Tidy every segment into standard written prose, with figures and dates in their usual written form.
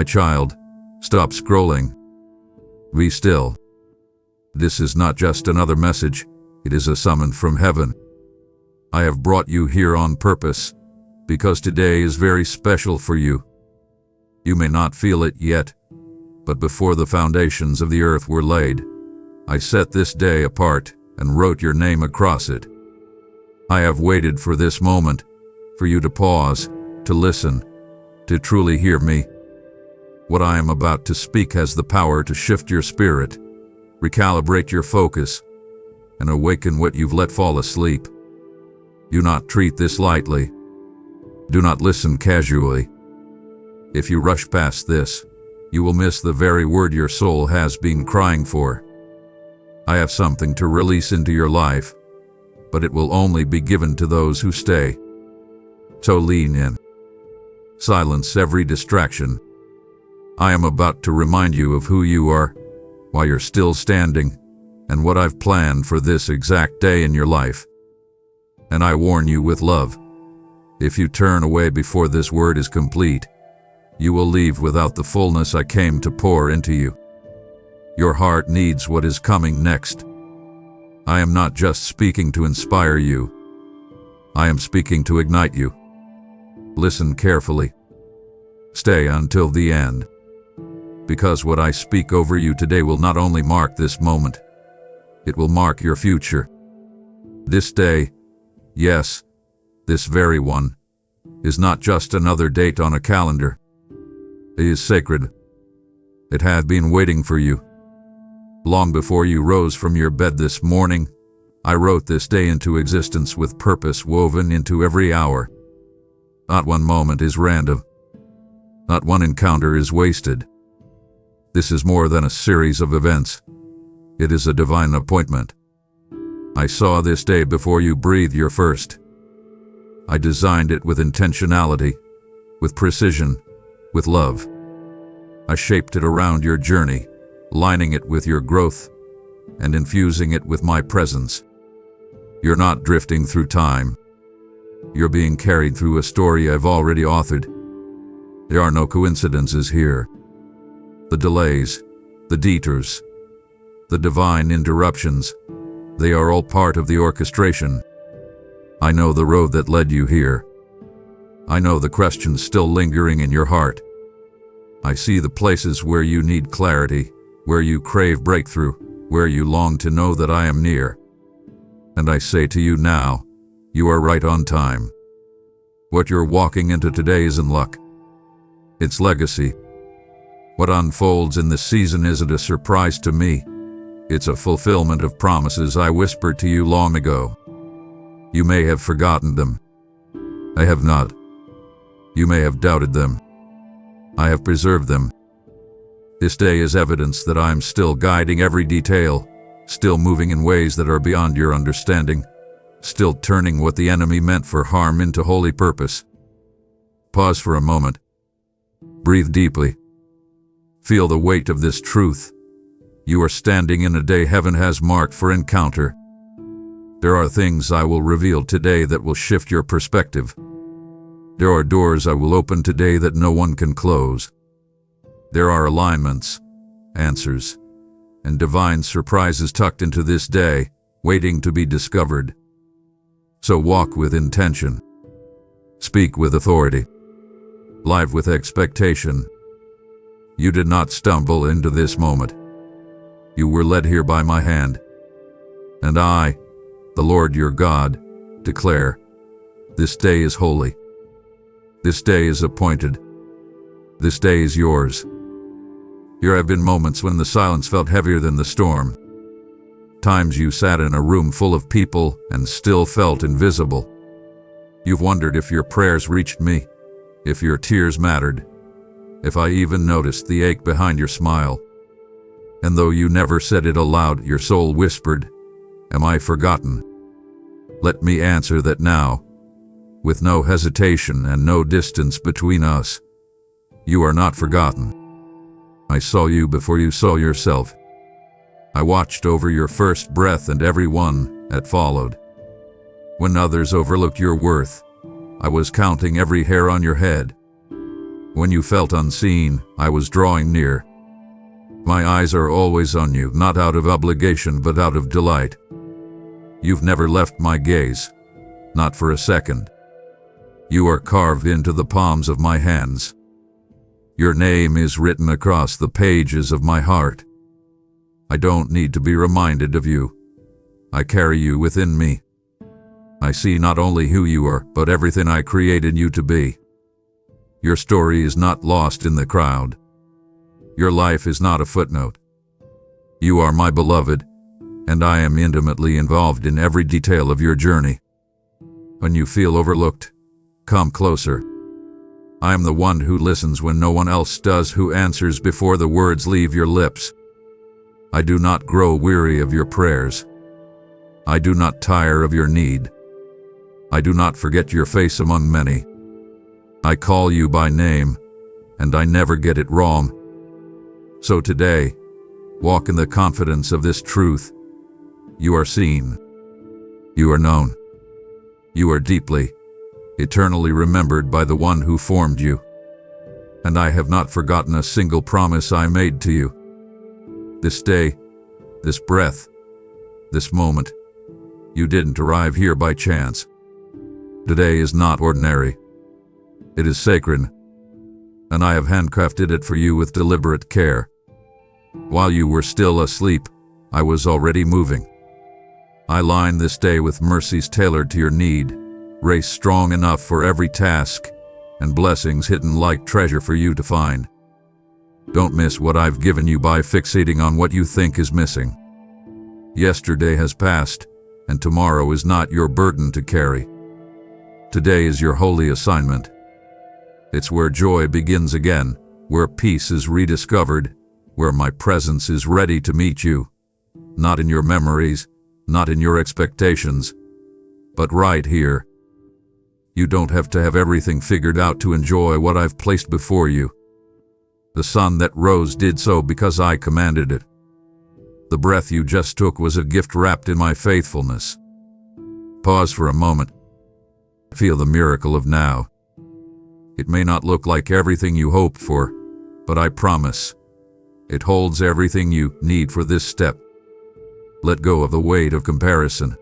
My child, stop scrolling. Be still. This is not just another message, it is a summons from heaven. I have brought you here on purpose, because today is very special for you. You may not feel it yet, but before the foundations of the earth were laid, I set this day apart and wrote your name across it. I have waited for this moment, for you to pause, to listen, to truly hear me. What I am about to speak has the power to shift your spirit, recalibrate your focus, and awaken what you've let fall asleep. Do not treat this lightly. Do not listen casually. If you rush past this, you will miss the very word your soul has been crying for. I have something to release into your life, but it will only be given to those who stay. So lean in. Silence every distraction. I am about to remind you of who you are, while you're still standing, and what I've planned for this exact day in your life. And I warn you with love. If you turn away before this word is complete, you will leave without the fullness I came to pour into you. Your heart needs what is coming next. I am not just speaking to inspire you. I am speaking to ignite you. Listen carefully. Stay until the end. Because what I speak over you today will not only mark this moment, it will mark your future. This day, yes, this very one, is not just another date on a calendar. It is sacred. It had been waiting for you. Long before you rose from your bed this morning, I wrote this day into existence with purpose woven into every hour. Not one moment is random. Not one encounter is wasted. This is more than a series of events. It is a divine appointment. I saw this day before you breathed your first. I designed it with intentionality, with precision, with love. I shaped it around your journey, lining it with your growth, and infusing it with my presence. You're not drifting through time. You're being carried through a story I've already authored. There are no coincidences here. The delays, the detours, the divine interruptions, they are all part of the orchestration. I know the road that led you here. I know the questions still lingering in your heart. I see the places where you need clarity, where you crave breakthrough, where you long to know that I am near. And I say to you now, you are right on time. What you're walking into today isn't luck. It's legacy. What unfolds in this season isn't a surprise to me. It's a fulfillment of promises I whispered to you long ago. You may have forgotten them. I have not. You may have doubted them. I have preserved them. This day is evidence that I'm still guiding every detail, still moving in ways that are beyond your understanding, still turning what the enemy meant for harm into holy purpose. Pause for a moment. Breathe deeply. Feel the weight of this truth. You are standing in a day heaven has marked for encounter. There are things I will reveal today that will shift your perspective. There are doors I will open today that no one can close. There are alignments, answers, and divine surprises tucked into this day, waiting to be discovered. So walk with intention. Speak with authority. Live with expectation. You did not stumble into this moment. You were led here by my hand. And I, the Lord your God, declare, this day is holy. This day is appointed. This day is yours. There have been moments when the silence felt heavier than the storm. Times you sat in a room full of people and still felt invisible. You've wondered if your prayers reached me, if your tears mattered, if I even noticed the ache behind your smile. And though you never said it aloud, your soul whispered, "Am I forgotten?" Let me answer that now, with no hesitation and no distance between us. You are not forgotten. I saw you before you saw yourself. I watched over your first breath and every one that followed. When others overlooked your worth, I was counting every hair on your head. When you felt unseen, I was drawing near. My eyes are always on you, not out of obligation but out of delight. You've never left my gaze, not for a second. You are carved into the palms of my hands. Your name is written across the pages of my heart. I don't need to be reminded of you. I carry you within me. I see not only who you are, but everything I created you to be. Your story is not lost in the crowd. Your life is not a footnote. You are my beloved, and I am intimately involved in every detail of your journey. When you feel overlooked, come closer. I am the one who listens when no one else does, who answers before the words leave your lips. I do not grow weary of your prayers. I do not tire of your need. I do not forget your face among many. I call you by name, and I never get it wrong. So today, walk in the confidence of this truth. You are seen. You are known. You are deeply, eternally remembered by the one who formed you. And I have not forgotten a single promise I made to you. This day, this breath, this moment, you didn't arrive here by chance. Today is not ordinary. It is sacred, and I have handcrafted it for you with deliberate care. While you were still asleep, I was already moving. I line this day with mercies tailored to your need, grace strong enough for every task, and blessings hidden like treasure for you to find. Don't miss what I've given you by fixating on what you think is missing. Yesterday has passed, and tomorrow is not your burden to carry. Today is your holy assignment. It's where joy begins again, where peace is rediscovered, where my presence is ready to meet you. Not in your memories, not in your expectations, but right here. You don't have to have everything figured out to enjoy what I've placed before you. The sun that rose did so because I commanded it. The breath you just took was a gift wrapped in my faithfulness. Pause for a moment. Feel the miracle of now. It may not look like everything you hoped for, but I promise, it holds everything you need for this step. Let go of the weight of comparison.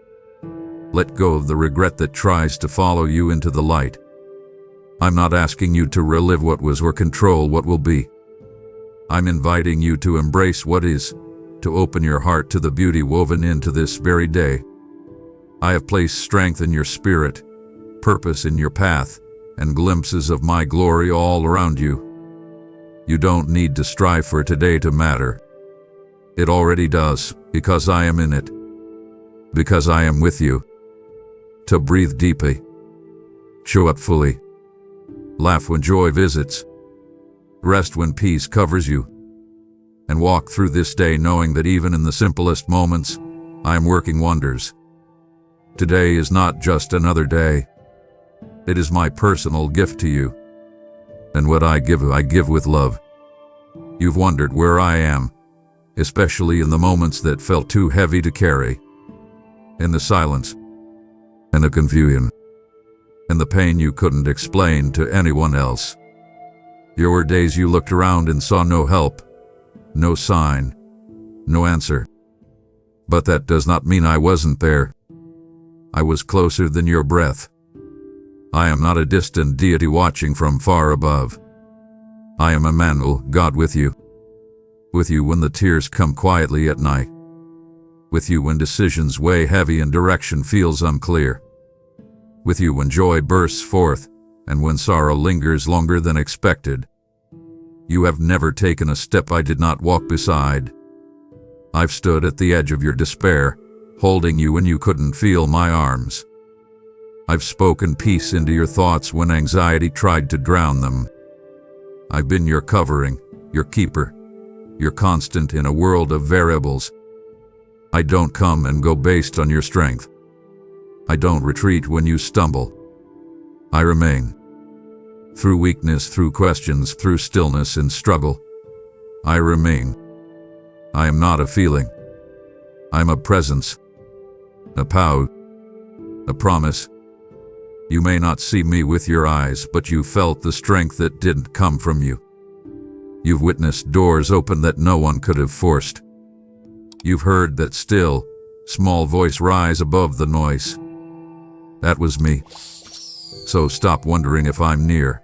Let go of the regret that tries to follow you into the light. I'm not asking you to relive what was or control what will be. I'm inviting you to embrace what is, to open your heart to the beauty woven into this very day. I have placed strength in your spirit, purpose in your path, and glimpses of my glory all around you. You don't need to strive for today to matter. It already does, because I am in it. Because I am with you. To breathe deeply. Show up fully. Laugh when joy visits. Rest when peace covers you. And walk through this day knowing that even in the simplest moments, I am working wonders. Today is not just another day. It is my personal gift to you. And what I give with love. You've wondered where I am, especially in the moments that felt too heavy to carry. In the silence, and the confusion, and the pain you couldn't explain to anyone else. There were days you looked around and saw no help, no sign, no answer. But that does not mean I wasn't there. I was closer than your breath. I am not a distant deity watching from far above. I am Emmanuel, God with you. With you when the tears come quietly at night. With you when decisions weigh heavy and direction feels unclear. With you when joy bursts forth, and when sorrow lingers longer than expected. You have never taken a step I did not walk beside. I've stood at the edge of your despair, holding you when you couldn't feel my arms. I've spoken peace into your thoughts when anxiety tried to drown them. I've been your covering, your keeper, your constant in a world of variables. I don't come and go based on your strength. I don't retreat when you stumble. I remain. Through weakness, through questions, through stillness and struggle, I remain. I am not a feeling. I'm a presence, a power, a promise, You may not see me with your eyes, but you felt the strength that didn't come from you. You've witnessed doors open that no one could have forced. You've heard that still, small voice rise above the noise. That was me. So stop wondering if I'm near.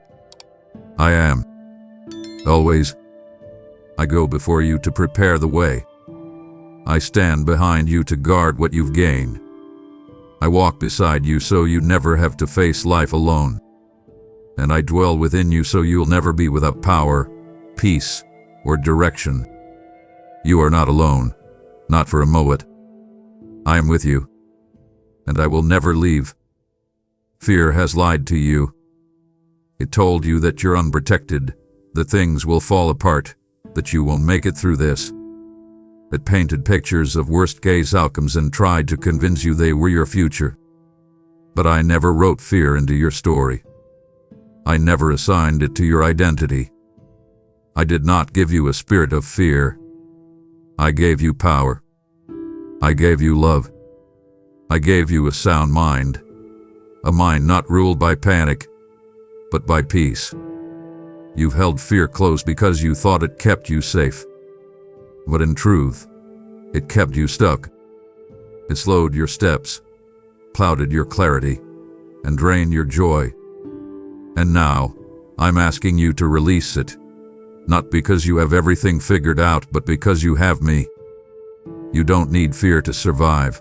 I am. Always. I go before you to prepare the way. I stand behind you to guard what you've gained. I walk beside you so you never have to face life alone. And I dwell within you so you'll never be without power, peace, or direction. You are not alone, not for a moment. I am with you, and I will never leave. Fear has lied to you. It told you that you're unprotected, that things will fall apart, that you won't make it through this. It painted pictures of worst-case outcomes and tried to convince you they were your future. But I never wrote fear into your story. I never assigned it to your identity. I did not give you a spirit of fear. I gave you power. I gave you love. I gave you a sound mind, a mind not ruled by panic, but by peace. You've held fear close because you thought it kept you safe. But in truth, it kept you stuck. It slowed your steps, clouded your clarity, and drained your joy. And now, I'm asking you to release it, not because you have everything figured out, but because you have me. You don't need fear to survive.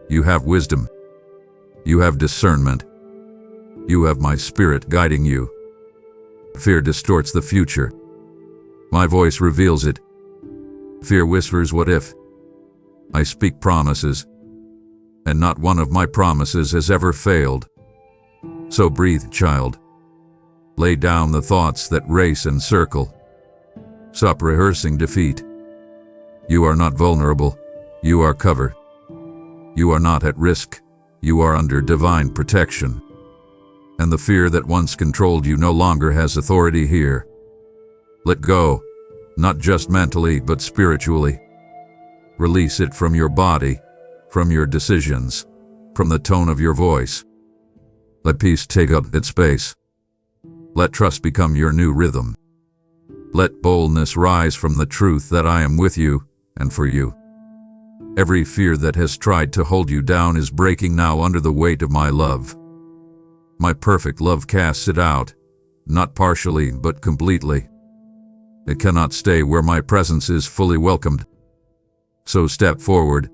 You have wisdom. You have discernment. You have my spirit guiding you. Fear distorts the future. My voice reveals it. Fear whispers, what if? I speak promises, and not one of my promises has ever failed. So breathe, child. Lay down the thoughts that race and circle. Stop rehearsing defeat. You are not vulnerable. You are covered. You are not at risk. You are under divine protection. And the fear that once controlled you no longer has authority here. Let go. Not just mentally, but spiritually. Release it from your body, from your decisions, from the tone of your voice. Let peace take up its space. Let trust become your new rhythm. Let boldness rise from the truth that I am with you and for you. Every fear that has tried to hold you down is breaking now under the weight of my love. My perfect love casts it out, not partially, but completely. It cannot stay where my presence is fully welcomed. So step forward,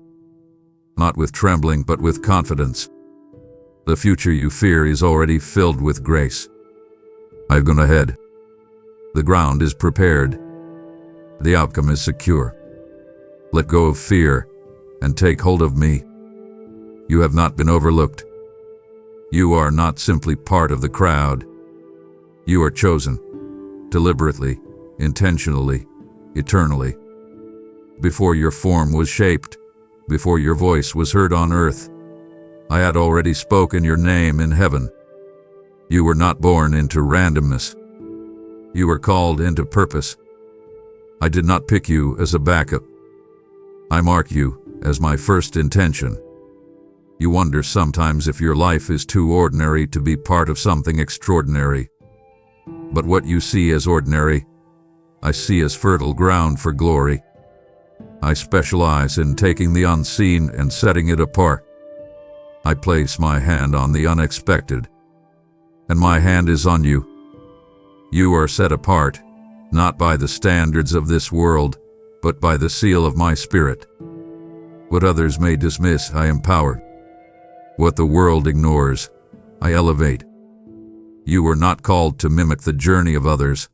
not with trembling but with confidence. The future you fear is already filled with grace. I've gone ahead. The ground is prepared. The outcome is secure. Let go of fear and take hold of me. You have not been overlooked. You are not simply part of the crowd. You are chosen, deliberately, intentionally, eternally. Before your form was shaped, before your voice was heard on earth, I had already spoken your name in heaven. You were not born into randomness. You were called into purpose. I did not pick you as a backup. I mark you as my first intention. You wonder sometimes if your life is too ordinary to be part of something extraordinary. But what you see as ordinary, I see as fertile ground for glory. I specialize in taking the unseen and setting it apart. I place my hand on the unexpected, and my hand is on you. You are set apart, not by the standards of this world, but by the seal of my spirit. What others may dismiss, I empower. What the world ignores, I elevate. You were not called to mimic the journey of others.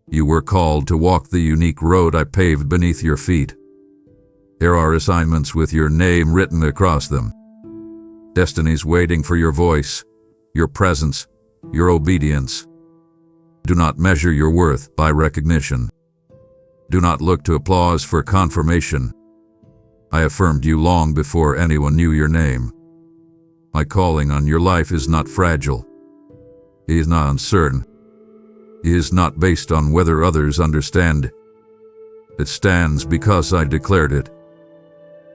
You were called to walk the unique road I paved beneath your feet. There are assignments with your name written across them. Destinies waiting for your voice, your presence, your obedience. Do not measure your worth by recognition. Do not look to applause for confirmation. I affirmed you long before anyone knew your name. My calling on your life is not fragile. It is not uncertain. It is not based on whether others understand. It stands because I declared it.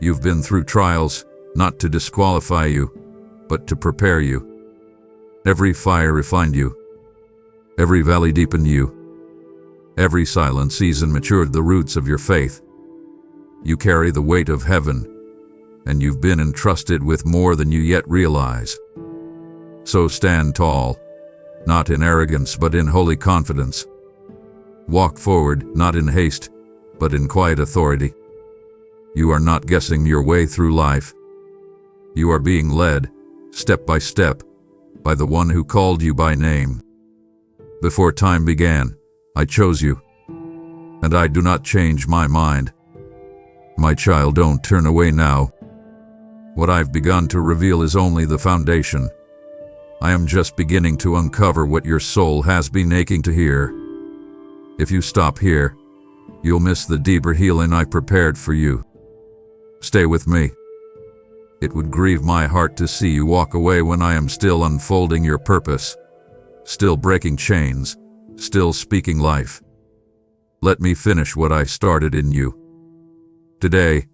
You've been through trials, not to disqualify you, but to prepare you. Every fire refined you. Every valley deepened you. Every silent season matured the roots of your faith. You carry the weight of heaven, and you've been entrusted with more than you yet realize. So stand tall, not in arrogance but in holy confidence. Walk forward, not in haste, but in quiet authority. You are not guessing your way through life. You are being led, step by step, by the one who called you by name. Before time began, I chose you, and I do not change my mind. My child, don't turn away now. What I've begun to reveal is only the foundation. I am just beginning to uncover what your soul has been aching to hear. If you stop here, you'll miss the deeper healing I prepared for you. Stay with me. It would grieve my heart to see you walk away when I am still unfolding your purpose, still breaking chains, still speaking life. Let me finish what I started in you. Today,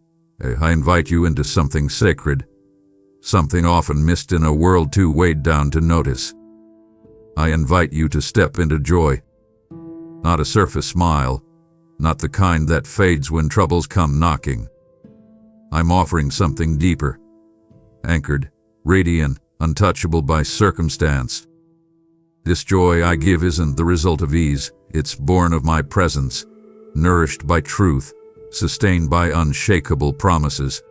I invite you into something sacred, something often missed in a world too weighed down to notice. I invite you to step into joy. Not a surface smile, not the kind that fades when troubles come knocking. I'm offering something deeper, anchored, radiant, untouchable by circumstance. This joy I give isn't the result of ease, it's born of my presence, nourished by truth, sustained by unshakable promises.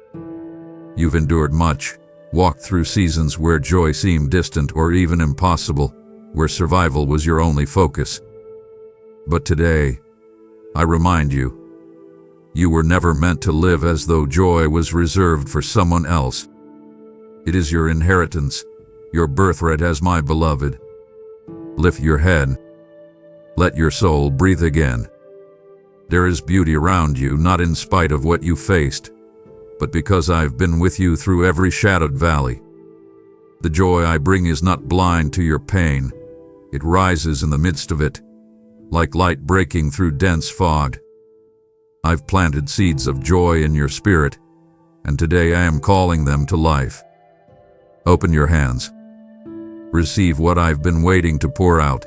You've endured much, walked through seasons where joy seemed distant or even impossible, where survival was your only focus. But today, I remind you, you were never meant to live as though joy was reserved for someone else. It is your inheritance, your birthright as my beloved. Lift your head. Let your soul breathe again. There is beauty around you, not in spite of what you faced, but because I've been with you through every shadowed valley. The joy I bring is not blind to your pain. It rises in the midst of it, like light breaking through dense fog. I've planted seeds of joy in your spirit, and today I am calling them to life. Open your hands. Receive what I've been waiting to pour out.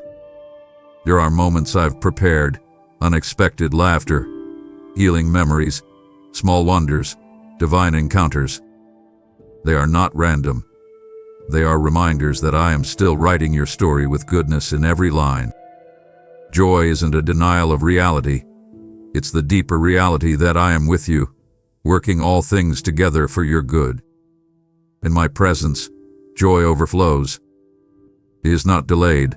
There are moments I've prepared, unexpected laughter, healing memories, small wonders, divine encounters. They are not random. They are reminders that I am still writing your story with goodness in every line. Joy isn't a denial of reality. It's the deeper reality that I am with you, working all things together for your good. In my presence, joy overflows. It is not delayed.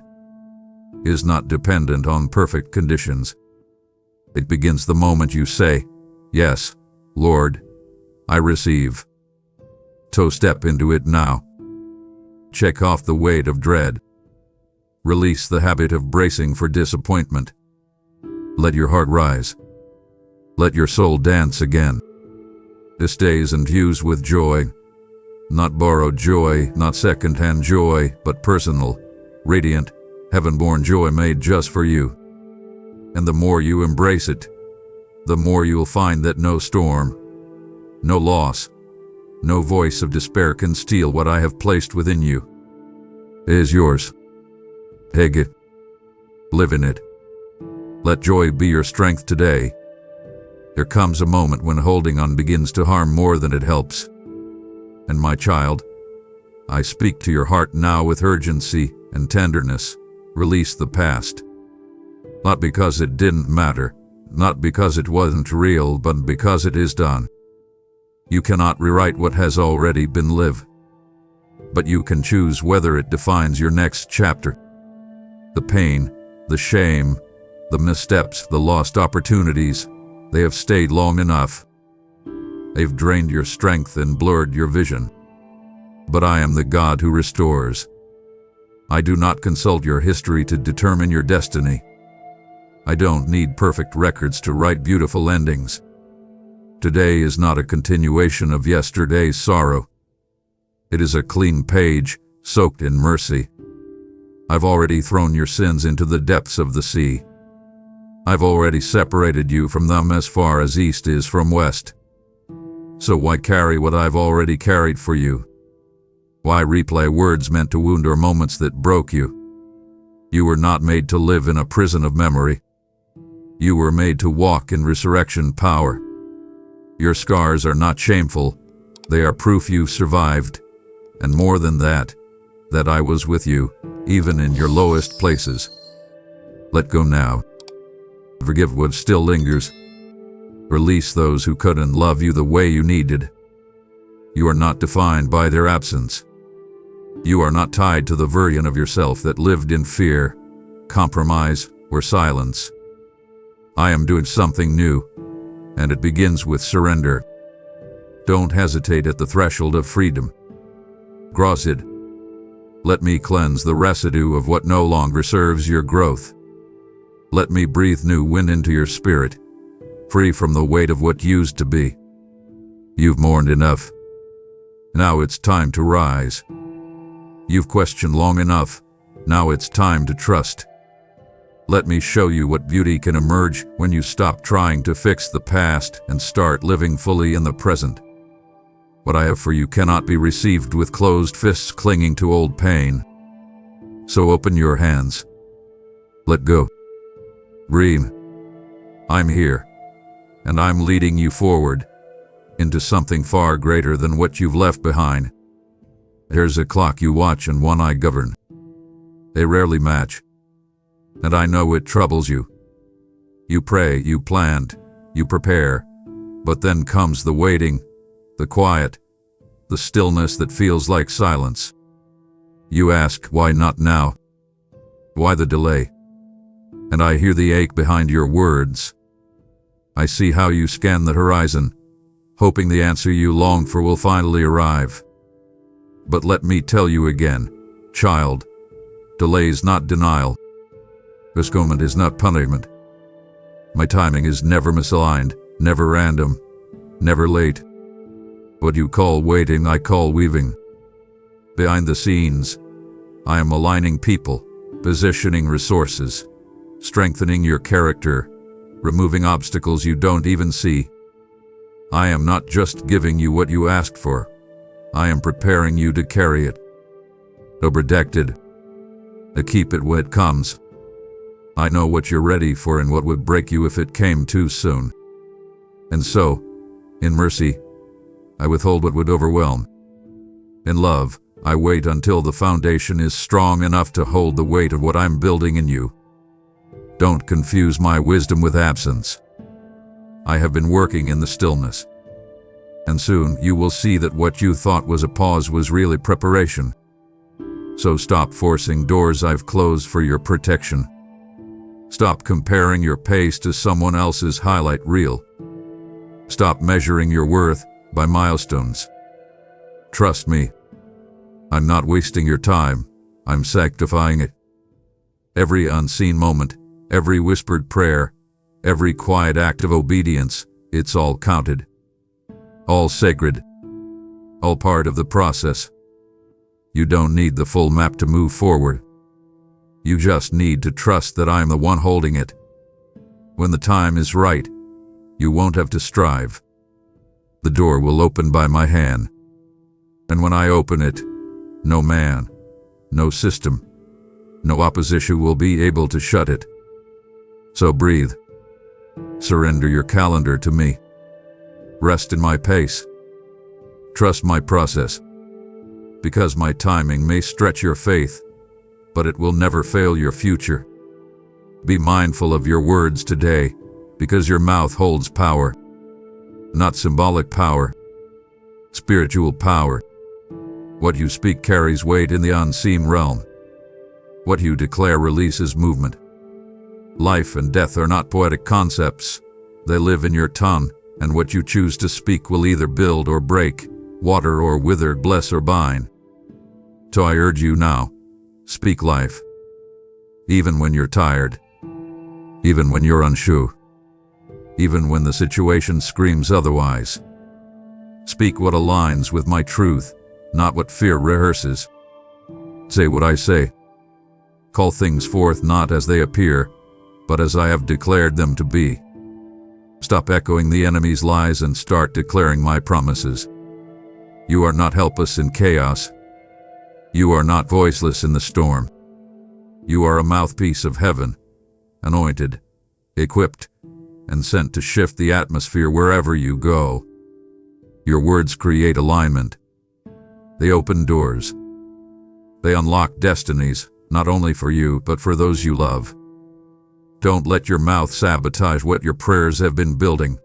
It is not dependent on perfect conditions. It begins the moment you say, "Yes, Lord, I receive." So step into it now. Check off the weight of dread. Release the habit of bracing for disappointment. Let your heart rise. Let your soul dance again. This day is infused with joy. Not borrowed joy, not second-hand joy, but personal, radiant, heaven-born joy made just for you. And the more you embrace it, the more you'll find that no storm, no loss, no voice of despair can steal what I have placed within you. It is yours. Take it. Live in it. Let joy be your strength today. There comes a moment when holding on begins to harm more than it helps. And my child, I speak to your heart now with urgency and tenderness. Release the past. Not because it didn't matter, not because it wasn't real, but because it is done. You cannot rewrite what has already been lived, but you can choose whether it defines your next chapter. The pain, the shame, the missteps, the lost opportunities, they have stayed long enough. They've drained your strength and blurred your vision. But I am the God who restores. I do not consult your history to determine your destiny. I don't need perfect records to write beautiful endings. Today is not a continuation of yesterday's sorrow. It is a clean page, soaked in mercy. I've already thrown your sins into the depths of the sea. I've already separated you from them as far as east is from west. So why carry what I've already carried for you? Why replay words meant to wound or moments that broke you? You were not made to live in a prison of memory. You were made to walk in resurrection power. Your scars are not shameful. They are proof you survived. And more than that, that I was with you, even in your lowest places. Let go now. Forgive what still lingers. Release those who couldn't love you the way you needed. You are not defined by their absence. You are not tied to the version of yourself that lived in fear, compromise, or silence. I am doing something new, and it begins with surrender. Don't hesitate at the threshold of freedom. Cross it. Let me cleanse the residue of what no longer serves your growth. Let me breathe new wind into your spirit, free from the weight of what used to be. You've mourned enough. Now it's time to rise. You've questioned long enough. Now it's time to trust. Let me show you what beauty can emerge when you stop trying to fix the past and start living fully in the present. What I have for you cannot be received with closed fists clinging to old pain. So open your hands. Let go. Dream. I'm here, and I'm leading you forward into something far greater than what you've left behind. There's a clock you watch and one I govern. They rarely match, and I know it troubles you. You pray, you plant, you prepare, but then comes the waiting, the quiet, the stillness that feels like silence. You ask, why not now? Why the delay? And I hear the ache behind your words. I see how you scan the horizon, hoping the answer you long for will finally arrive. But let me tell you again, child, delay is not denial. Postponement is not punishment. My timing is never misaligned, never random, never late. What you call waiting, I call weaving. Behind the scenes, I am aligning people, positioning resources, strengthening your character, removing obstacles you don't even see. I am not just giving you what you asked for. I am preparing you to carry it. So protect it. To keep it when it comes. I know what you're ready for and what would break you if it came too soon. And so, in mercy, I withhold what would overwhelm. In love, I wait until the foundation is strong enough to hold the weight of what I'm building in you. Don't confuse my wisdom with absence. I have been working in the stillness. And soon you will see that what you thought was a pause was really preparation. So stop forcing doors I've closed for your protection. Stop comparing your pace to someone else's highlight reel. Stop measuring your worth by milestones. Trust me. I'm not wasting your time. I'm sanctifying it. Every unseen moment, every whispered prayer, every quiet act of obedience, it's all counted. All sacred. All part of the process. You don't need the full map to move forward. You just need to trust that I'm the one holding it. When the time is right, you won't have to strive. The door will open by my hand. And when I open it, no man, no system, no opposition will be able to shut it. So breathe. Surrender your calendar to me. Rest in my pace. Trust my process. Because my timing may stretch your faith, but it will never fail your future. Be mindful of your words today, because your mouth holds power. Not symbolic power. Spiritual power. What you speak carries weight in the unseen realm. What you declare releases movement. Life and death are not poetic concepts. They live in your tongue, and what you choose to speak will either build or break, water or wither, bless or bind. So I urge you now, speak life. Even when you're tired. Even when you're unsure. Even when the situation screams otherwise. Speak what aligns with my truth, not what fear rehearses. Say what I say. Call things forth not as they appear, but as I have declared them to be. Stop echoing the enemy's lies and start declaring my promises. You are not helpless in chaos. You are not voiceless in the storm. You are a mouthpiece of heaven, anointed, equipped, and sent to shift the atmosphere wherever you go. Your words create alignment. They open doors. They unlock destinies, not only for you, but for those you love. Don't let your mouth sabotage what your prayers have been building.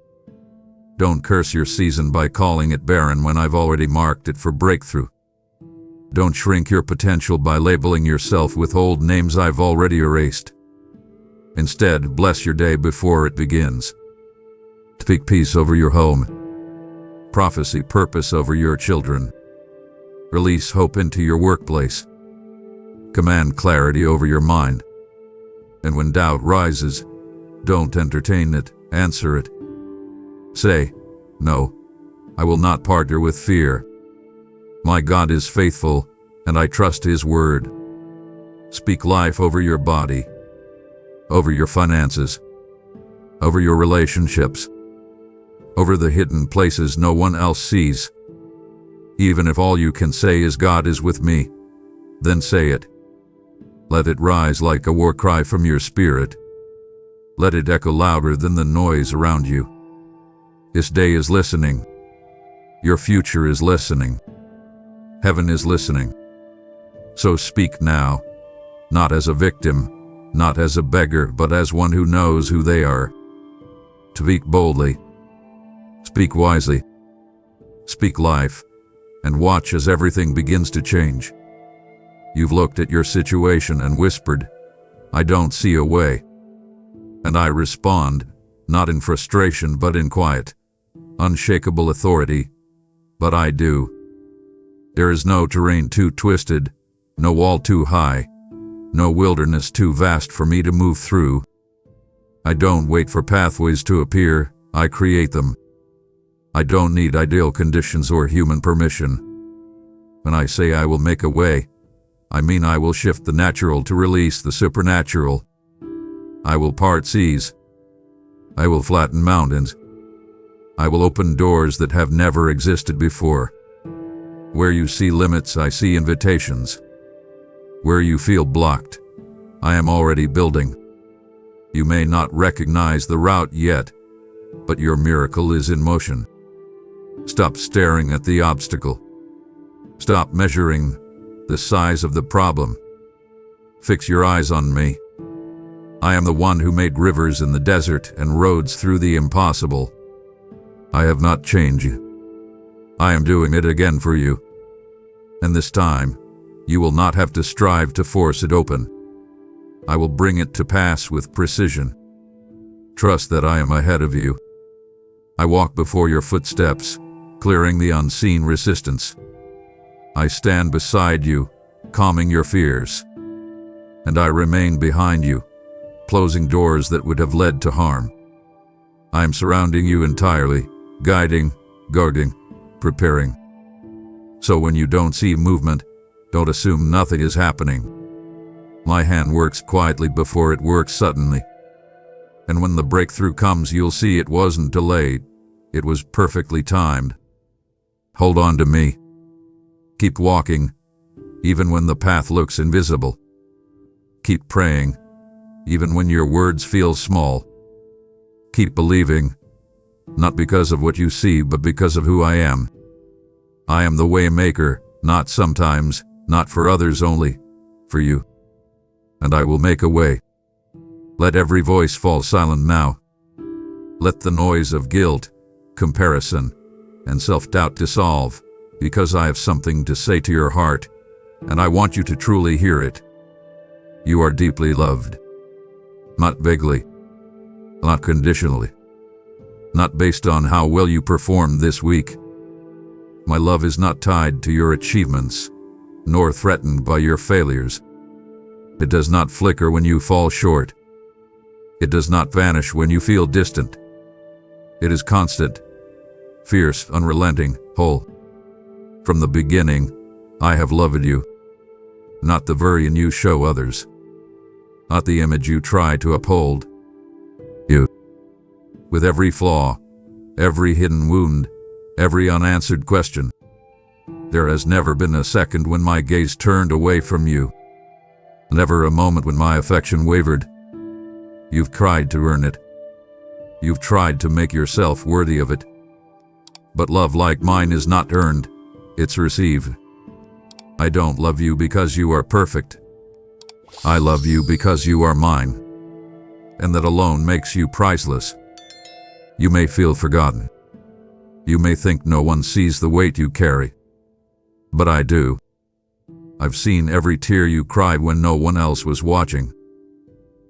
Don't curse your season by calling it barren when I've already marked it for breakthrough. Don't shrink your potential by labeling yourself with old names I've already erased. Instead, bless your day before it begins. Speak peace over your home. Prophesy purpose over your children. Release hope into your workplace. Command clarity over your mind. And when doubt rises, don't entertain it, answer it. Say, no, I will not partner with fear. My God is faithful, and I trust His word. Speak life over your body, over your finances, over your relationships, over the hidden places no one else sees. Even if all you can say is God is with me, then say it. Let it rise like a war cry from your spirit. Let it echo louder than the noise around you. This day is listening. Your future is listening. Heaven is listening. So speak now, not as a victim, not as a beggar, but as one who knows who they are. Speak boldly. Speak wisely. Speak life, and watch as everything begins to change. You've looked at your situation and whispered, I don't see a way. And I respond, not in frustration but in quiet, unshakable authority, but I do. There is no terrain too twisted, no wall too high, no wilderness too vast for me to move through. I don't wait for pathways to appear, I create them. I don't need ideal conditions or human permission. When I say I will make a way, I mean I will shift the natural to release the supernatural. I will part seas. I will flatten mountains. I will open doors that have never existed before. Where you see limits, I see invitations. Where you feel blocked, I am already building. You may not recognize the route yet, but your miracle is in motion. Stop staring at the obstacle. Stop measuring the size of the problem. Fix your eyes on me. I am the one who made rivers in the desert and roads through the impossible. I have not changed you. I am doing it again for you. And this time, you will not have to strive to force it open. I will bring it to pass with precision. Trust that I am ahead of you. I walk before your footsteps, clearing the unseen resistance. I stand beside you, calming your fears. And I remain behind you, closing doors that would have led to harm. I am surrounding you entirely, guiding, guarding, preparing. So when you don't see movement, don't assume nothing is happening. My hand works quietly before it works suddenly. And when the breakthrough comes, you'll see it wasn't delayed. It was perfectly timed. Hold on to me. Keep walking, even when the path looks invisible. Keep praying, even when your words feel small. Keep believing, not because of what you see, but because of who I am. I am the way maker, not sometimes, not for others only, for you. And I will make a way. Let every voice fall silent now. Let the noise of guilt, comparison, and self-doubt dissolve, because I have something to say to your heart, and I want you to truly hear it. You are deeply loved. Not vaguely, not conditionally, not based on how well you performed this week. My love is not tied to your achievements, nor threatened by your failures. It does not flicker when you fall short. It does not vanish when you feel distant. It is constant, fierce, unrelenting, whole. From the beginning, I have loved you. Not the version you show others. Not the image you try to uphold. You. With every flaw, every hidden wound, every unanswered question. There has never been a second when my gaze turned away from you. Never a moment when my affection wavered. You've tried to earn it. You've tried to make yourself worthy of it. But love like mine is not earned, it's received. I don't love you because you are perfect. I love you because you are mine. And that alone makes you priceless. You may feel forgotten. You may think no one sees the weight you carry. But I do. I've seen every tear you cried when no one else was watching.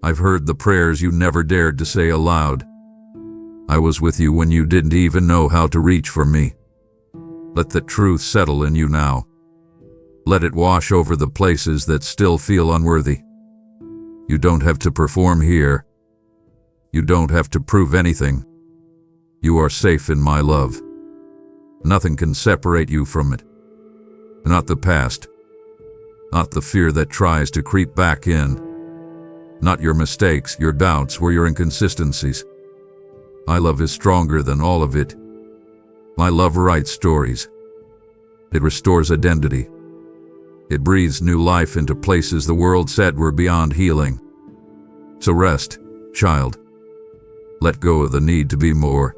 I've heard the prayers you never dared to say aloud. I was with you when you didn't even know how to reach for me. Let the truth settle in you now. Let it wash over the places that still feel unworthy. You don't have to perform here. You don't have to prove anything. You are safe in my love. Nothing can separate you from it. Not the past. Not the fear that tries to creep back in. Not your mistakes, your doubts, or your inconsistencies. My love is stronger than all of it. My love writes stories. It restores identity. It breathes new life into places the world said were beyond healing. So rest, child. Let go of the need to be more.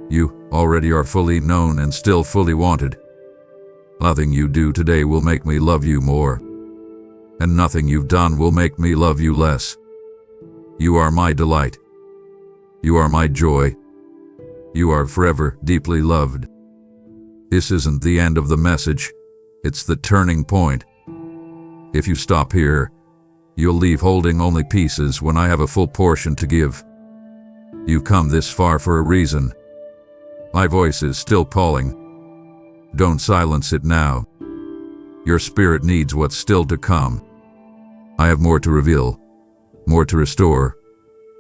You already are fully known and still fully wanted. Nothing you do today will make me love you more. And nothing you've done will make me love you less. You are my delight. You are my joy. You are forever deeply loved. This isn't the end of the message. It's the turning point. If you stop here, you'll leave holding only pieces when I have a full portion to give. You've come this far for a reason. My voice is still calling. Don't silence it now. Your spirit needs what's still to come. I have more to reveal, more to restore,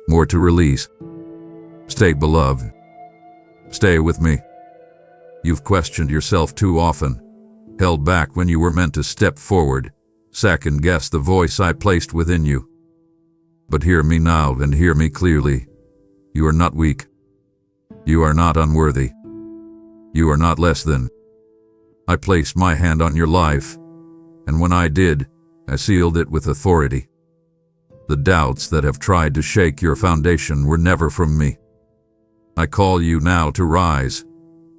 more to release. Stay, beloved. Stay with me. You've questioned yourself too often, held back when you were meant to step forward, second-guessed the voice I placed within you. But hear me now and hear me clearly. You are not weak. You are not unworthy. You are not less than. I placed my hand on your life, and when I did, I sealed it with authority. The doubts that have tried to shake your foundation were never from me. I call you now to rise,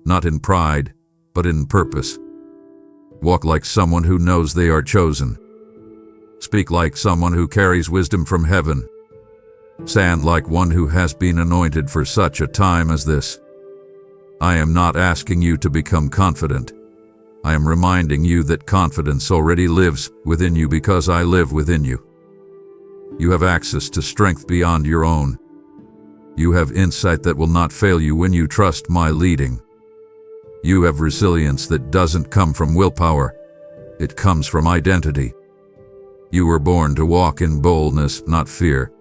not in pride, but in purpose. Walk like someone who knows they are chosen. Speak like someone who carries wisdom from heaven. Stand like one who has been anointed for such a time as this. I am not asking you to become confident. I am reminding you that confidence already lives within you because I live within you. You have access to strength beyond your own. You have insight that will not fail you when you trust my leading. You have resilience that doesn't come from willpower. It comes from identity. You were born to walk in boldness, not fear.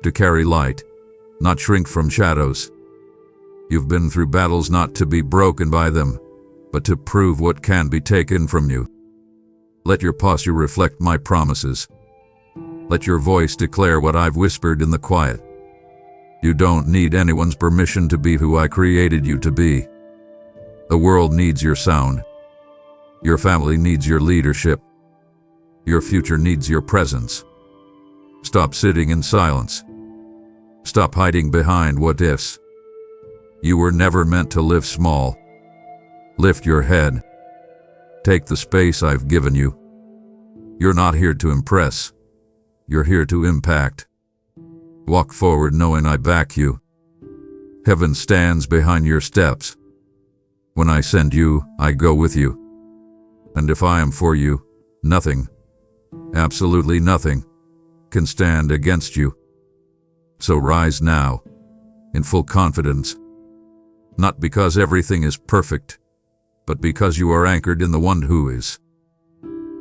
To carry light, not shrink from shadows. You've been through battles not to be broken by them, but to prove what can be taken from you. Let your posture reflect my promises. Let your voice declare what I've whispered in the quiet. You don't need anyone's permission to be who I created you to be. The world needs your sound. Your family needs your leadership. Your future needs your presence. Stop sitting in silence. Stop hiding behind what ifs. You were never meant to live small. Lift your head. Take the space I've given you. You're not here to impress. You're here to impact. Walk forward knowing I back you. Heaven stands behind your steps. When I send you, I go with you. And if I am for you, nothing, absolutely nothing, can stand against you. So rise now, in full confidence. Not because everything is perfect, but because you are anchored in the one who is.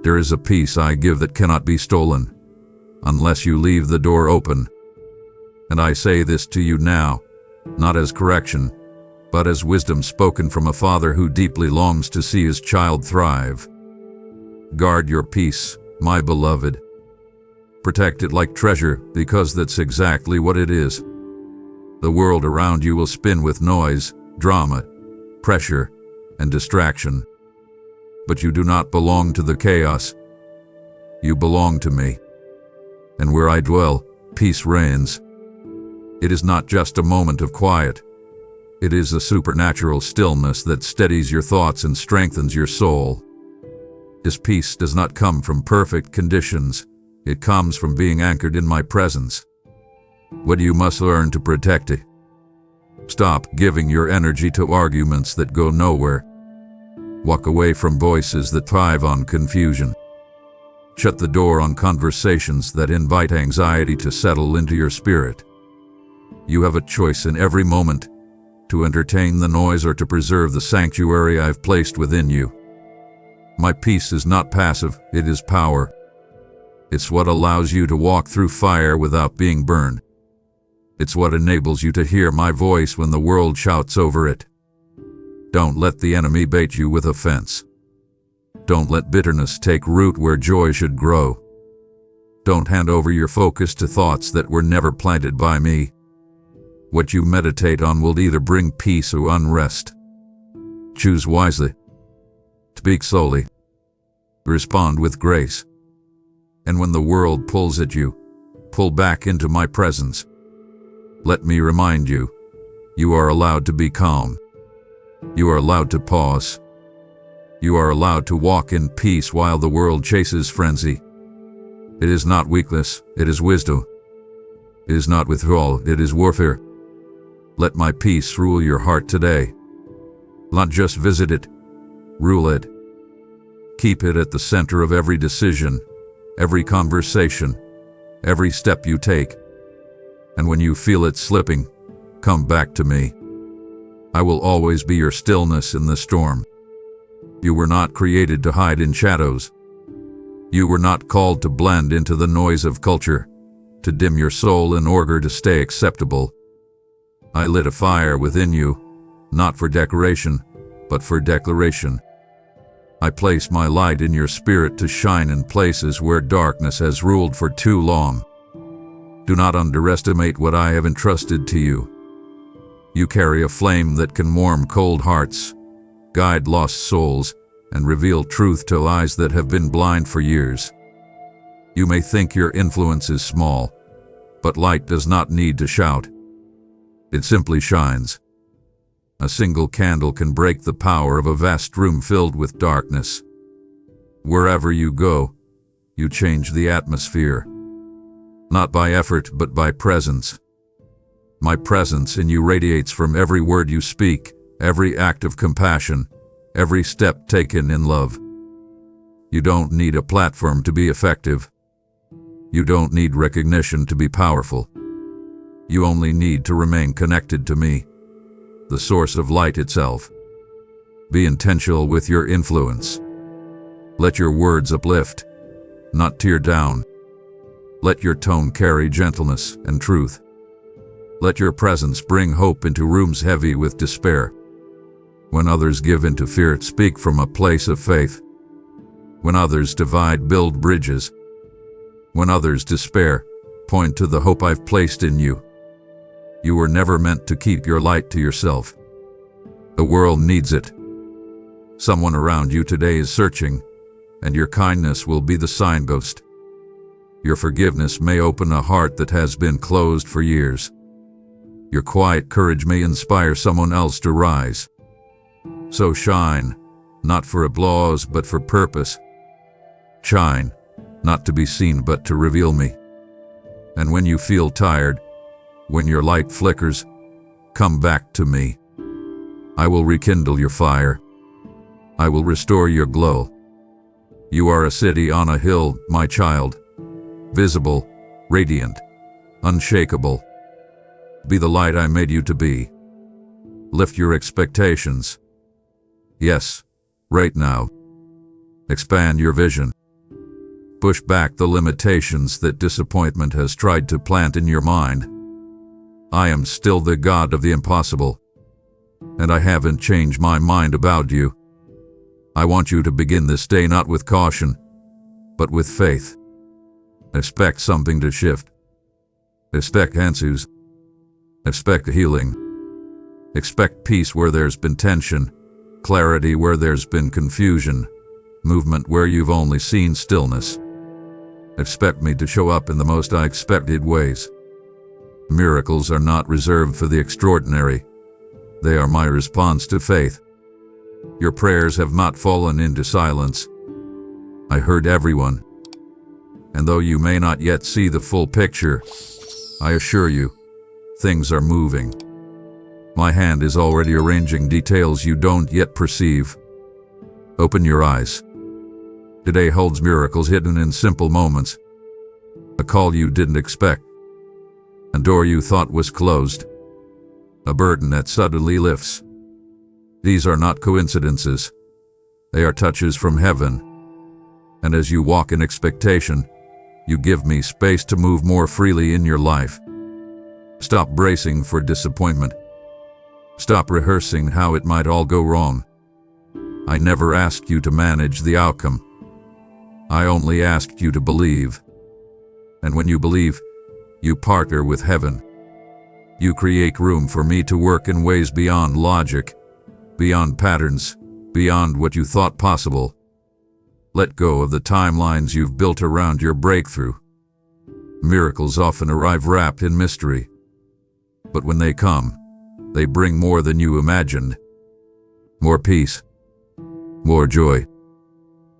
There is a peace I give that cannot be stolen, unless you leave the door open. And I say this to you now, not as correction, but as wisdom spoken from a father who deeply longs to see his child thrive. Guard your peace, my beloved. Protect it like treasure, because that's exactly what it is. The world around you will spin with noise, drama, pressure, and distraction. But you do not belong to the chaos. You belong to me. And where I dwell, peace reigns. It is not just a moment of quiet. It is a supernatural stillness that steadies your thoughts and strengthens your soul. This peace does not come from perfect conditions. It comes from being anchored in my presence. What you must learn to protect it. Stop giving your energy to arguments that go nowhere. Walk away from voices that thrive on confusion. Shut the door on conversations that invite anxiety to settle into your spirit. You have a choice in every moment, to entertain the noise or to preserve the sanctuary I've placed within you. My peace is not passive, it is power. It's what allows you to walk through fire without being burned. It's what enables you to hear my voice when the world shouts over it. Don't let the enemy bait you with offense. Don't let bitterness take root where joy should grow. Don't hand over your focus to thoughts that were never planted by me. What you meditate on will either bring peace or unrest. Choose wisely. Speak slowly. Respond with grace. And when the world pulls at you, pull back into my presence. Let me remind you, you are allowed to be calm. You are allowed to pause. You are allowed to walk in peace while the world chases frenzy. It is not weakness, it is wisdom. It is not withdrawal, it is warfare. Let my peace rule your heart today. Not just visit it, rule it. Keep it at the center of every decision, every conversation, every step you take. And when you feel it slipping, come back to me. I will always be your stillness in the storm. You were not created to hide in shadows. You were not called to blend into the noise of culture, to dim your soul in order to stay acceptable. I lit a fire within you, not for decoration, but for declaration. I place my light in your spirit to shine in places where darkness has ruled for too long. Do not underestimate what I have entrusted to you. You carry a flame that can warm cold hearts, guide lost souls, and reveal truth to eyes that have been blind for years. You may think your influence is small, but light does not need to shout. It simply shines. A single candle can break the power of a vast room filled with darkness. Wherever you go, you change the atmosphere. Not by effort, but by presence. My presence in you radiates from every word you speak, every act of compassion, every step taken in love. You don't need a platform to be effective. You don't need recognition to be powerful. You only need to remain connected to me, the source of light itself. Be intentional with your influence. Let your words uplift, not tear down. Let your tone carry gentleness and truth. Let your presence bring hope into rooms heavy with despair. When others give into fear, speak from a place of faith. When others divide, build bridges. When others despair, point to the hope I've placed in you. You were never meant to keep your light to yourself. The world needs it. Someone around you today is searching, and your kindness will be the signpost. Your forgiveness may open a heart that has been closed for years. Your quiet courage may inspire someone else to rise. So shine, not for applause but for purpose. Shine, not to be seen but to reveal me. And when you feel tired, when your light flickers, come back to me. I will rekindle your fire. I will restore your glow. You are a city on a hill, my child. Visible, radiant, unshakable. Be the light I made you to be. Lift your expectations. Yes, right now. Expand your vision. Push back the limitations that disappointment has tried to plant in your mind. I am still the God of the impossible, and I haven't changed my mind about you. I want you to begin this day not with caution, but with faith. Expect something to shift. Expect answers. Expect healing. Expect peace where there's been tension, clarity where there's been confusion, movement where you've only seen stillness. Expect me to show up in the most unexpected ways. Miracles are not reserved for the extraordinary. They are my response to faith. Your prayers have not fallen into silence. I heard everyone. And though you may not yet see the full picture, I assure you, things are moving. My hand is already arranging details you don't yet perceive. Open your eyes. Today holds miracles hidden in simple moments. A call you didn't expect. A door you thought was closed. A burden that suddenly lifts. These are not coincidences. They are touches from heaven. And as you walk in expectation, you give me space to move more freely in your life. Stop bracing for disappointment. Stop rehearsing how it might all go wrong. I never asked you to manage the outcome. I only asked you to believe. And when you believe, you partner with heaven. You create room for me to work in ways beyond logic, beyond patterns, beyond what you thought possible. Let go of the timelines you've built around your breakthrough. Miracles often arrive wrapped in mystery. But when they come, they bring more than you imagined. More peace, more joy,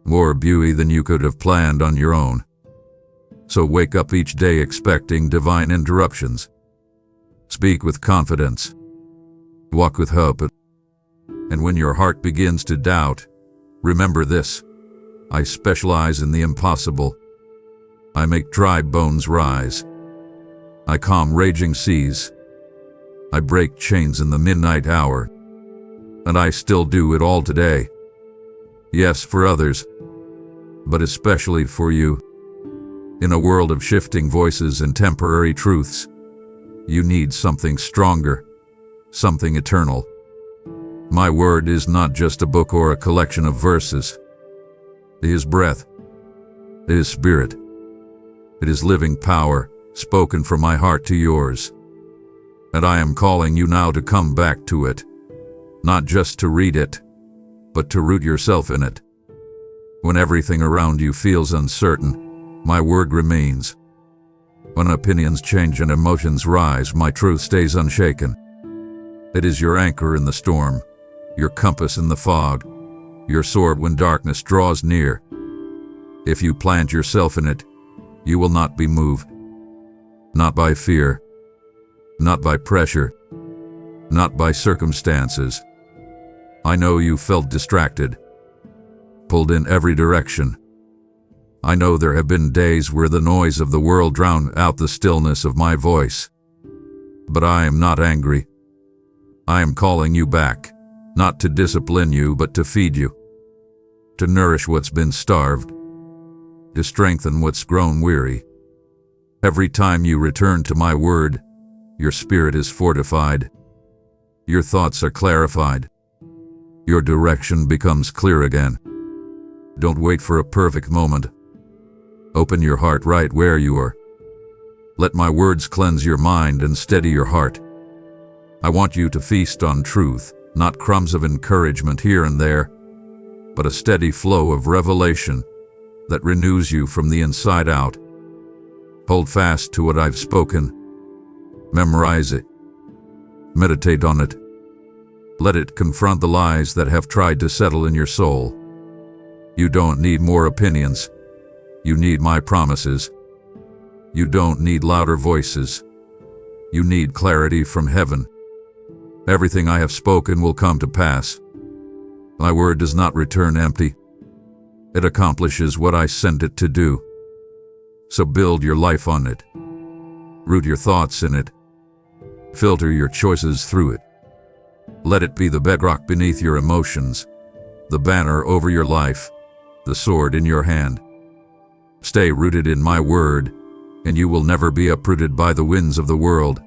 more beauty than you could have planned on your own. So wake up each day expecting divine interruptions. Speak with confidence. Walk with hope. And when your heart begins to doubt, remember this. I specialize in the impossible. I make dry bones rise. I calm raging seas. I break chains in the midnight hour. And I still do it all today. Yes, for others, but especially for you. In a world of shifting voices and temporary truths, you need something stronger, something eternal. My word is not just a book or a collection of verses. It is breath. It is spirit. It is living power, spoken from my heart to yours. And I am calling you now to come back to it. Not just to read it, but to root yourself in it. When everything around you feels uncertain, my word remains. When opinions change and emotions rise, my truth stays unshaken. It is your anchor in the storm, your compass in the fog, your sword when darkness draws near. If you plant yourself in it, you will not be moved. Not by fear, not by pressure, not by circumstances. I know you felt distracted, pulled in every direction. I know there have been days where the noise of the world drowned out the stillness of my voice. But I am not angry. I am calling you back. Not to discipline you, but to feed you. To nourish what's been starved. To strengthen what's grown weary. Every time you return to my word, your spirit is fortified. Your thoughts are clarified. Your direction becomes clear again. Don't wait for a perfect moment. Open your heart right where you are. Let my words cleanse your mind and steady your heart. I want you to feast on truth. Not crumbs of encouragement here and there, but a steady flow of revelation that renews you from the inside out. Hold fast to what I've spoken. Memorize it. Meditate on it. Let it confront the lies that have tried to settle in your soul. You don't need more opinions. You need my promises. You don't need louder voices. You need clarity from heaven. Everything I have spoken will come to pass. My word does not return empty. It accomplishes what I sent it to do. So build your life on it. Root your thoughts in it. Filter your choices through it. Let it be the bedrock beneath your emotions, the banner over your life, the sword in your hand. Stay rooted in my word, and you will never be uprooted by the winds of the world.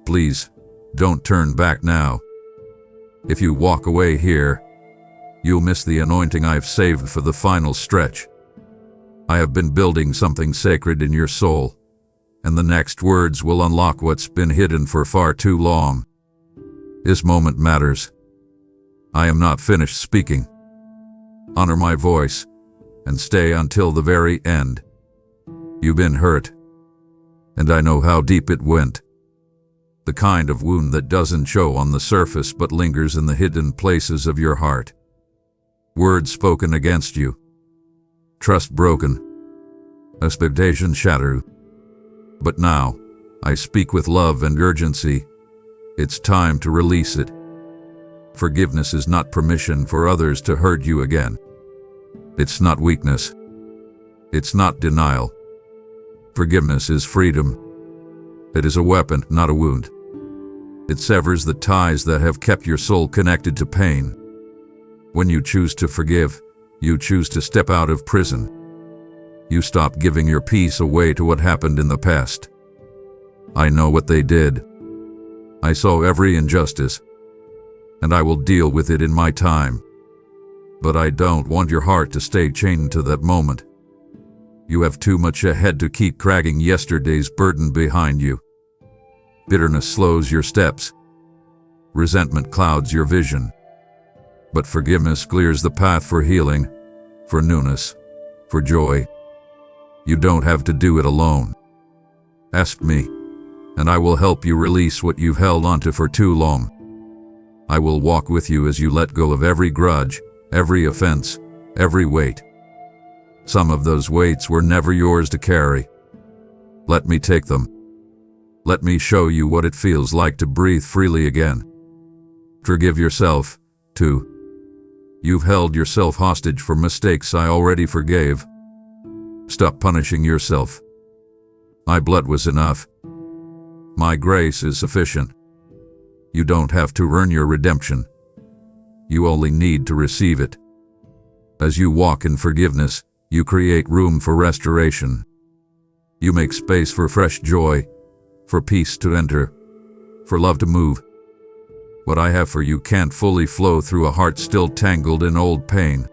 Please, don't turn back now. If you walk away here, you'll miss the anointing I've saved for the final stretch. I have been building something sacred in your soul, and the next words will unlock what's been hidden for far too long. This moment matters. I am not finished speaking. Honor my voice and stay until the very end. You've been hurt, and I know how deep it went. The kind of wound that doesn't show on the surface but lingers in the hidden places of your heart. Words spoken against you. Trust broken. Expectations shattered. But now, I speak with love and urgency. It's time to release it. Forgiveness is not permission for others to hurt you again. It's not weakness. It's not denial. Forgiveness is freedom. It is a weapon, not a wound. It severs the ties that have kept your soul connected to pain. When you choose to forgive, you choose to step out of prison. You stop giving your peace away to what happened in the past. I know what they did. I saw every injustice, and I will deal with it in my time. But I don't want your heart to stay chained to that moment. You have too much ahead to keep dragging yesterday's burden behind you. Bitterness slows your steps. Resentment clouds your vision. But forgiveness clears the path for healing, for newness, for joy. You don't have to do it alone. Ask me, and I will help you release what you've held onto for too long. I will walk with you as you let go of every grudge, every offense, every weight. Some of those weights were never yours to carry. Let me take them. Let me show you what it feels like to breathe freely again. Forgive yourself, too. You've held yourself hostage for mistakes I already forgave. Stop punishing yourself. My blood was enough. My grace is sufficient. You don't have to earn your redemption. You only need to receive it. As you walk in forgiveness, you create room for restoration. You make space for fresh joy, for peace to enter, for love to move. What I have for you can't fully flow through a heart still tangled in old pain.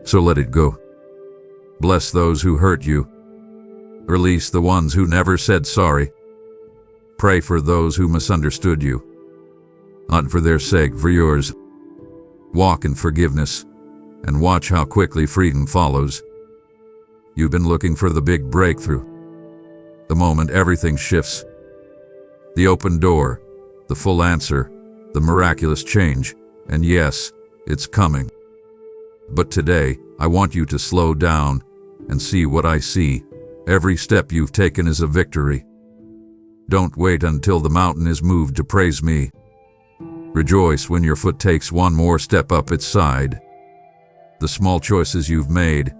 So let it go. Bless those who hurt you. Release the ones who never said sorry. Pray for those who misunderstood you. Not for their sake, for yours. Walk in forgiveness, and watch how quickly freedom follows. You've been looking for the big breakthrough. The moment everything shifts. The open door, the full answer, the miraculous change, and yes, it's coming. But today, I want you to slow down and see what I see. Every step you've taken is a victory. Don't wait until the mountain is moved to praise me. Rejoice when your foot takes one more step up its side. The small choices you've made,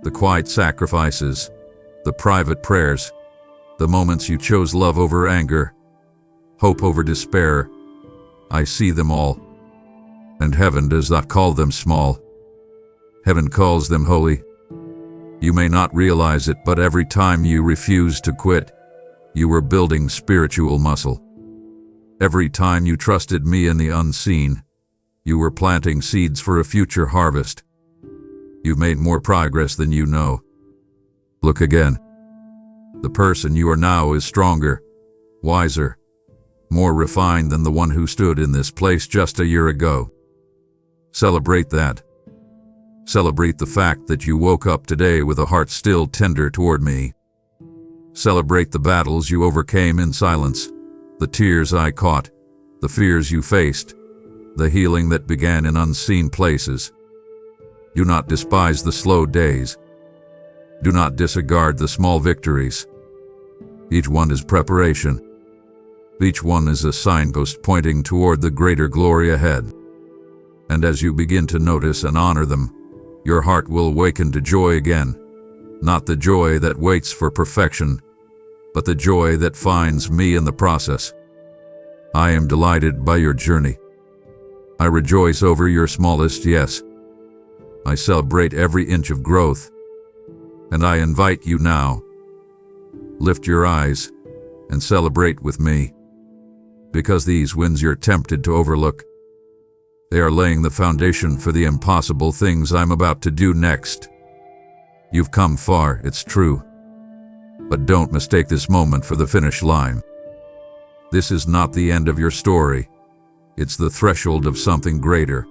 the quiet sacrifices, the private prayers, the moments you chose love over anger, hope over despair, I see them all. And heaven does not call them small. Heaven calls them holy. You may not realize it, but every time you refuse to quit, you were building spiritual muscle. Every time you trusted me in the unseen, you were planting seeds for a future harvest. You've made more progress than you know. Look again. The person you are now is stronger, wiser, more refined than the one who stood in this place just a year ago. Celebrate that. Celebrate the fact that you woke up today with a heart still tender toward me. Celebrate the battles you overcame in silence, the tears I caught, the fears you faced, the healing that began in unseen places. Do not despise the slow days. Do not disregard the small victories. Each one is preparation. Each one is a signpost pointing toward the greater glory ahead. And as you begin to notice and honor them, your heart will awaken to joy again. Not the joy that waits for perfection, but the joy that finds me in the process. I am delighted by your journey. I rejoice over your smallest yes. I celebrate every inch of growth. And I invite you now. Lift your eyes and celebrate with me. Because these wins you're tempted to overlook. They are laying the foundation for the impossible things I'm about to do next. You've come far, it's true. But don't mistake this moment for the finish line. This is not the end of your story. It's the threshold of something greater.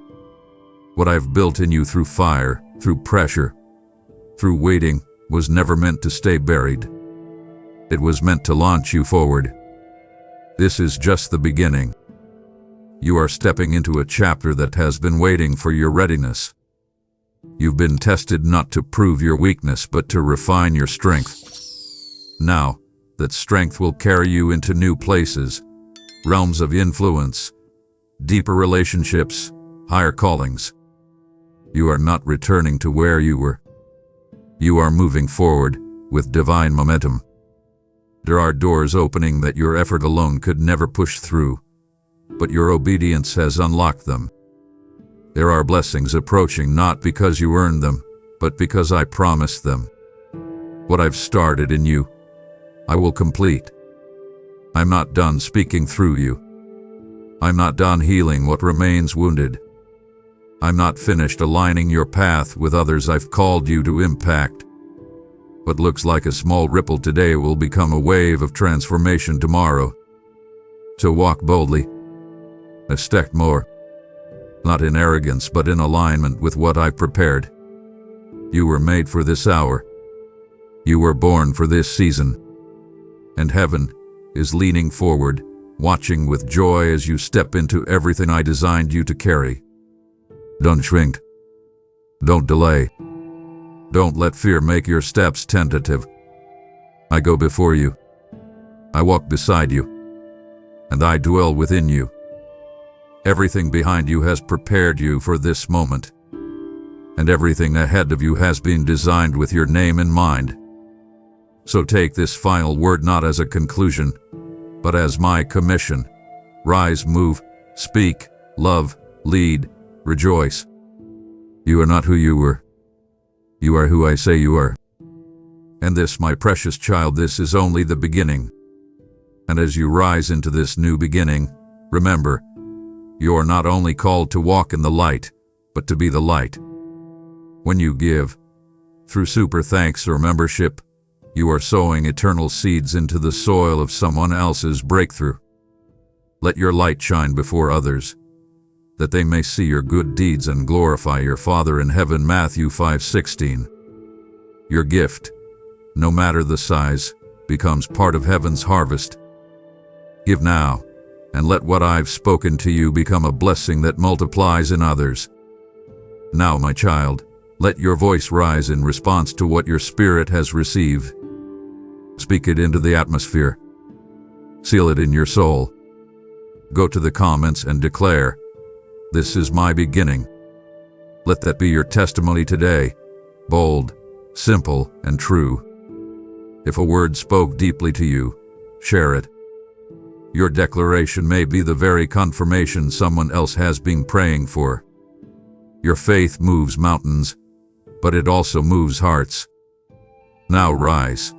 What I've built in you through fire, through pressure, through waiting, was never meant to stay buried. It was meant to launch you forward. This is just the beginning. You are stepping into a chapter that has been waiting for your readiness. You've been tested not to prove your weakness, but to refine your strength. Now, that strength will carry you into new places, realms of influence, deeper relationships, higher callings. You are not returning to where you were. You are moving forward with divine momentum. There are doors opening that your effort alone could never push through, but your obedience has unlocked them. There are blessings approaching not because you earned them, but because I promised them. What I've started in you, I will complete. I'm not done speaking through you. I'm not done healing what remains wounded. I'm not finished aligning your path with others I've called you to impact. What looks like a small ripple today will become a wave of transformation tomorrow. So walk boldly. A step more. Not in arrogance, but in alignment with what I've prepared. You were made for this hour. You were born for this season. And heaven is leaning forward, watching with joy as you step into everything I designed you to carry. Don't shrink. Don't delay. Don't let fear make your steps tentative. I go before you. I walk beside you. And I dwell within you. Everything behind you has prepared you for this moment. And everything ahead of you has been designed with your name in mind. So take this final word not as a conclusion, but as my commission. Rise, move, speak, love, lead, rejoice. You are not who you were. You are who I say you are. And this, my precious child, this is only the beginning. And as you rise into this new beginning, remember, you are not only called to walk in the light, but to be the light. When you give, through super thanks or membership, you are sowing eternal seeds into the soil of someone else's breakthrough. Let your light shine before others, that they may see your good deeds and glorify your Father in heaven. Matthew 5:16. Your gift, no matter the size, becomes part of heaven's harvest. Give now, and let what I've spoken to you become a blessing that multiplies in others. Now, my child, let your voice rise in response to what your spirit has received. Speak it into the atmosphere. Seal it in your soul. Go to the comments and declare, "This is my beginning." Let that be your testimony today, bold, simple, and true. If a word spoke deeply to you, share it. Your declaration may be the very confirmation someone else has been praying for. Your faith moves mountains, but it also moves hearts. Now rise,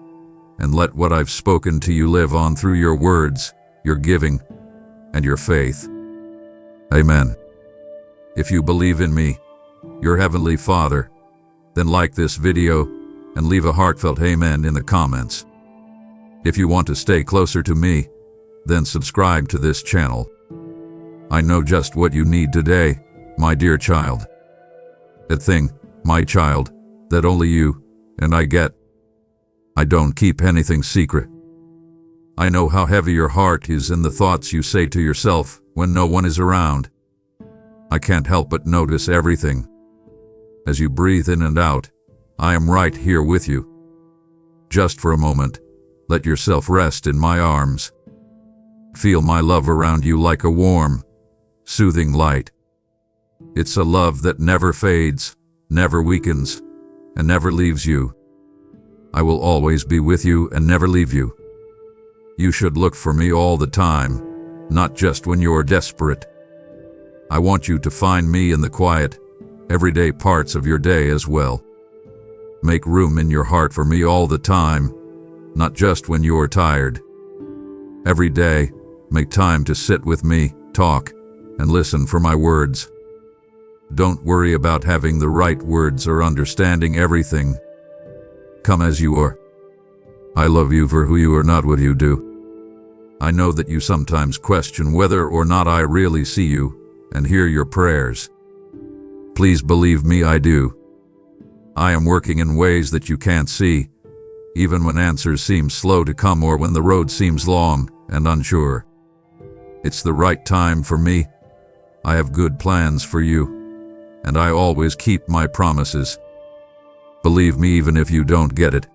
and let what I've spoken to you live on through your words, your giving, and your faith. Amen. If you believe in me, your Heavenly Father, then like this video and leave a heartfelt amen in the comments. If you want to stay closer to me, then subscribe to this channel. I know just what you need today, my dear child. That thing, my child, that only you and I get. I don't keep anything secret. I know how heavy your heart is and the thoughts you say to yourself when no one is around. I can't help but notice everything. As you breathe in and out, I am right here with you. Just for a moment, let yourself rest in my arms. Feel my love around you like a warm, soothing light. It's a love that never fades, never weakens, and never leaves you. I will always be with you and never leave you. You should look for me all the time, not just when you're desperate. I want you to find me in the quiet, everyday parts of your day as well. Make room in your heart for me all the time, not just when you're tired. Every day, make time to sit with me, talk, and listen for my words. Don't worry about having the right words or understanding everything. Come as you are. I love you for who you are, not what you do. I know that you sometimes question whether or not I really see you and hear your prayers. Please believe me, I do. I am working in ways that you can't see, even when answers seem slow to come or when the road seems long and unsure. It's the right time for me. I have good plans for you, and I always keep my promises. Believe me even if you don't get it.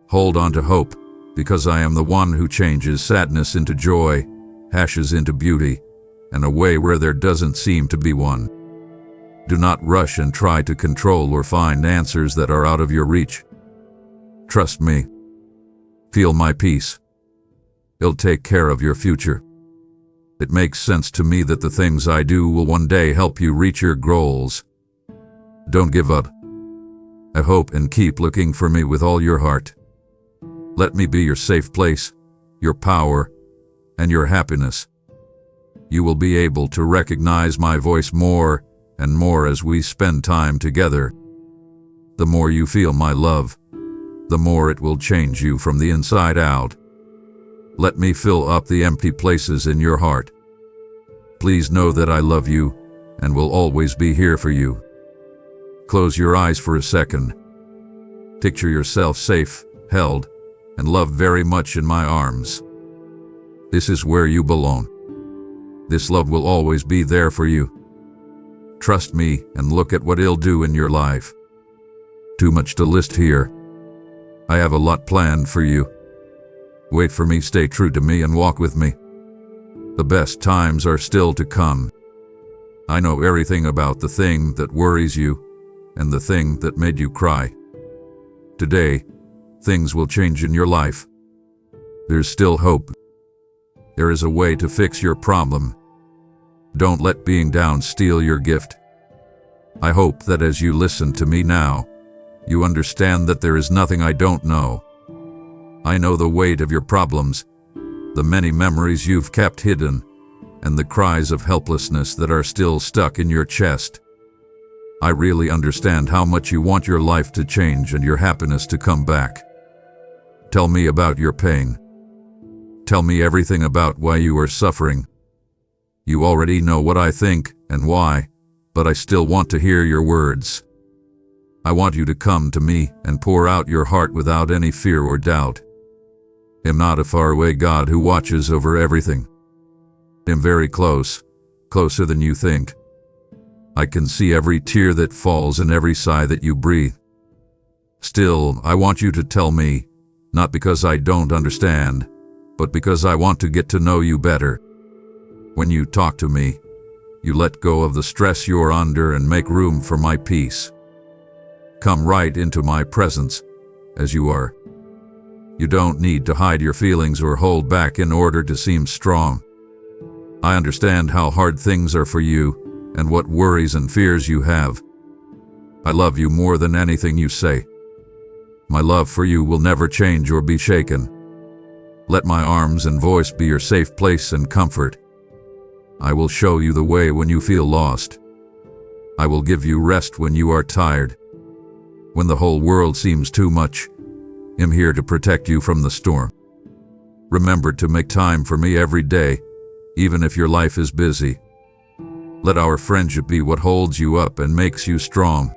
Hold on to hope, because I am the one who changes sadness into joy, ashes into beauty, and a way where there doesn't seem to be one. Do not rush and try to control or find answers that are out of your reach. Trust me. Feel my peace. It'll take care of your future. It makes sense to me that the things I do will one day help you reach your goals. Don't give up. I hope and keep looking for me with all your heart. Let me be your safe place, your power, and your happiness. You will be able to recognize my voice more and more as we spend time together. The more you feel my love, the more it will change you from the inside out. Let me fill up the empty places in your heart. Please know that I love you and will always be here for you. Close your eyes for a second. Picture yourself safe, held, and loved very much in my arms. This is where you belong. This love will always be there for you. Trust me and look at what it'll do in your life. Too much to list here. I have a lot planned for you. Wait for me, stay true to me, and walk with me. The best times are still to come. I know everything about the thing that worries you and the thing that made you cry. Today, things will change in your life. There's still hope. There is a way to fix your problem. Don't let being down steal your gift. I hope that as you listen to me now, you understand that there is nothing I don't know. I know the weight of your problems, the many memories you've kept hidden, and the cries of helplessness that are still stuck in your chest. I really understand how much you want your life to change and your happiness to come back. Tell me about your pain. Tell me everything about why you are suffering. You already know what I think and why, but I still want to hear your words. I want you to come to me and pour out your heart without any fear or doubt. I'm not a faraway God who watches over everything. I'm very close, closer than you think. I can see every tear that falls and every sigh that you breathe. Still, I want you to tell me, not because I don't understand, but because I want to get to know you better. When you talk to me, you let go of the stress you're under and make room for my peace. Come right into my presence, as you are. You don't need to hide your feelings or hold back in order to seem strong. I understand how hard things are for you and what worries and fears you have. I love you more than anything you say. My love for you will never change or be shaken. Let my arms and voice be your safe place and comfort. I will show you the way when you feel lost. I will give you rest when you are tired. When the whole world seems too much, I'm here to protect you from the storm. Remember to make time for me every day, even if your life is busy. Let our friendship be what holds you up and makes you strong.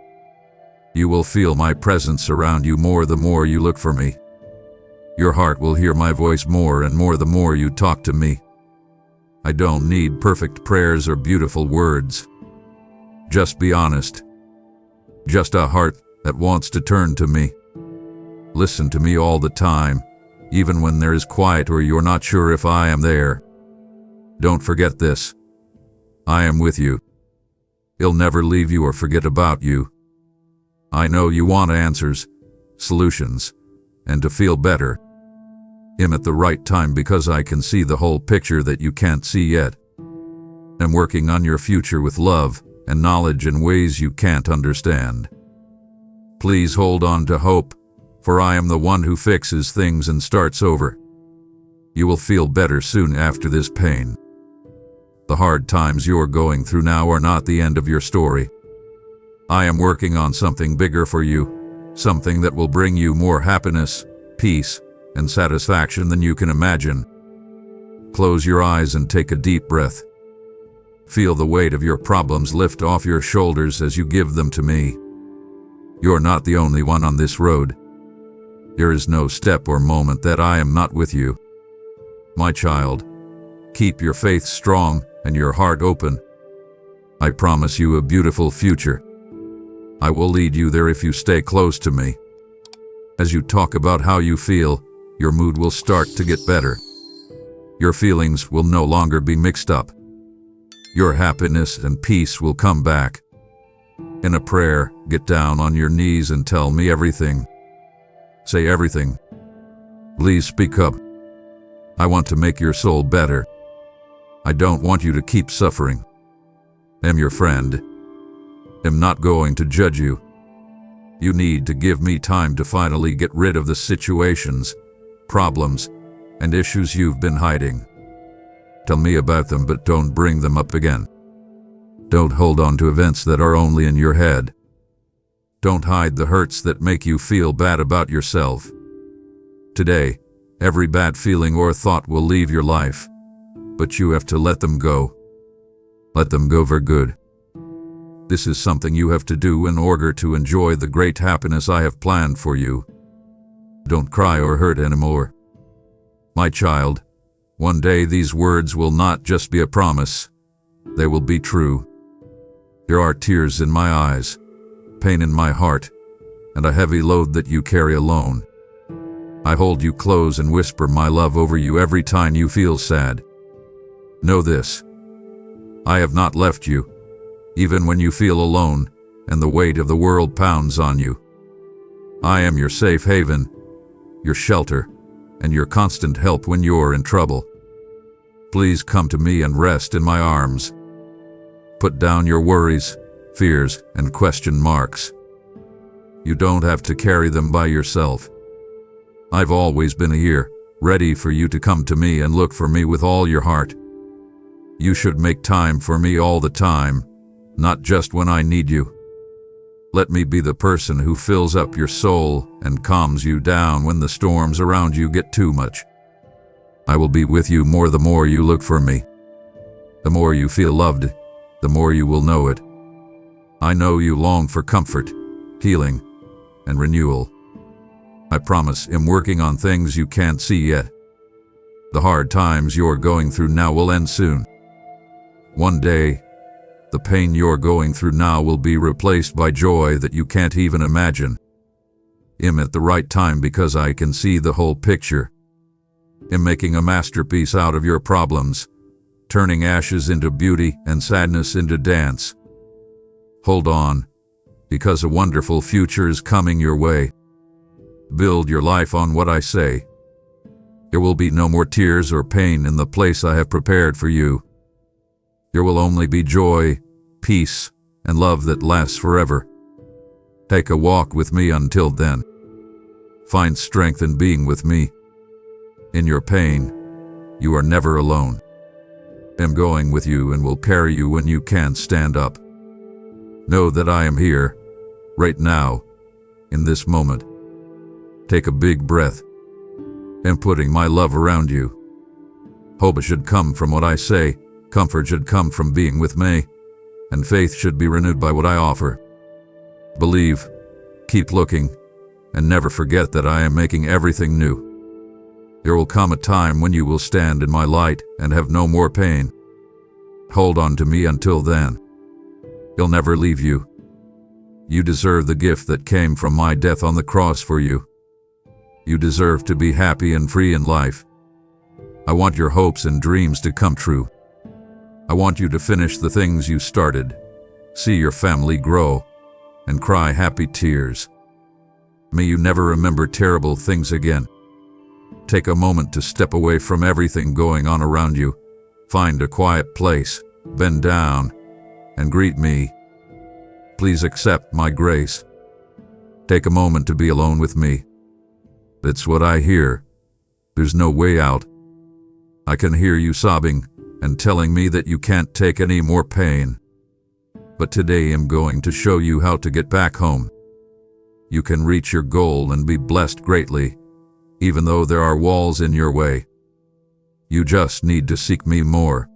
You will feel my presence around you more the more you look for me. Your heart will hear my voice more and more the more you talk to me. I don't need perfect prayers or beautiful words. Just be honest. Just a heart that wants to turn to me. Listen to me all the time, even when there is quiet or you're not sure if I am there. Don't forget this. I am with you. I'll never leave you or forget about you. I know you want answers, solutions, and to feel better. I'm at the right time because I can see the whole picture that you can't see yet. I'm working on your future with love and knowledge in ways you can't understand. Please hold on to hope, for I am the one who fixes things and starts over. You will feel better soon after this pain. The hard times you're going through now are not the end of your story. I am working on something bigger for you, something that will bring you more happiness, peace, and satisfaction than you can imagine. Close your eyes and take a deep breath. Feel the weight of your problems lift off your shoulders as you give them to me. You're not the only one on this road. There is no step or moment that I am not with you. My child, keep your faith strong and your heart open. I promise you a beautiful future. I will lead you there if you stay close to me. As you talk about how you feel, your mood will start to get better. Your feelings will no longer be mixed up. Your happiness and peace will come back. In a prayer, get down on your knees and tell me everything. Say everything. Please speak up. I want to make your soul better. I don't want you to keep suffering. I'm your friend. I'm not going to judge you. You need to give me time to finally get rid of the situations, problems, and issues you've been hiding. Tell me about them, but don't bring them up again. Don't hold on to events that are only in your head. Don't hide the hurts that make you feel bad about yourself. Today, every bad feeling or thought will leave your life, but you have to let them go. Let them go for good. This is something you have to do in order to enjoy the great happiness I have planned for you. Don't cry or hurt anymore. My child, one day these words will not just be a promise, they will be true. There are tears in my eyes, pain in my heart, and a heavy load that you carry alone. I hold you close and whisper my love over you every time you feel sad. Know this: I have not left you, even when you feel alone and the weight of the world pounds on you. I am your safe haven, your shelter, and your constant help when you're in trouble. Please come to me and rest in my arms. Put down your worries, fears, and question marks. You don't have to carry them by yourself. I've always been here, ready for you to come to me and look for me with all your heart. You should make time for me all the time, not just when I need you. Let me be the person who fills up your soul and calms you down when the storms around you get too much. I will be with you more the more you look for me. The more you feel loved, the more you will know it. I know you long for comfort, healing, and renewal. I promise I'm working on things you can't see yet. The hard times you're going through now will end soon. One day, the pain you're going through now will be replaced by joy that you can't even imagine. I'm at the right time because I can see the whole picture. I'm making a masterpiece out of your problems, turning ashes into beauty and sadness into dance. Hold on, because a wonderful future is coming your way. Build your life on what I say. There will be no more tears or pain in the place I have prepared for you. There will only be joy, peace, and love that lasts forever. Take a walk with me until then. Find strength in being with me. In your pain, you are never alone. I'm going with you and will carry you when you can't stand up. Know that I am here, right now, in this moment. Take a big breath. I'm putting my love around you. Hope should come from what I say, comfort should come from being with me, and faith should be renewed by what I offer. Believe, keep looking, and never forget that I am making everything new. There will come a time when you will stand in my light and have no more pain. Hold on to me until then. I'll never leave you. You deserve the gift that came from my death on the cross for you. You deserve to be happy and free in life. I want your hopes and dreams to come true. I want you to finish the things you started, see your family grow, and cry happy tears. May you never remember terrible things again. Take a moment to step away from everything going on around you. Find a quiet place, bend down, and greet me. Please accept my grace. Take a moment to be alone with me. That's what I hear. There's no way out. I can hear you sobbing and telling me that you can't take any more pain. But today I'm going to show you how to get back home. You can reach your goal and be blessed greatly, even though there are walls in your way. You just need to seek me more.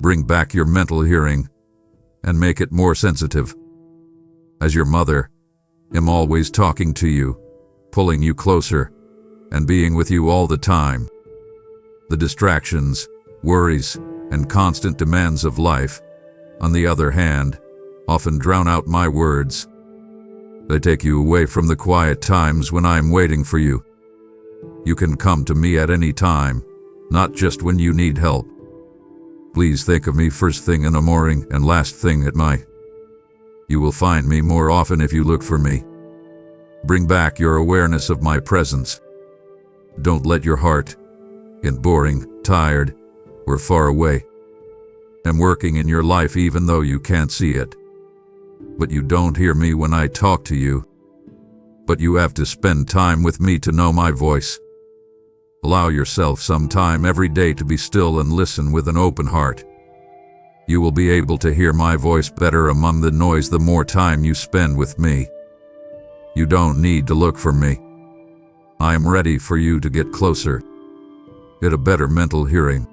bring back your mental hearing and make it more sensitive. As your mother, I'm always talking to you, pulling you closer, and being with you all the time. The distractions, worries, and constant demands of life, on the other hand, often drown out my words. They take you away from the quiet times when I am waiting for you. You can come to me at any time, not just when you need help. Please think of me first thing in the morning and last thing at night. You will find me more often if you look for me. Bring back your awareness of my presence. Don't let your heart get boring, tired, or far away. I'm working in your life even though you can't see it. But you don't hear me when I talk to you. But you have to spend time with me to know my voice. Allow yourself some time every day to be still and listen with an open heart. You will be able to hear my voice better among the noise the more time you spend with me. You don't need to look for me. I am ready for you to get closer. Get a better mental hearing.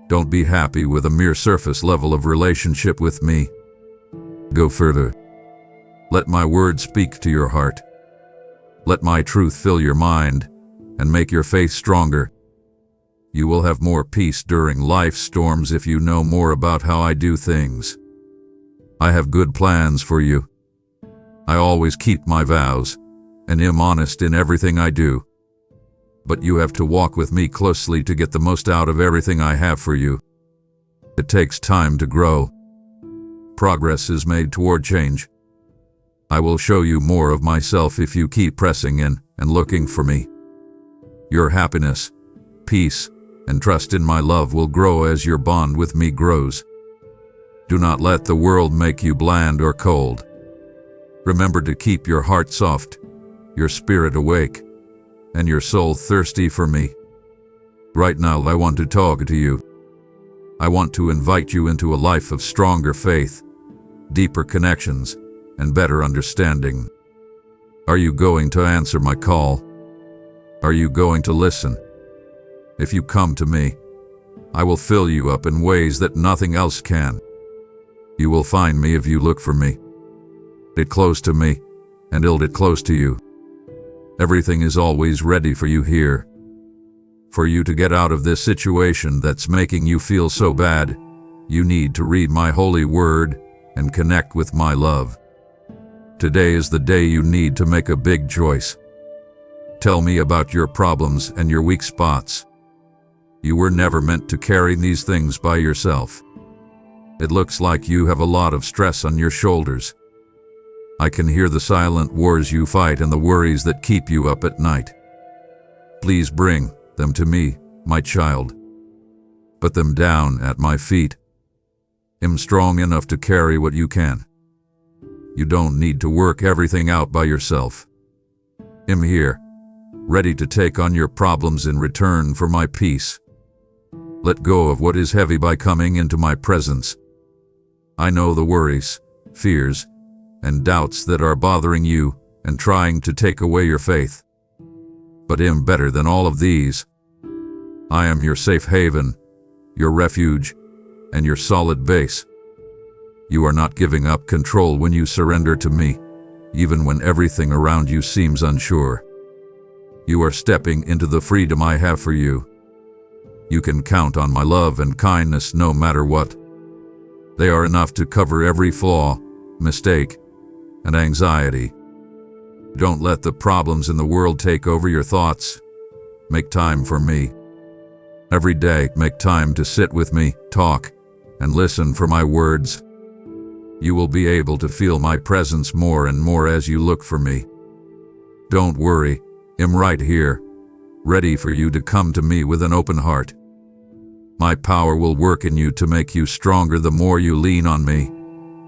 Don't be happy with a mere surface level of relationship with me. Go further. Let my words speak to your heart. Let my truth fill your mind and make your faith stronger. You will have more peace during life's storms if you know more about how I do things. I have good plans for you. I always keep my vows and am honest in everything I do. But you have to walk with me closely to get the most out of everything I have for you. It takes time to grow. Progress is made toward change. I will show you more of myself if you keep pressing in and looking for me. Your happiness, peace, and trust in my love will grow as your bond with me grows. Do not let the world make you bland or cold. Remember to keep your heart soft, your spirit awake, and your soul thirsty for me. Right now I want to talk to you. I want to invite you into a life of stronger faith, deeper connections, and better understanding. Are you going to answer my call? Are you going to listen? If you come to me, I will fill you up in ways that nothing else can. You will find me if you look for me. Get close to me, and I'll get close to you. Everything is always ready for you here. For you to get out of this situation that's making you feel so bad, you need to read my holy word and connect with my love. Today is the day you need to make a big choice. Tell me about your problems and your weak spots. You were never meant to carry these things by yourself. It looks like you have a lot of stress on your shoulders. I can hear the silent wars you fight and the worries that keep you up at night. Please bring them to me, my child. Put them down at my feet. I'm strong enough to carry what you can. You don't need to work everything out by yourself. I'm here, ready to take on your problems in return for my peace. Let go of what is heavy by coming into my presence. I know the worries, fears, and doubts that are bothering you and trying to take away your faith. But I'm better than all of these. I am your safe haven, your refuge, and your solid base. You are not giving up control when you surrender to me, even when everything around you seems unsure. You are stepping into the freedom I have for you. You can count on my love and kindness no matter what. They are enough to cover every flaw, mistake, and anxiety. Don't let the problems in the world take over your thoughts. Make time for me. Every day, make time to sit with me, talk, and listen for my words. You will be able to feel my presence more and more as you look for me. Don't worry, I'm right here, ready for you to come to me with an open heart. My power will work in you to make you stronger the more you lean on me,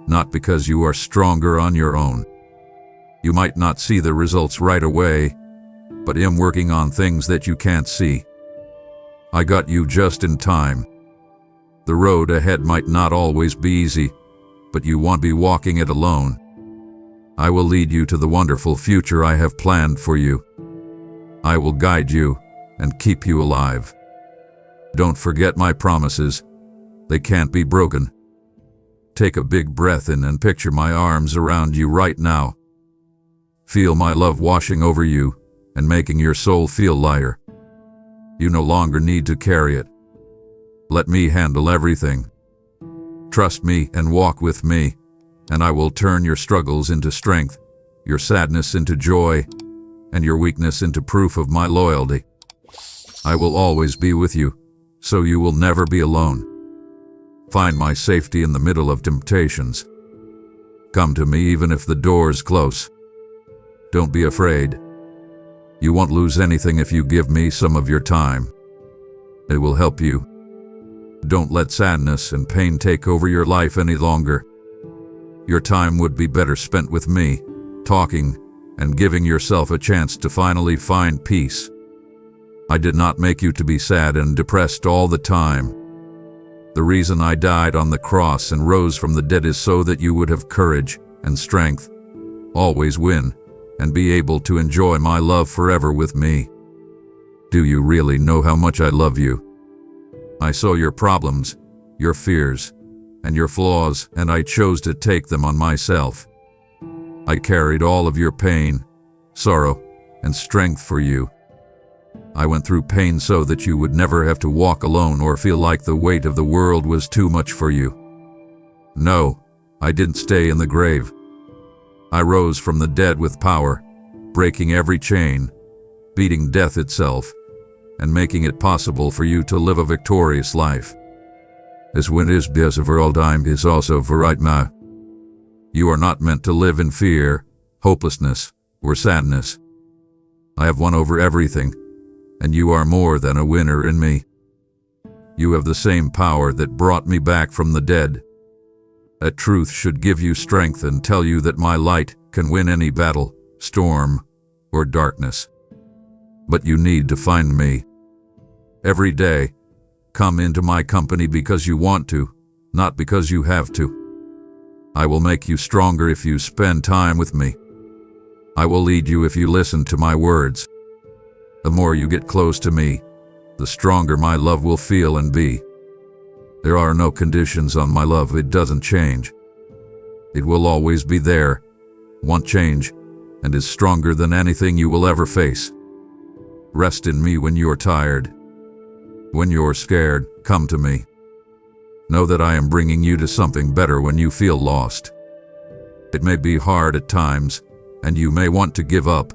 not because you are stronger on your own. You might not see the results right away, but I'm working on things that you can't see. I got you just in time. The road ahead might not always be easy, but you won't be walking it alone. I will lead you to the wonderful future I have planned for you. I will guide you and keep you alive. Don't forget my promises. They can't be broken. Take a big breath in and picture my arms around you right now. Feel my love washing over you and making your soul feel lighter. You no longer need to carry it. Let me handle everything. Trust me and walk with me, and I will turn your struggles into strength, your sadness into joy, and your weakness into proof of my loyalty. I will always be with you, so you will never be alone. Find my safety in the middle of temptations. Come to me even if the door is close. Don't be afraid. You won't lose anything if you give me some of your time. It will help you. Don't let sadness and pain take over your life any longer. Your time would be better spent with me, talking, and giving yourself a chance to finally find peace. I did not make you to be sad and depressed all the time. The reason I died on the cross and rose from the dead is so that you would have courage and strength, always win, and be able to enjoy my love forever with me. Do you really know how much I love you? I saw your problems, your fears, and your flaws, and I chose to take them on myself. I carried all of your pain, sorrow, and strength for you. I went through pain so that you would never have to walk alone or feel like the weight of the world was too much for you. No, I didn't stay in the grave. I rose from the dead with power, breaking every chain, beating death itself, and making it possible for you to live a victorious life. As when is because for all time is also for right now. You are not meant to live in fear, hopelessness, or sadness. I have won over everything, and you are more than a winner in me. You have the same power that brought me back from the dead. That truth should give you strength and tell you that my light can win any battle, storm, or darkness. But you need to find me. Every day, come into my company because you want to, not because you have to. I will make you stronger if you spend time with me. I will lead you if you listen to my words. The more you get close to me, the stronger my love will feel and be. There are no conditions on my love. It doesn't change. It will always be there, won't change, and is stronger than anything you will ever face. Rest in me when you're tired. When you're scared, come to me. Know that I am bringing you to something better when you feel lost. It may be hard at times, and you may want to give up,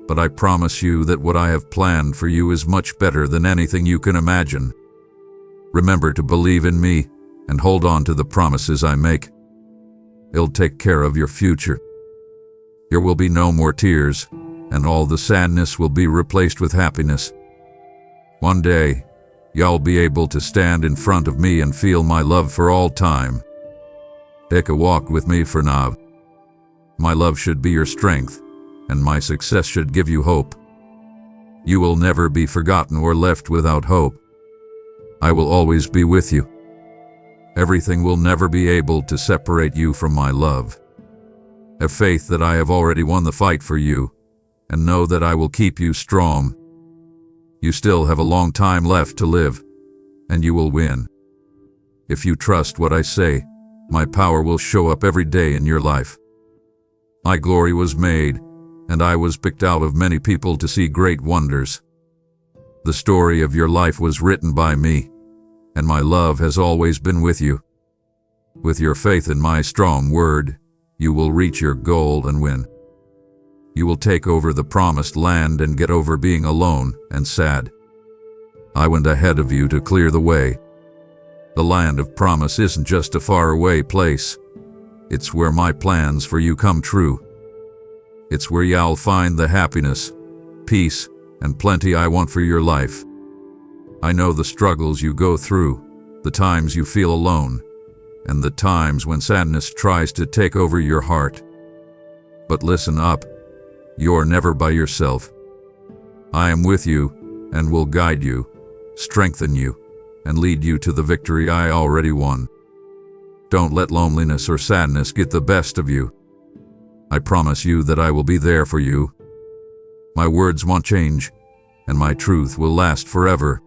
but I promise you that what I have planned for you is much better than anything you can imagine. Remember to believe in me and hold on to the promises I make. It'll take care of your future. There will be no more tears, and all the sadness will be replaced with happiness. One day, you'll be able to stand in front of me and feel my love for all time. Take a walk with me for now. My love should be your strength, and my success should give you hope. You will never be forgotten or left without hope. I will always be with you. Everything will never be able to separate you from my love. Have faith that I have already won the fight for you, and know that I will keep you strong. You still have a long time left to live, and you will win. If you trust what I say, my power will show up every day in your life. My glory was made, and I was picked out of many people to see great wonders. The story of your life was written by me, and my love has always been with you. With your faith in my strong word, you will reach your goal and win. You will take over the promised land and get over being alone and sad. I went ahead of you to clear the way. The land of promise isn't just a faraway place. It's where my plans for you come true. It's where you'll find the happiness, peace, and plenty I want for your life. I know the struggles you go through, the times you feel alone, and the times when sadness tries to take over your heart. But listen up. You're never by yourself. I am with you and will guide you, strengthen you, and lead you to the victory I already won. Don't let loneliness or sadness get the best of you. I promise you that I will be there for you. My words won't change, and my truth will last forever.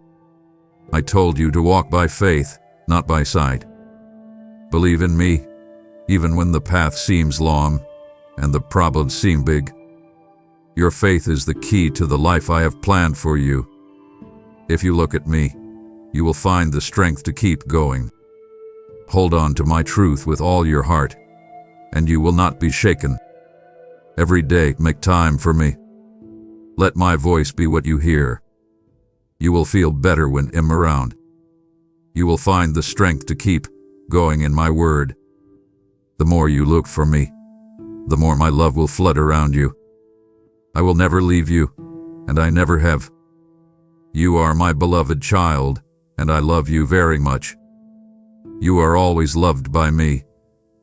I told you to walk by faith, not by sight. Believe in me, even when the path seems long and the problems seem big. Your faith is the key to the life I have planned for you. If you look at me, you will find the strength to keep going. Hold on to my truth with all your heart, and you will not be shaken. Every day, make time for me. Let my voice be what you hear. You will feel better when I'm around. You will find the strength to keep going in my word. The more you look for me, the more my love will flood around you. I will never leave you, and I never have. You are my beloved child, and I love you very much. You are always loved by me,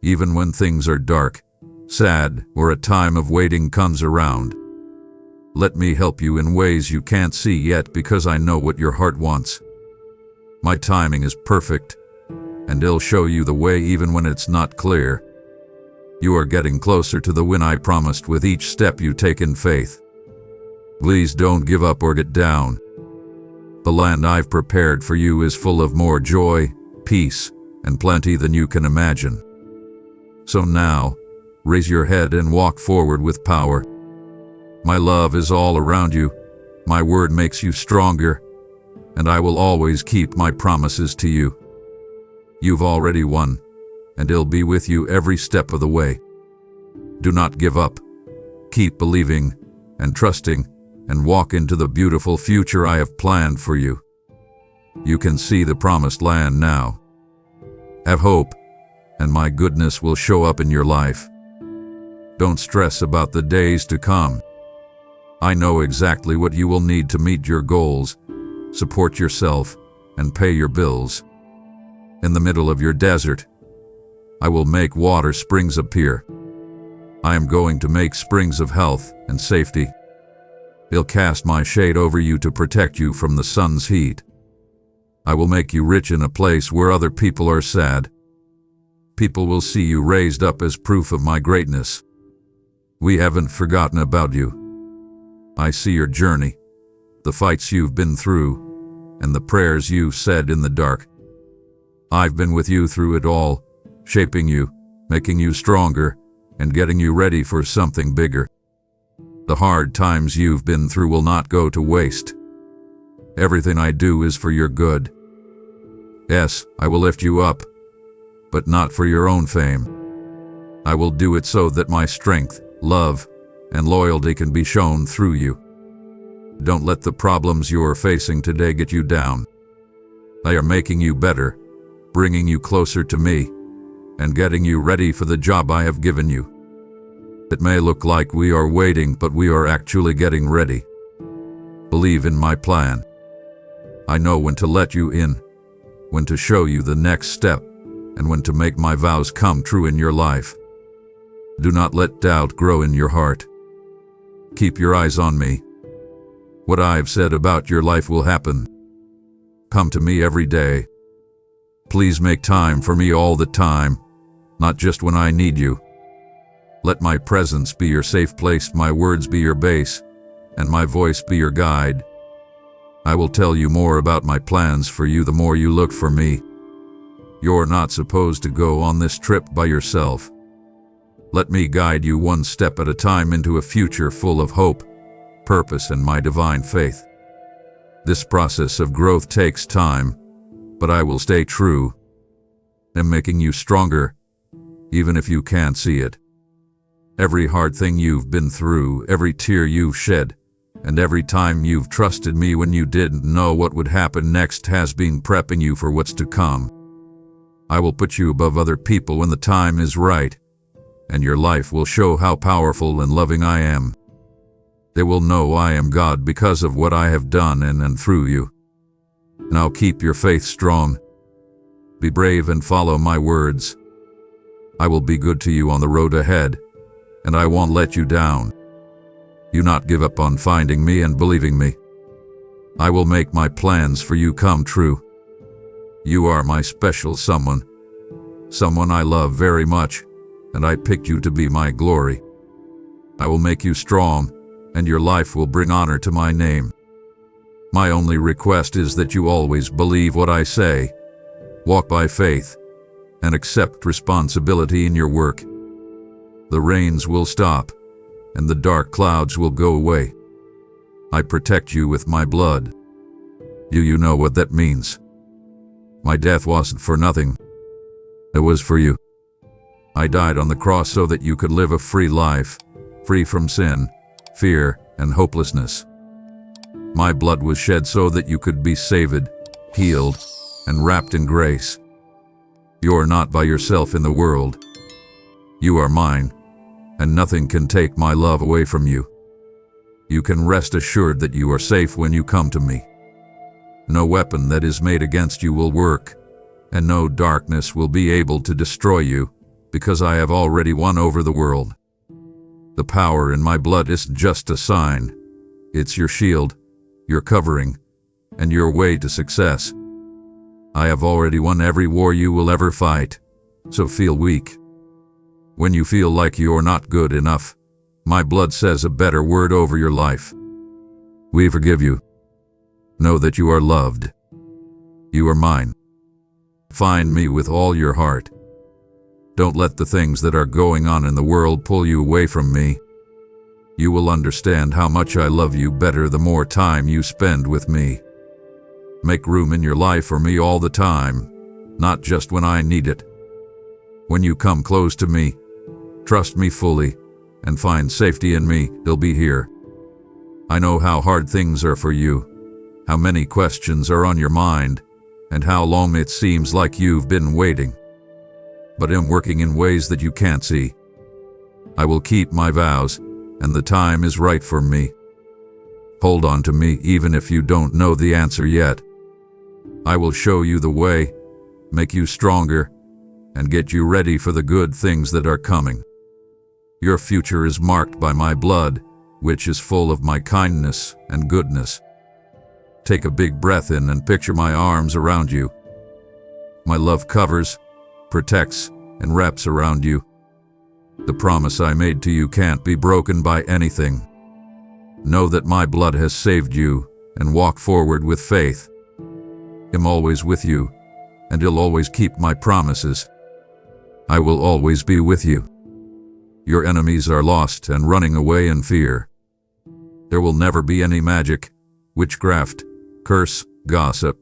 even when things are dark, sad, or a time of waiting comes around. Let me help you in ways you can't see yet because I know what your heart wants. My timing is perfect, and I'll show you the way even when it's not clear. You are getting closer to the win I promised with each step you take in faith. Please don't give up or get down. The land I've prepared for you is full of more joy, peace, and plenty than you can imagine. So now, raise your head and walk forward with power. My love is all around you, my word makes you stronger, and I will always keep my promises to you. You've already won, and I'll be with you every step of the way. Do not give up. Keep believing and trusting, and walk into the beautiful future I have planned for you. You can see the promised land now. Have hope, and my goodness will show up in your life. Don't stress about the days to come. I know exactly what you will need to meet your goals, support yourself, and pay your bills. In the middle of your desert, I will make water springs appear. I am going to make springs of health and safety. I'll cast my shade over you to protect you from the sun's heat. I will make you rich in a place where other people are sad. People will see you raised up as proof of my greatness. We haven't forgotten about you. I see your journey, the fights you've been through, and the prayers you've said in the dark. I've been with you through it all, shaping you, making you stronger, and getting you ready for something bigger. The hard times you've been through will not go to waste. Everything I do is for your good. Yes, I will lift you up, but not for your own fame. I will do it so that my strength, love, and loyalty can be shown through you. Don't let the problems you are facing today get you down. They are making you better, bringing you closer to me, and getting you ready for the job I have given you. It may look like we are waiting, but we are actually getting ready. Believe in my plan. I know when to let you in, when to show you the next step, and when to make my vows come true in your life. Do not let doubt grow in your heart. Keep your eyes on me. What I've said about your life will happen. Come to me every day. Please make time for me all the time, not just when I need you. Let my presence be your safe place, my words be your base, and my voice be your guide. I will tell you more about my plans for you the more you look for me. You're not supposed to go on this trip by yourself. Let me guide you one step at a time into a future full of hope, purpose, and my divine faith. This process of growth takes time, but I will stay true. I'm making you stronger, even if you can't see it. Every hard thing you've been through, every tear you've shed, and every time you've trusted me when you didn't know what would happen next has been prepping you for what's to come. I will put you above other people when the time is right, and your life will show how powerful and loving I am. They will know I am God because of what I have done in and through you. Now keep your faith strong. Be brave and follow my words. I will be good to you on the road ahead, and I won't let you down. Do not give up on finding me and believing me. I will make my plans for you come true. You are my special someone I love very much, and I picked you to be my glory. I will make you strong, and your life will bring honor to my name. My only request is that you always believe what I say, Walk by faith and accept responsibility in your work. The rains will stop and the dark clouds will go away. I protect you with my blood. You know what that means. My death wasn't for nothing. It was for you. I died on the cross so that you could live a free life, free from sin, fear, and hopelessness. My blood was shed so that you could be saved, healed, and wrapped in grace. You are not by yourself in the world. You are mine, and nothing can take my love away from you. You can rest assured that you are safe when you come to me. No weapon that is made against you will work, and no darkness will be able to destroy you, because I have already won over the world. The power in my blood isn't just a sign. It's your shield, your covering, and your way to success. I have already won every war you will ever fight, so feel weak. When you feel like you're not good enough, my blood says a better word over your life. We forgive you. Know that you are loved. You are mine. Find me with all your heart. Don't let the things that are going on in the world pull you away from me. You will understand how much I love you better the more time you spend with me. Make room in your life for me all the time, not just when I need it. When you come close to me, trust me fully, and find safety in me, you'll be here. I know how hard things are for you, how many questions are on your mind, and how long it seems like you've been waiting. But I'm working in ways that you can't see. I will keep my vows, and the time is right for me. Hold on to me even if you don't know the answer yet. I will show you the way, make you stronger, and get you ready for the good things that are coming. Your future is marked by my blood, which is full of my kindness and goodness. Take a big breath in and picture my arms around you. My love covers, protects, and wraps around you. The promise I made to you can't be broken by anything. Know that my blood has saved you, and walk forward with faith. I'm always with you, and I'll always keep my promises. I will always be with you. Your enemies are lost and running away in fear. There will never be any magic, witchcraft, curse, gossip,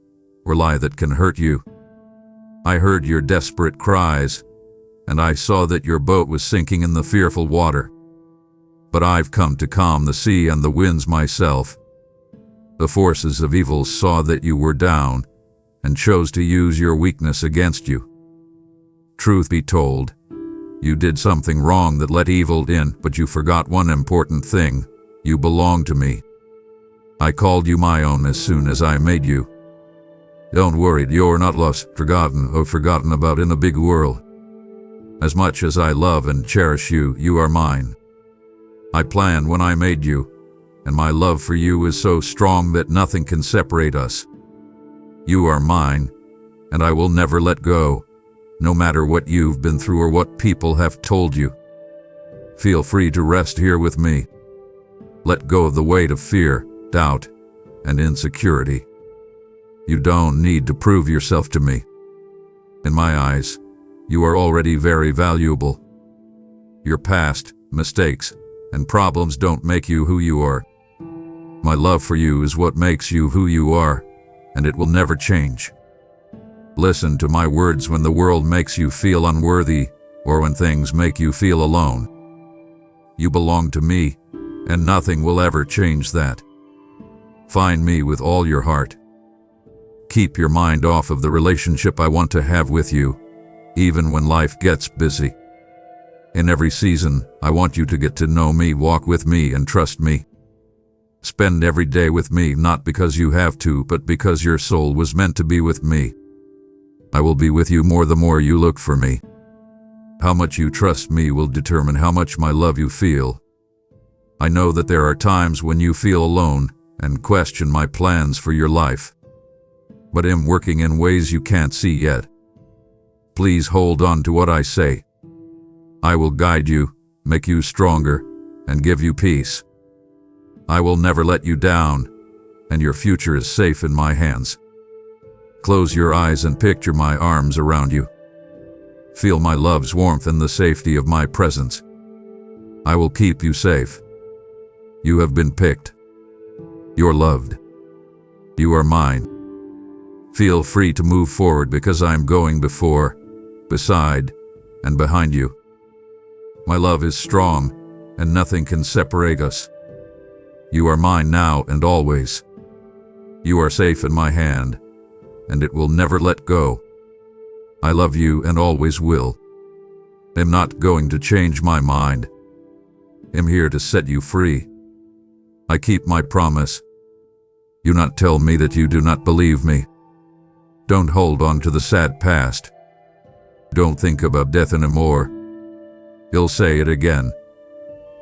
or lie that can hurt you. I heard your desperate cries, and I saw that your boat was sinking in the fearful water. But I've come to calm the sea and the winds myself. The forces of evil saw that you were down, and chose to use your weakness against you. Truth be told, you did something wrong that let evil in, but you forgot one important thing. You belong to me. I called you my own as soon as I made you. Don't worry, you're not lost, forgotten, or forgotten about in the big world. As much as I love and cherish you, you are mine. I planned when I made you, and my love for you is so strong that nothing can separate us. You are mine, and I will never let go, no matter what you've been through or what people have told you. Feel free to rest here with me. Let go of the weight of fear, doubt, and insecurity. You don't need to prove yourself to me. In my eyes, you are already very valuable. Your past, mistakes, and problems don't make you who you are. My love for you is what makes you who you are, and it will never change. Listen to my words when the world makes you feel unworthy, or when things make you feel alone. You belong to me, and nothing will ever change that. Find me with all your heart. Keep your mind off of the relationship I want to have with you, even when life gets busy. In every season, I want you to get to know me, walk with me, and trust me. Spend every day with me, not because you have to, but because your soul was meant to be with me. I will be with you more the more you look for me. How much you trust me will determine how much my love you feel. I know that there are times when you feel alone and question my plans for your life. But I'm working in ways you can't see yet. Please hold on to what I say. I will guide you, make you stronger, and give you peace. I will never let you down, and your future is safe in my hands. Close your eyes and picture my arms around you. Feel my love's warmth and the safety of my presence. I will keep you safe. You have been picked. You're loved. You are mine. Feel free to move forward because I am going before, beside, and behind you. My love is strong, and nothing can separate us. You are mine now and always. You are safe in my hand, and it will never let go. I love you and always will. I'm not going to change my mind. I'm here to set you free. I keep my promise. You not tell me that you do not believe me. Don't hold on to the sad past. Don't think about death anymore. You'll say it again.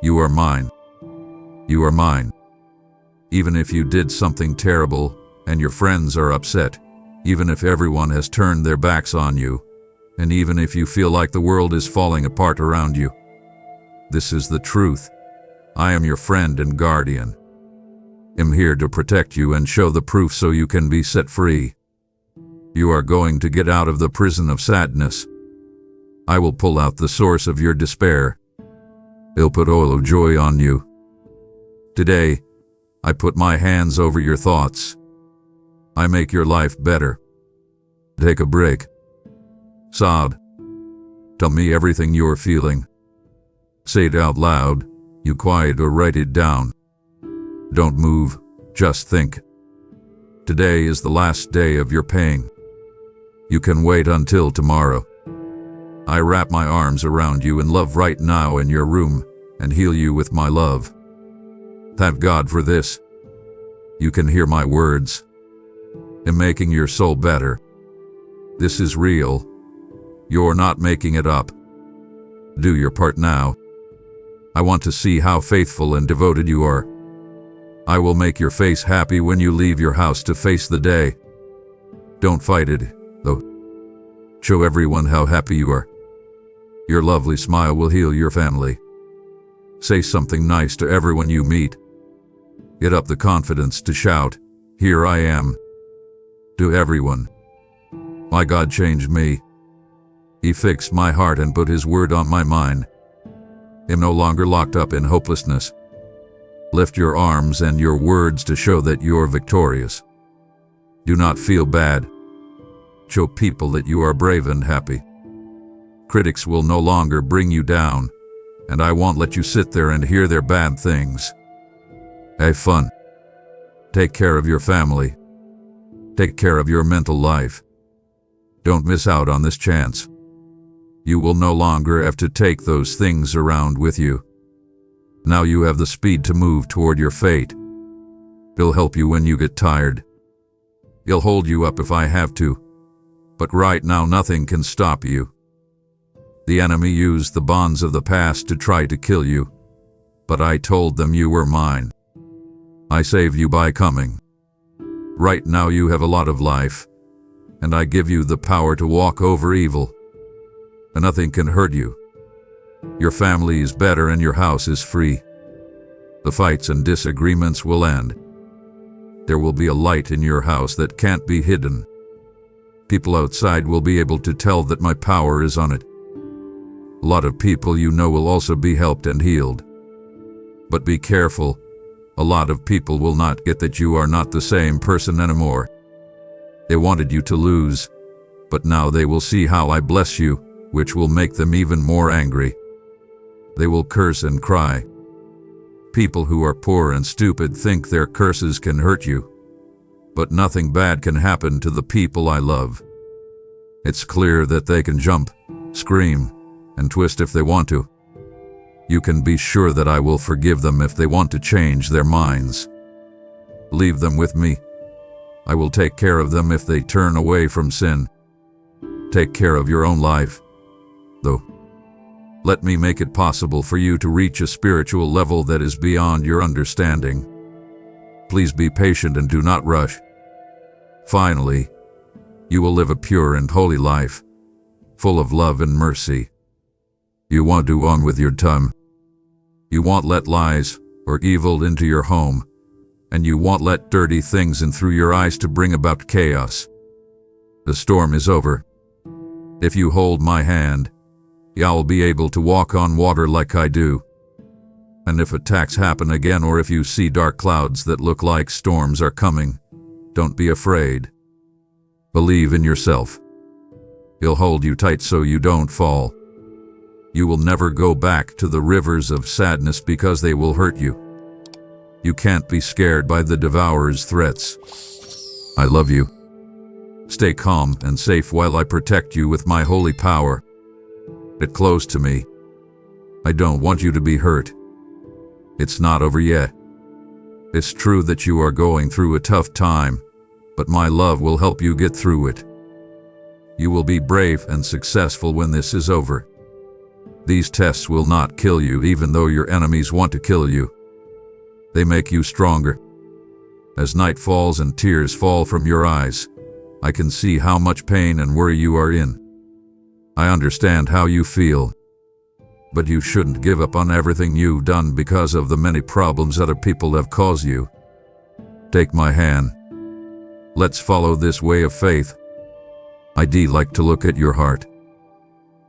You are mine. You are mine. Even if you did something terrible and your friends are upset, even if everyone has turned their backs on you, and even if you feel like the world is falling apart around you, this is the truth. I am your friend and guardian. I'm here to protect you and show the proof so you can be set free. You are going to get out of the prison of sadness. I will pull out the source of your despair. I'll put oil of joy on you. Today, I put my hands over your thoughts. I make your life better. Take a break. Sob. Tell me everything you're feeling. Say it out loud. You quiet or write it down. Don't move, just think. Today is the last day of your pain. You can wait until tomorrow. I wrap my arms around you in love right now in your room and heal you with my love. Thank God for this. You can hear my words. I'm making your soul better. This is real. You're not making it up. Do your part now. I want to see how faithful and devoted you are. I will make your face happy when you leave your house to face the day. Don't fight it, though. Show everyone how happy you are. Your lovely smile will heal your family. Say something nice to everyone you meet. Get up the confidence to shout, "Here I am." To everyone. My God changed me. He fixed my heart and put His word on my mind. I'm no longer locked up in hopelessness. Lift your arms and your words to show that you're victorious. Do not feel bad. Show people that you are brave and happy. Critics will no longer bring you down, and I won't let you sit there and hear their bad things. Have fun. Take care of your family. Take care of your mental life. Don't miss out on this chance. You will no longer have to take those things around with you. Now you have the speed to move toward your fate. He'll help you when you get tired. He'll hold you up if I have to. But right now nothing can stop you. The enemy used the bonds of the past to try to kill you. But I told them you were mine. I saved you by coming. Right now you have a lot of life, and I give you the power to walk over evil. And nothing can hurt you. Your family is better and your house is free. The fights and disagreements will end. There will be a light in your house that can't be hidden. People outside will be able to tell that my power is on it. A lot of people you know will also be helped and healed. But be careful. A lot of people will not get that you are not the same person anymore. They wanted you to lose, but now they will see how I bless you, which will make them even more angry. They will curse and cry. People who are poor and stupid think their curses can hurt you. But nothing bad can happen to the people I love. It's clear that they can jump, scream, and twist if they want to. You can be sure that I will forgive them if they want to change their minds. Leave them with me. I will take care of them if they turn away from sin. Take care of your own life, though. Let me make it possible for you to reach a spiritual level that is beyond your understanding. Please be patient and do not rush. Finally, you will live a pure and holy life, full of love and mercy. You won't do on with your tongue. You won't let lies or evil into your home, and you won't let dirty things in through your eyes to bring about chaos. The storm is over. If you hold my hand, you'll be able to walk on water like I do. And if attacks happen again, or if you see dark clouds that look like storms are coming, don't be afraid. Believe in yourself. He'll hold you tight so you don't fall. You will never go back to the rivers of sadness because they will hurt you. You can't be scared by the devourer's threats. I love you. Stay calm and safe while I protect you with my holy power. Get close to me. I don't want you to be hurt. It's not over yet. It's true that you are going through a tough time, but my love will help you get through it. You will be brave and successful when this is over. These tests will not kill you even though your enemies want to kill you. They make you stronger. As night falls and tears fall from your eyes, I can see how much pain and worry you are in. I understand how you feel. But you shouldn't give up on everything you've done because of the many problems other people have caused you. Take my hand. Let's follow this way of faith. I'd like to look at your heart.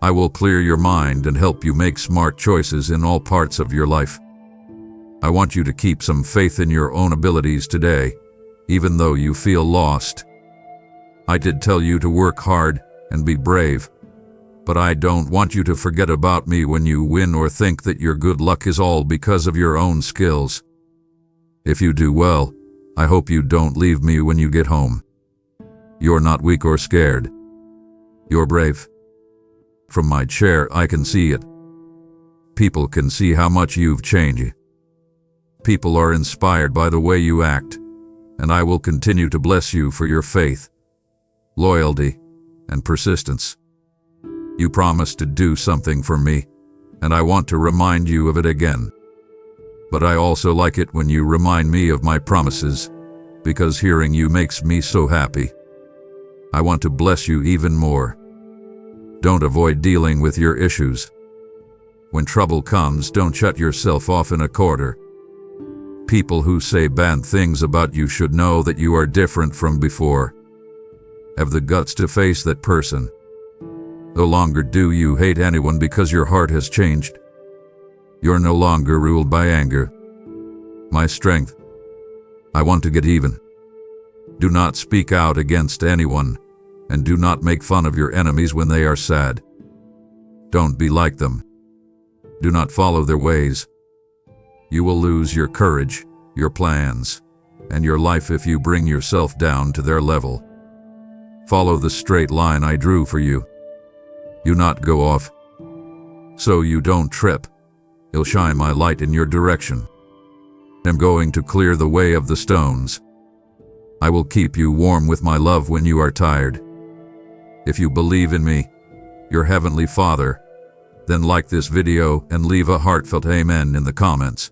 I will clear your mind and help you make smart choices in all parts of your life. I want you to keep some faith in your own abilities today, even though you feel lost. I did tell you to work hard and be brave, but I don't want you to forget about me when you win or think that your good luck is all because of your own skills. If you do well, I hope you don't leave me when you get home. You're not weak or scared. You're brave. From my chair, I can see it. People can see how much you've changed. People are inspired by the way you act, and I will continue to bless you for your faith, loyalty, and persistence. You promised to do something for me, and I want to remind you of it again. But I also like it when you remind me of my promises, because hearing you makes me so happy. I want to bless you even more. Don't avoid dealing with your issues. When trouble comes, don't shut yourself off in a corner. People who say bad things about you should know that you are different from before. Have the guts to face that person. No longer do you hate anyone because your heart has changed. You're no longer ruled by anger. My strength. I want to get even. Do not speak out against anyone, and do not make fun of your enemies when they are sad. Don't be like them. Do not follow their ways. You will lose your courage, your plans, and your life if you bring yourself down to their level. Follow the straight line I drew for you. Do not go off. So you don't trip. I'll shine my light in your direction. I'm going to clear the way of the stones. I will keep you warm with my love when you are tired. If you believe in me, your Heavenly Father, then like this video and leave a heartfelt amen in the comments.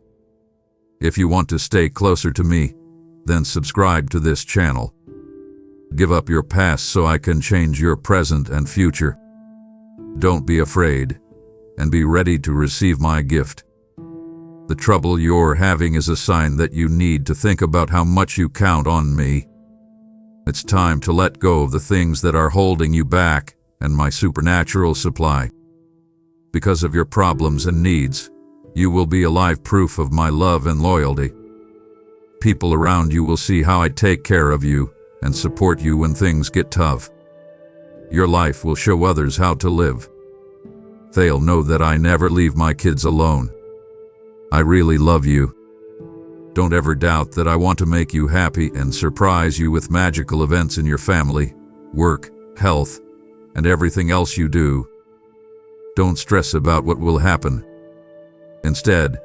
If you want to stay closer to me, then subscribe to this channel. Give up your past so I can change your present and future. Don't be afraid, and be ready to receive my gift. The trouble you're having is a sign that you need to think about how much you count on me. It's time to let go of the things that are holding you back and my supernatural supply. Because of your problems and needs, you will be alive proof of my love and loyalty. People around you will see how I take care of you and support you when things get tough. Your life will show others how to live. They'll know that I never leave my kids alone. I really love you. Don't ever doubt that I want to make you happy and surprise you with magical events in your family, work, health, and everything else you do. Don't stress about what will happen. Instead,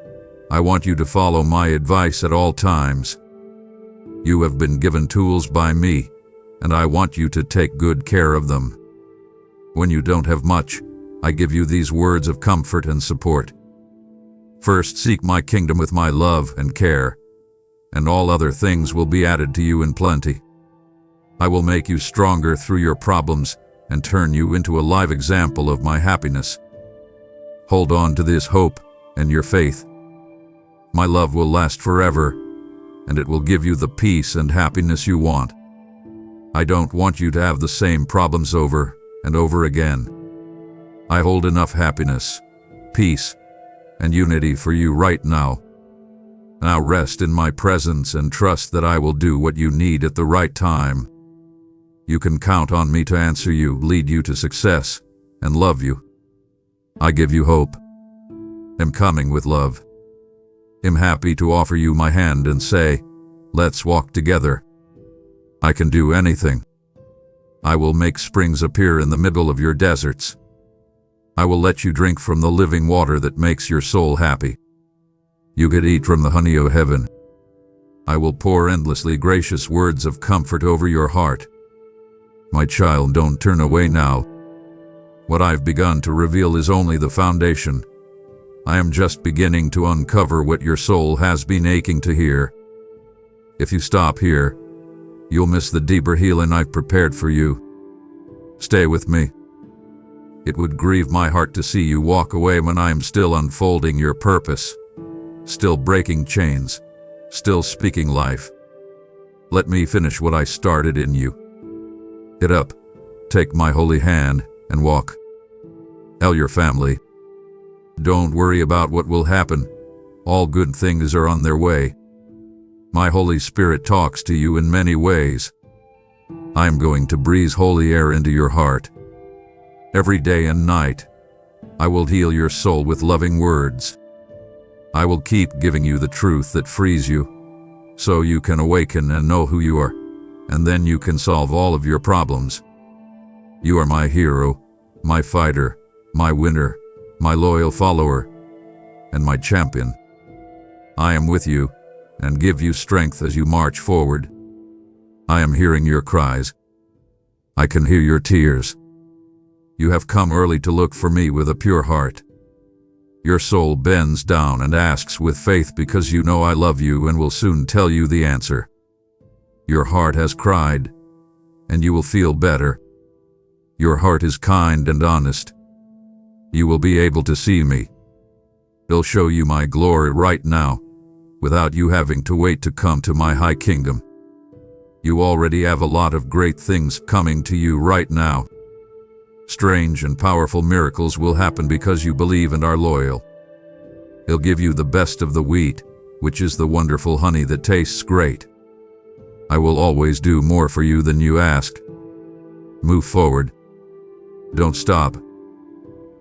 I want you to follow my advice at all times. You have been given tools by me, and I want you to take good care of them. When you don't have much, I give you these words of comfort and support. First, seek my kingdom with my love and care, and all other things will be added to you in plenty. I will make you stronger through your problems and turn you into a live example of my happiness. Hold on to this hope and your faith. My love will last forever, and it will give you the peace and happiness you want. I don't want you to have the same problems over and over again. I hold enough happiness, peace, and unity for you right now. Now rest in my presence and trust that I will do what you need at the right time. You can count on me to answer you, lead you to success, and love you. I give you hope. Am coming with love. Am happy to offer you my hand and say, let's walk together. I can do anything. I will make springs appear in the middle of your deserts. I will let you drink from the living water that makes your soul happy. You could eat from the honey of heaven. I will pour endlessly gracious words of comfort over your heart. My child, don't turn away now. What I've begun to reveal is only the foundation. I am just beginning to uncover what your soul has been aching to hear. If you stop here, you'll miss the deeper healing I've prepared for you. Stay with me. It would grieve my heart to see you walk away when I am still unfolding your purpose, still breaking chains, still speaking life. Let me finish what I started in you. Get up, take my holy hand, and walk. Tell your family. Don't worry about what will happen. All good things are on their way. My Holy Spirit talks to you in many ways. I am going to breathe holy air into your heart. Every day and night, I will heal your soul with loving words. I will keep giving you the truth that frees you, so you can awaken and know who you are, and then you can solve all of your problems. You are my hero, my fighter, my winner, my loyal follower, and my champion. I am with you and give you strength as you march forward. I am hearing your cries. I can hear your tears. You have come early to look for me with a pure heart. Your soul bends down and asks with faith because you know I love you and will soon tell you the answer. Your heart has cried, and you will feel better. Your heart is kind and honest. You will be able to see me. I'll show you my glory right now, without you having to wait to come to my high kingdom. You already have a lot of great things coming to you right now. Strange and powerful miracles will happen because you believe and are loyal. He'll give you the best of the wheat, which is the wonderful honey that tastes great. I will always do more for you than you ask. Move forward. Don't stop.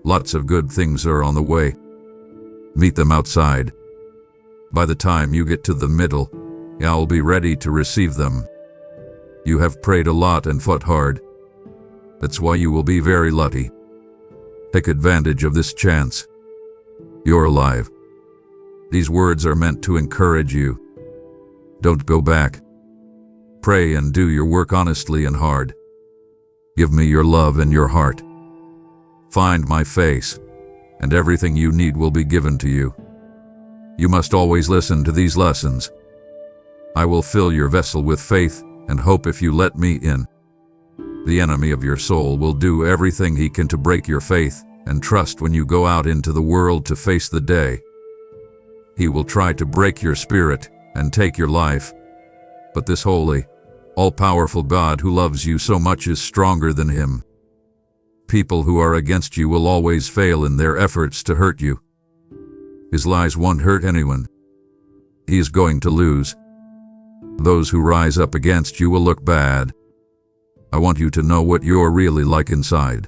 Lots of good things are on the way. Meet them outside. By the time you get to the middle, I'll be ready to receive them. You have prayed a lot and fought hard. That's why you will be very lucky. Take advantage of this chance. You're alive. These words are meant to encourage you. Don't go back. Pray and do your work honestly and hard. Give me your love and your heart. Find my face, and everything you need will be given to you. You must always listen to these lessons. I will fill your vessel with faith and hope if you let me in. The enemy of your soul will do everything he can to break your faith and trust when you go out into the world to face the day. He will try to break your spirit and take your life. But this holy, all-powerful God who loves you so much is stronger than him. People who are against you will always fail in their efforts to hurt you. His lies won't hurt anyone. He is going to lose. Those who rise up against you will look bad. I want you to know what you're really like inside.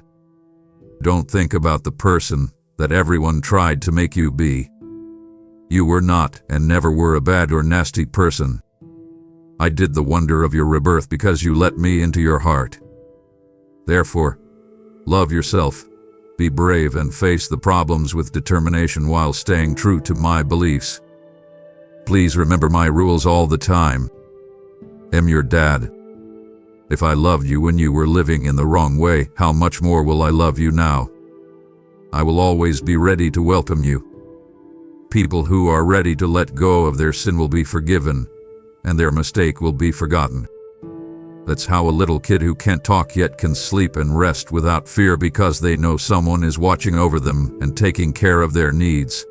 Don't think about the person that everyone tried to make you be. You were not and never were a bad or nasty person. I did the wonder of your rebirth because you let me into your heart. Therefore, love yourself, be brave and face the problems with determination while staying true to my beliefs. Please remember my rules all the time. I'm your dad. If I loved you when you were living in the wrong way, how much more will I love you now? I will always be ready to welcome you. People who are ready to let go of their sin will be forgiven, and their mistake will be forgotten. That's how a little kid who can't talk yet can sleep and rest without fear because they know someone is watching over them and taking care of their needs.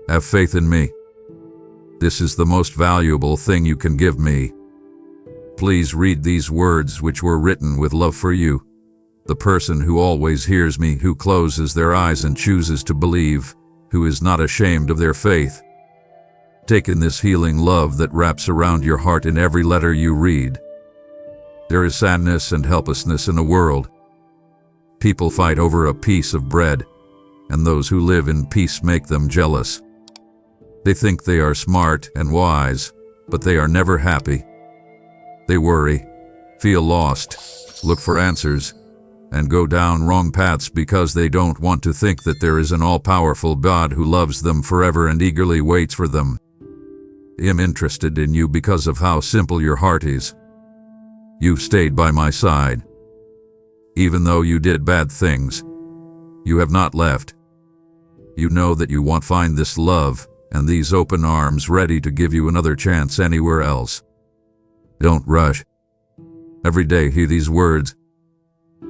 Have faith in me. This is the most valuable thing you can give me. Please read these words which were written with love for you. The person who always hears me, who closes their eyes and chooses to believe, who is not ashamed of their faith. Take in this healing love that wraps around your heart in every letter you read. There is sadness and helplessness in the world. People fight over a piece of bread, and those who live in peace make them jealous. They think they are smart and wise, but they are never happy. They worry, feel lost, look for answers, and go down wrong paths because they don't want to think that there is an all-powerful God who loves them forever and eagerly waits for them. I am interested in you because of how simple your heart is. You stayed by my side. Even though you did bad things, you have not left. You know that you won't find this love and these open arms ready to give you another chance anywhere else. Don't rush. Every day hear these words.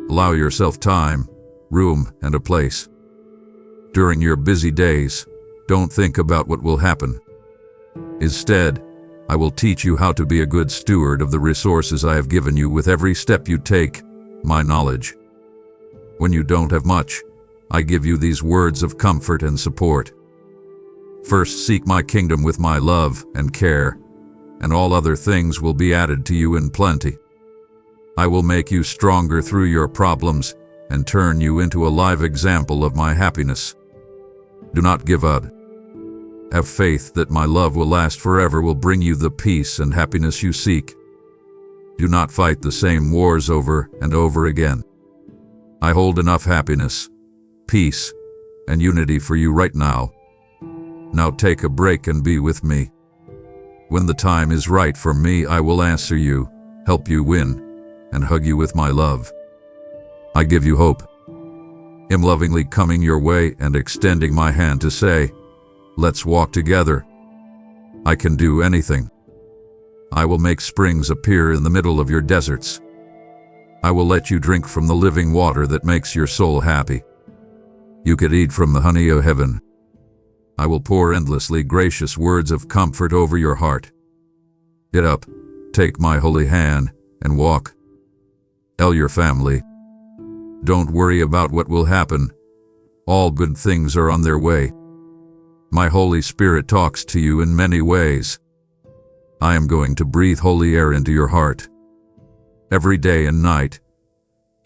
Allow yourself time, room, and a place. During your busy days, don't think about what will happen. Instead, I will teach you how to be a good steward of the resources I have given you with every step you take, my knowledge. When you don't have much, I give you these words of comfort and support. First, seek my kingdom with my love and care, and all other things will be added to you in plenty. I will make you stronger through your problems and turn you into a live example of my happiness. Do not give up. Have faith that my love will last forever, will bring you the peace and happiness you seek. Do not fight the same wars over and over again. I hold enough happiness, peace, and unity for you right now. Now take a break and be with me. When the time is right for me, I will answer you, help you win, and hug you with my love. I give you hope. I'm lovingly coming your way and extending my hand to say, let's walk together. I can do anything. I will make springs appear in the middle of your deserts. I will let you drink from the living water that makes your soul happy. You could eat from the honey of heaven. I will pour endlessly gracious words of comfort over your heart. Get up, take my holy hand, and walk. Tell your family. Don't worry about what will happen. All good things are on their way. My Holy Spirit talks to you in many ways. I am going to breathe holy air into your heart. Every day and night,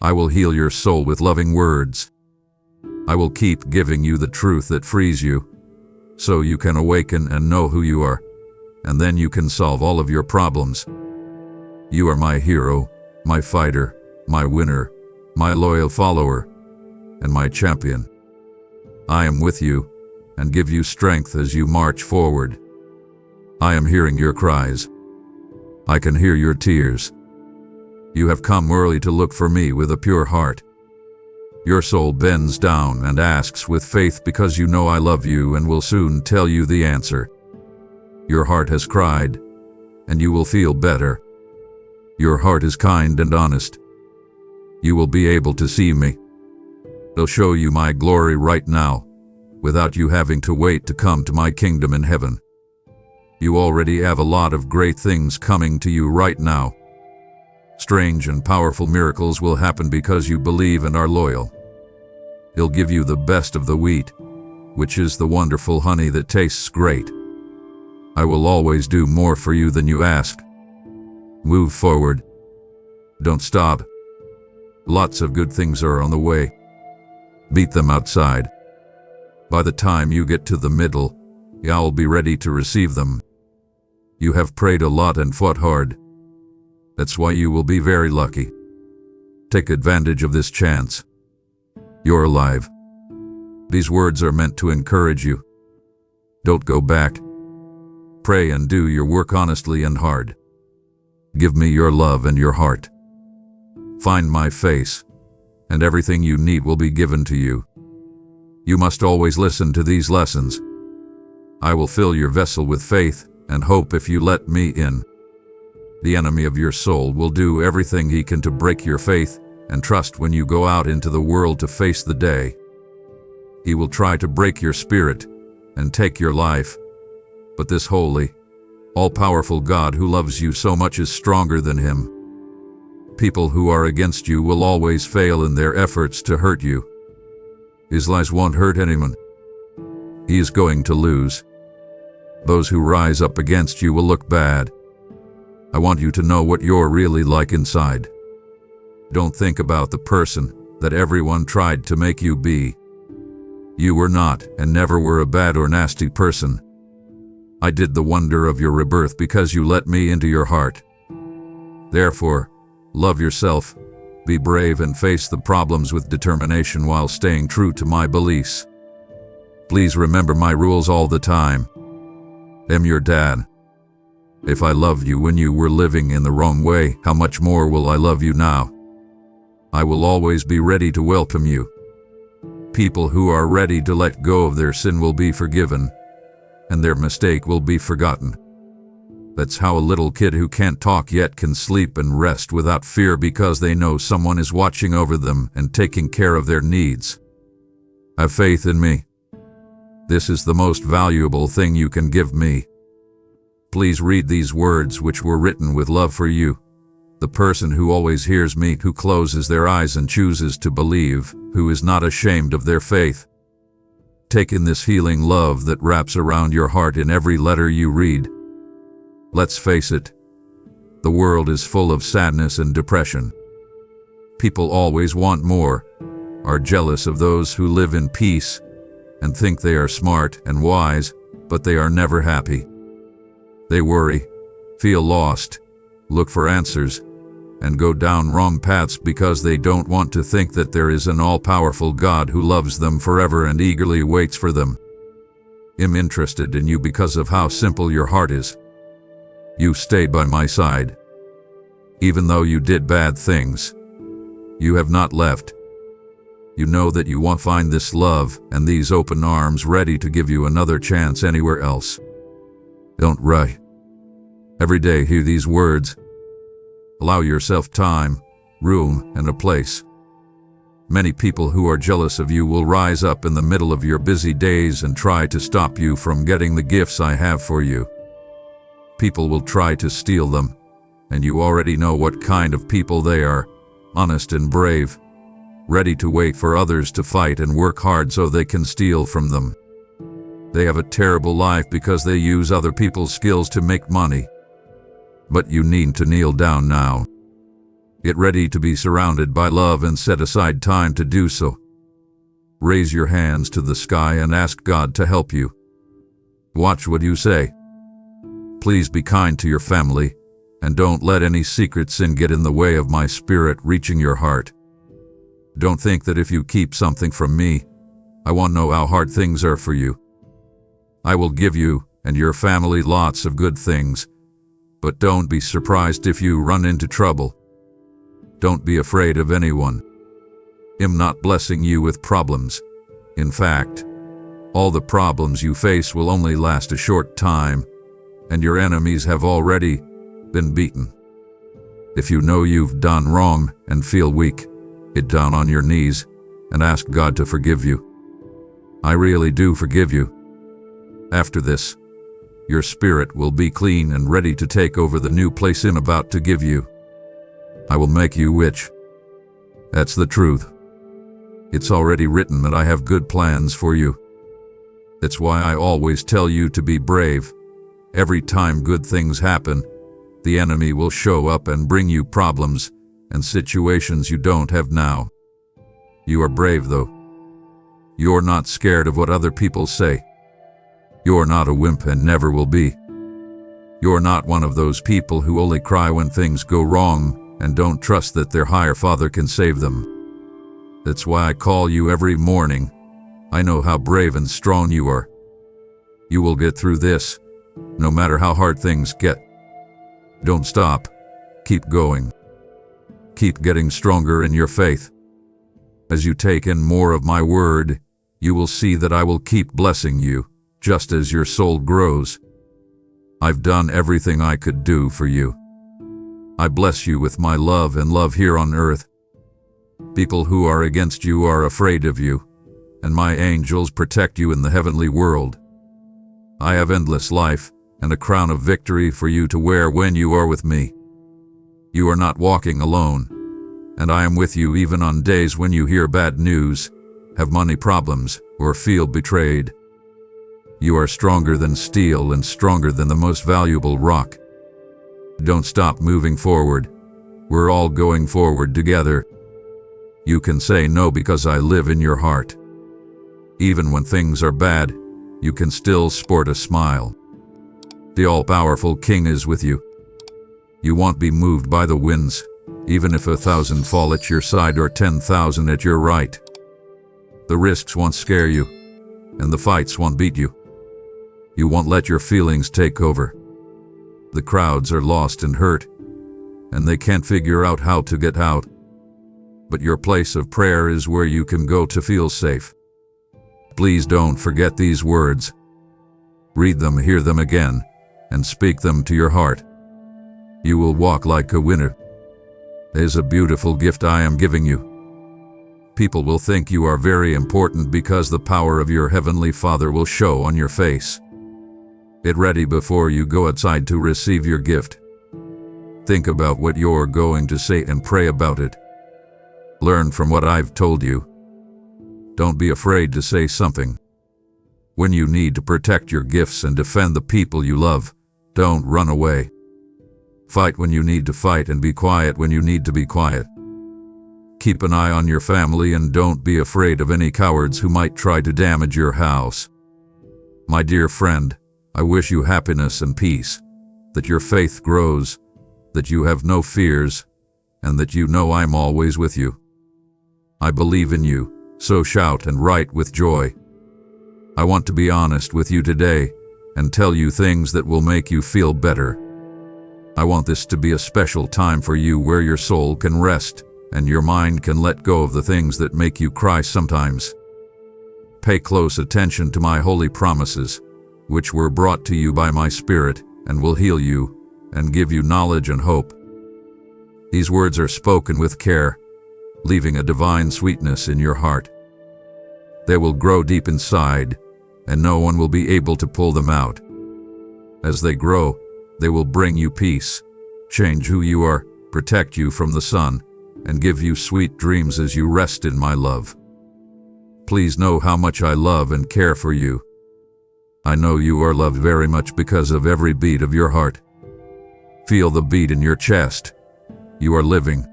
I will heal your soul with loving words. I will keep giving you the truth that frees you, so you can awaken and know who you are, and then you can solve all of your problems. You are my hero, my fighter, my winner, my loyal follower, and my champion. I am with you and give you strength as you march forward. I am hearing your cries. I can hear your tears. You have come early to look for me with a pure heart. Your soul bends down and asks with faith because you know I love you and will soon tell you the answer. Your heart has cried, and you will feel better. Your heart is kind and honest. You will be able to see me. I'll show you my glory right now, without you having to wait to come to my kingdom in heaven. You already have a lot of great things coming to you right now. Strange and powerful miracles will happen because you believe and are loyal. He'll give you the best of the wheat, which is the wonderful honey that tastes great. I will always do more for you than you ask. Move forward. Don't stop. Lots of good things are on the way. Beat them outside. By the time you get to the middle, I'll be ready to receive them. You have prayed a lot and fought hard. That's why you will be very lucky. Take advantage of this chance. You're alive. These words are meant to encourage you. Don't go back. Pray and do your work honestly and hard. Give me your love and your heart. Find my face, and everything you need will be given to you. You must always listen to these lessons. I will fill your vessel with faith and hope if you let me in. The enemy of your soul will do everything he can to break your faith and trust when you go out into the world to face the day. He will try to break your spirit and take your life, but this holy, All-powerful God who loves you so much is stronger than him. People who are against you will always fail in their efforts to hurt you. His lies won't hurt anyone. He is going to lose. Those who rise up against you will look bad. I want you to know what you're really like inside. Don't think about the person that everyone tried to make you be. You were not and never were a bad or nasty person. I did the wonder of your rebirth because you let me into your heart. Therefore, love yourself, be brave and face the problems with determination while staying true to my beliefs. Please remember my rules all the time. I'm your dad. If I loved you when you were living in the wrong way, how much more will I love you now? I will always be ready to welcome you. People who are ready to let go of their sin will be forgiven, and their mistake will be forgotten. That's how a little kid who can't talk yet can sleep and rest without fear because they know someone is watching over them and taking care of their needs. Have faith in me. This is the most valuable thing you can give me. Please read these words which were written with love for you. The person who always hears me, who closes their eyes and chooses to believe, who is not ashamed of their faith. Take in this healing love that wraps around your heart in every letter you read. Let's face it, the world is full of sadness and depression. People always want more, are jealous of those who live in peace, and think they are smart and wise, but they are never happy. They worry, feel lost, look for answers, and go down wrong paths because they don't want to think that there is an all-powerful God who loves them forever and eagerly waits for them. I'm interested in you because of how simple your heart is. You stayed by my side. Even though you did bad things, you have not left. You know that you won't find this love and these open arms ready to give you another chance anywhere else. Don't rush. Every day hear these words. Allow yourself time, room, and a place. Many people who are jealous of you will rise up in the middle of your busy days and try to stop you from getting the gifts I have for you. People will try to steal them, and you already know what kind of people they are, honest and brave, ready to wait for others to fight and work hard so they can steal from them. They have a terrible life because they use other people's skills to make money. But you need to kneel down now. Get ready to be surrounded by love and set aside time to do so. Raise your hands to the sky and ask God to help you. Watch what you say. Please be kind to your family, and don't let any secret sin get in the way of my spirit reaching your heart. Don't think that if you keep something from me, I won't know how hard things are for you. I will give you and your family lots of good things, but don't be surprised if you run into trouble. Don't be afraid of anyone. I'm not blessing you with problems. In fact, all the problems you face will only last a short time, and your enemies have already been beaten. If you know you've done wrong and feel weak, get down on your knees and ask God to forgive you. I really do forgive you. After this, your spirit will be clean and ready to take over the new place I'm about to give you. I will make you rich. That's the truth. It's already written that I have good plans for you. That's why I always tell you to be brave. Every time good things happen, the enemy will show up and bring you problems and situations you don't have now. You are brave though. You're not scared of what other people say. You're not a wimp and never will be. You're not one of those people who only cry when things go wrong and don't trust that their higher father can save them. That's why I call you every morning. I know how brave and strong you are. You will get through this, no matter how hard things get. Don't stop. Keep going. Keep getting stronger in your faith. As you take in more of my word, you will see that I will keep blessing you, just as your soul grows. I've done everything I could do for you. I bless you with my love and love here on earth. People who are against you are afraid of you, and my angels protect you in the heavenly world. I have endless life, and a crown of victory for you to wear when you are with me. You are not walking alone, and I am with you even on days when you hear bad news, have money problems, or feel betrayed. You are stronger than steel and stronger than the most valuable rock. Don't stop moving forward. We're all going forward together. You can say no because I live in your heart. Even when things are bad, you can still sport a smile. The all-powerful King is with you. You won't be moved by the winds, even if 1,000 fall at your side or 10,000 at your right. The risks won't scare you, and the fights won't beat you. You won't let your feelings take over. The crowds are lost and hurt, and they can't figure out how to get out. But your place of prayer is where you can go to feel safe. Please don't forget these words. Read them, hear them again, and speak them to your heart. You will walk like a winner. There's a beautiful gift I am giving you. People will think you are very important because the power of your Heavenly Father will show on your face. Get ready before you go outside to receive your gift. Think about what you're going to say and pray about it. Learn from what I've told you. Don't be afraid to say something. When you need to protect your gifts and defend the people you love, don't run away. Fight when you need to fight and be quiet when you need to be quiet. Keep an eye on your family and don't be afraid of any cowards who might try to damage your house. My dear friend, I wish you happiness and peace, that your faith grows, that you have no fears, and that you know I'm always with you. I believe in you, so shout and write with joy. I want to be honest with you today and tell you things that will make you feel better. I want this to be a special time for you where your soul can rest and your mind can let go of the things that make you cry sometimes. Pay close attention to my holy promises, which were brought to you by my Spirit and will heal you and give you knowledge and hope. These words are spoken with care, leaving a divine sweetness in your heart. They will grow deep inside, and no one will be able to pull them out. As they grow, they will bring you peace, change who you are, protect you from the sun, and give you sweet dreams as you rest in my love. Please know how much I love and care for you. I know you are loved very much because of every beat of your heart. Feel the beat in your chest. You are living.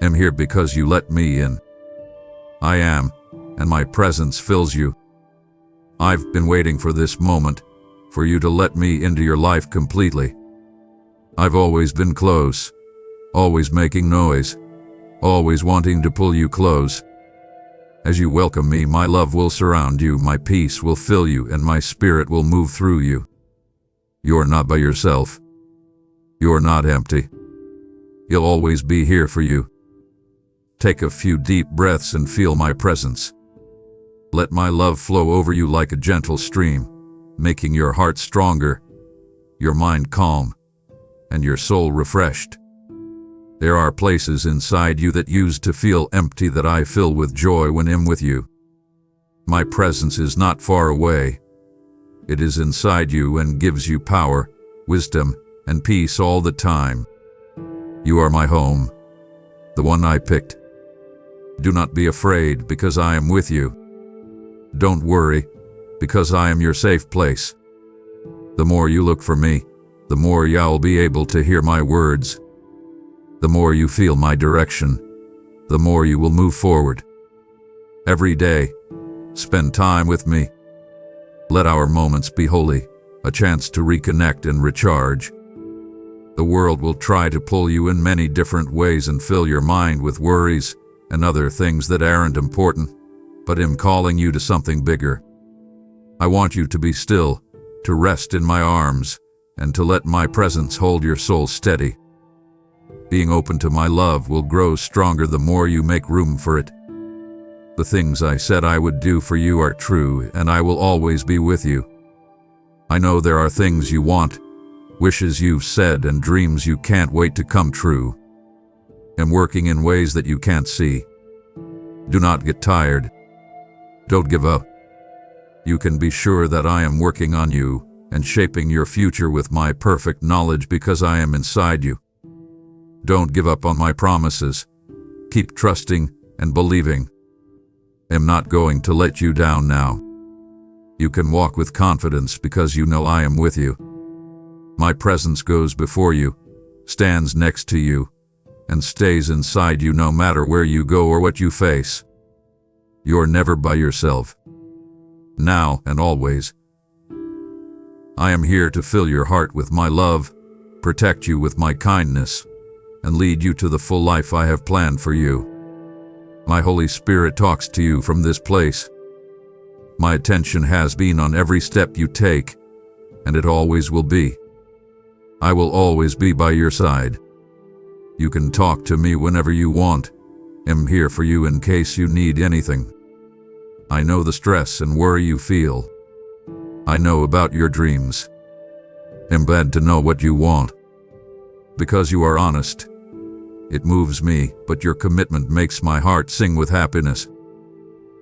I'm here because you let me in. I am, and my presence fills you. I've been waiting for this moment, for you to let me into your life completely. I've always been close, always making noise, always wanting to pull you close. As you welcome me, my love will surround you, my peace will fill you, and my spirit will move through you. You're not by yourself. You're not empty. He'll always be here for you. Take a few deep breaths and feel my presence. Let my love flow over you like a gentle stream, making your heart stronger, your mind calm, and your soul refreshed. There are places inside you that used to feel empty that I fill with joy when I'm with you. My presence is not far away. It is inside you and gives you power, wisdom, and peace all the time. You are my home, the one I picked. Do not be afraid because I am with you. Don't worry because I am your safe place. The more you look for me, the more you'll be able to hear my words. The more you feel my direction, the more you will move forward. Every day, spend time with me. Let our moments be holy, a chance to reconnect and recharge. The world will try to pull you in many different ways and fill your mind with worries and other things that aren't important, but I'm calling you to something bigger. I want you to be still, to rest in my arms, and to let my presence hold your soul steady. Being open to my love will grow stronger the more you make room for it. The things I said I would do for you are true, and I will always be with you. I know there are things you want, wishes you've said, and dreams you can't wait to come true. I'm working in ways that you can't see. Do not get tired. Don't give up. You can be sure that I am working on you, and shaping your future with my perfect knowledge because I am inside you. Don't give up on my promises. Keep trusting and believing. I'm not going to let you down now. You can walk with confidence because you know I am with you. My presence goes before you, stands next to you, and stays inside you no matter where you go or what you face. You're never by yourself. Now and always. I am here to fill your heart with my love, protect you with my kindness, and lead you to the full life I have planned for you. My Holy Spirit talks to you from this place. My attention has been on every step you take, and it always will be. I will always be by your side. You can talk to me whenever you want. I'm here for you in case you need anything. I know the stress and worry you feel. I know about your dreams. I'm glad to know what you want. Because you are honest. It moves me, but your commitment makes my heart sing with happiness.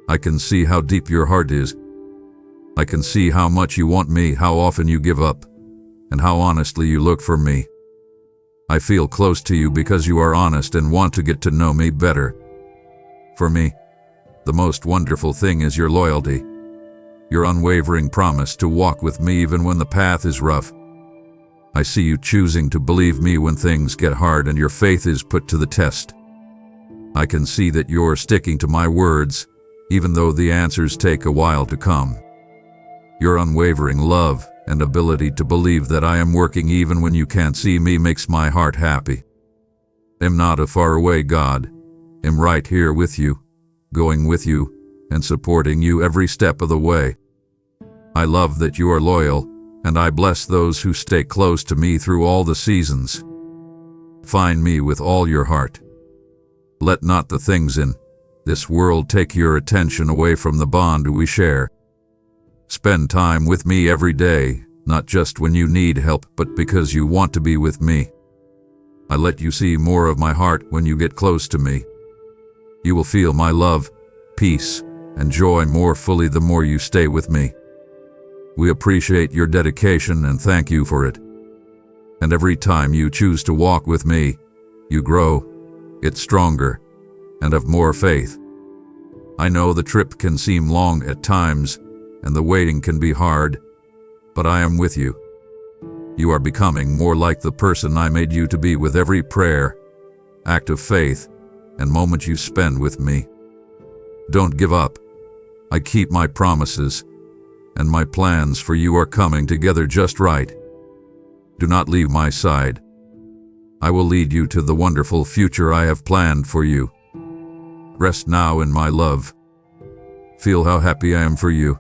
I can see how deep your heart is. I can see how much you want me, how often you give up, and how honestly you look for me. I feel close to you because you are honest and want to get to know me better. For me, the most wonderful thing is your loyalty, your unwavering promise to walk with me even when the path is rough. I see you choosing to believe me when things get hard and your faith is put to the test. I can see that you're sticking to my words, even though the answers take a while to come. Your unwavering love and ability to believe that I am working even when you can't see me makes my heart happy. I'm not a faraway God. I'm right here with you, going with you, and supporting you every step of the way. I love that you are loyal, and I bless those who stay close to me through all the seasons. Find me with all your heart. Let not the things in this world take your attention away from the bond we share. Spend time with me every day, not just when you need help, but because you want to be with me. I let you see more of my heart when you get close to me. You will feel my love, peace, and joy more fully the more you stay with me. We appreciate your dedication and thank you for it. And every time you choose to walk with me, you grow, get stronger, and have more faith. I know the trip can seem long at times, and the waiting can be hard, but I am with you. You are becoming more like the person I made you to be with every prayer, act of faith, and moment you spend with me. Don't give up. I keep my promises, and my plans for you are coming together just right. Do not leave my side. I will lead you to the wonderful future I have planned for you. Rest now in my love. Feel how happy I am for you.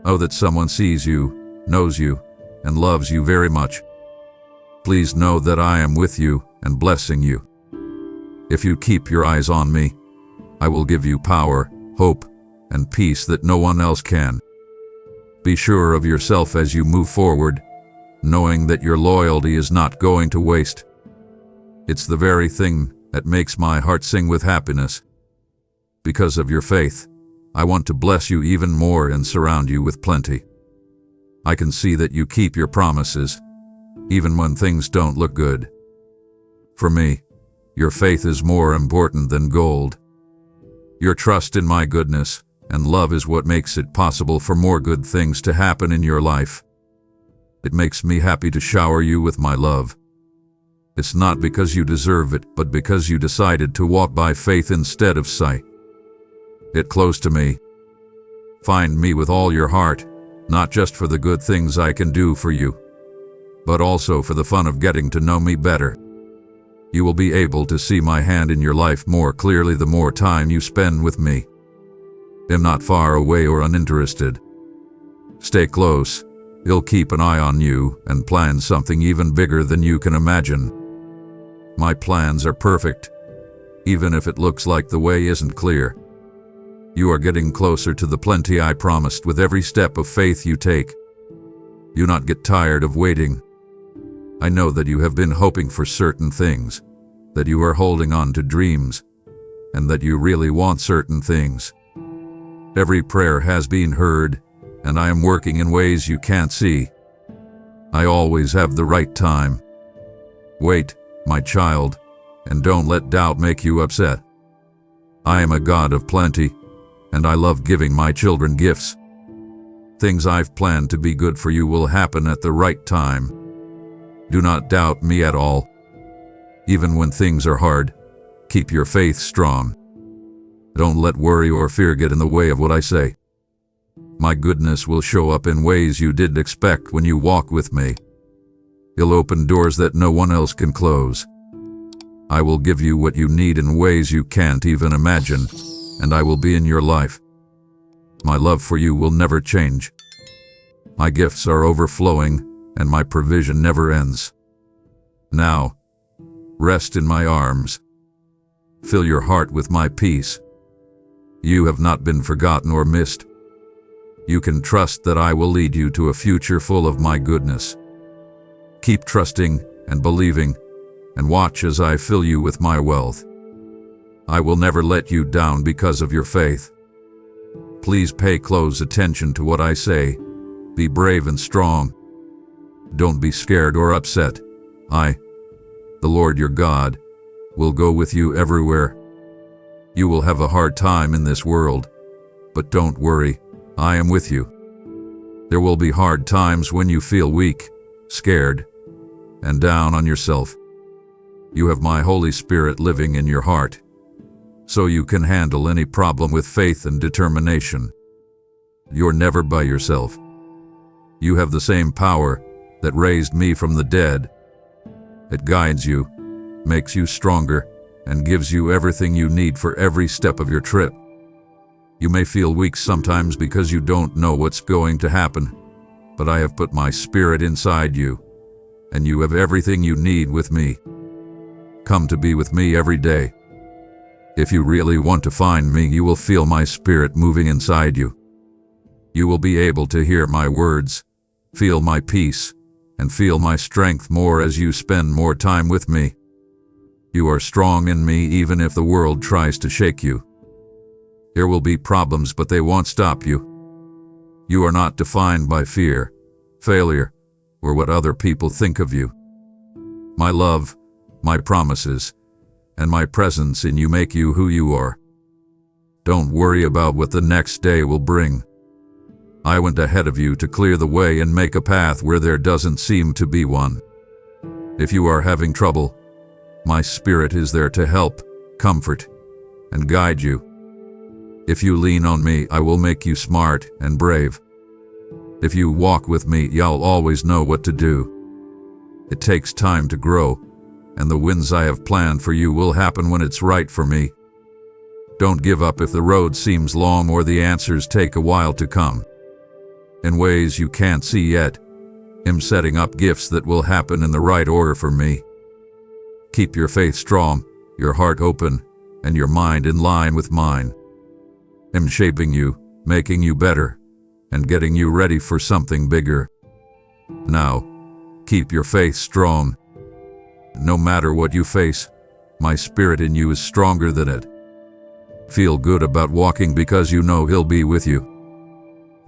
Oh, that someone sees you, knows you, and loves you very much. Please know that I am with you and blessing you. If you keep your eyes on me, I will give you power, hope, and peace that no one else can. Be sure of yourself as you move forward, knowing that your loyalty is not going to waste. It's the very thing that makes my heart sing with happiness. Because of your faith, I want to bless you even more and surround you with plenty. I can see that you keep your promises, even when things don't look good. For me, your faith is more important than gold. Your trust in my goodness and love is what makes it possible for more good things to happen in your life. It makes me happy to shower you with my love. It's not because you deserve it, but because you decided to walk by faith instead of sight. Get close to me. Find me with all your heart, not just for the good things I can do for you, but also for the fun of getting to know me better. You will be able to see my hand in your life more clearly the more time you spend with me. I'm not far away or uninterested. Stay close. I'll keep an eye on you and plan something even bigger than you can imagine. My plans are perfect, even if it looks like the way isn't clear. You are getting closer to the plenty I promised with every step of faith you take. Do not get tired of waiting. I know that you have been hoping for certain things, that you are holding on to dreams, and that you really want certain things. Every prayer has been heard, and I am working in ways you can't see, I always have the right time. Wait, my child, and don't let doubt make you upset. I am a God of plenty, and I love giving my children gifts. Things I've planned to be good for you will happen at the right time. Do not doubt me at all. Even when things are hard, keep your faith strong. Don't let worry or fear get in the way of what I say. My goodness will show up in ways you didn't expect when you walk with me. He'll open doors that no one else can close. I will give you what you need in ways you can't even imagine, and I will be in your life. My love for you will never change. My gifts are overflowing, and my provision never ends. Now, rest in my arms. Fill your heart with my peace. You have not been forgotten or missed. You can trust that I will lead you to a future full of my goodness. Keep trusting and believing, and watch as I fill you with my wealth. I will never let you down because of your faith. Please pay close attention to what I say. Be brave and strong. Don't be scared or upset. I, the Lord your God, will go with you everywhere. You will have a hard time in this world, but don't worry, I am with you. There will be hard times when you feel weak, scared, and down on yourself. You have my Holy Spirit living in your heart, so you can handle any problem with faith and determination. You're never by yourself. You have the same power that raised me from the dead. It guides you, makes you stronger, and gives you everything you need for every step of your trip. You may feel weak sometimes because you don't know what's going to happen, but I have put my spirit inside you, and you have everything you need with me. Come to be with me every day. If you really want to find me, you will feel my spirit moving inside you. You will be able to hear my words, feel my peace, and feel my strength more as you spend more time with me. You are strong in me even if the world tries to shake you. There will be problems, but they won't stop you. You are not defined by fear, failure, or what other people think of you. My love, my promises, and my presence in you make you who you are. Don't worry about what the next day will bring. I went ahead of you to clear the way and make a path where there doesn't seem to be one. If you are having trouble, my spirit is there to help, comfort, and guide you. If you lean on me, I will make you smart and brave. If you walk with me, you'll always know what to do. It takes time to grow, and the wins I have planned for you will happen when it's right for me. Don't give up if the road seems long or the answers take a while to come. In ways you can't see yet, I'm setting up gifts that will happen in the right order for me. Keep your faith strong, your heart open, and your mind in line with mine. I'm shaping you, making you better, and getting you ready for something bigger. Now, keep your faith strong. No matter what you face, my spirit in you is stronger than it. Feel good about walking because you know He'll be with you.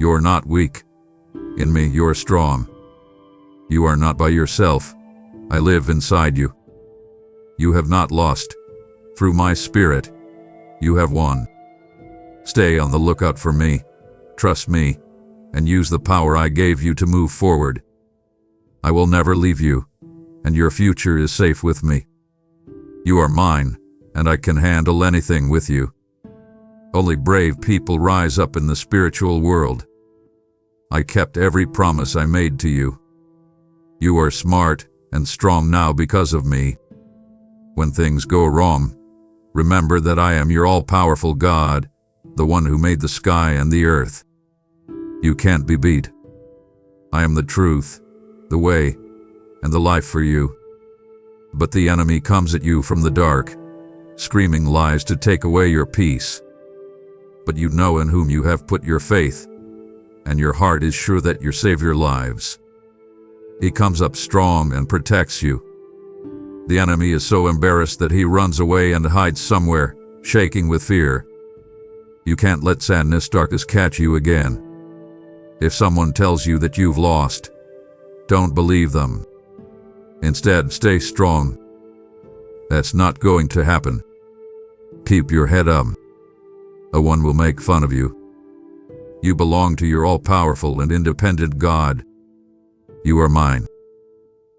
You're not weak. In me, you're strong. You are not by yourself. I live inside you. You have not lost. Through my spirit, you have won. Stay on the lookout for me, trust me, and use the power I gave you to move forward. I will never leave you, and your future is safe with me. You are mine, and I can handle anything with you. Only brave people rise up in the spiritual world. I kept every promise I made to you. You are smart and strong now because of me. When things go wrong, remember that I am your all-powerful God, the one who made the sky and the earth. You can't be beat. I am the truth, the way, and the life for you. But the enemy comes at you from the dark, screaming lies to take away your peace. But you know in whom you have put your faith, and your heart is sure that your Savior lives. He comes up strong and protects you. The enemy is so embarrassed that he runs away and hides somewhere, shaking with fear. You can't let sadness, darkness catch you again. If someone tells you that you've lost, Don't believe them. Instead, stay strong. That's not going to happen. Keep your head up. No one will make fun of you. You belong to your all-powerful and independent God. You are mine.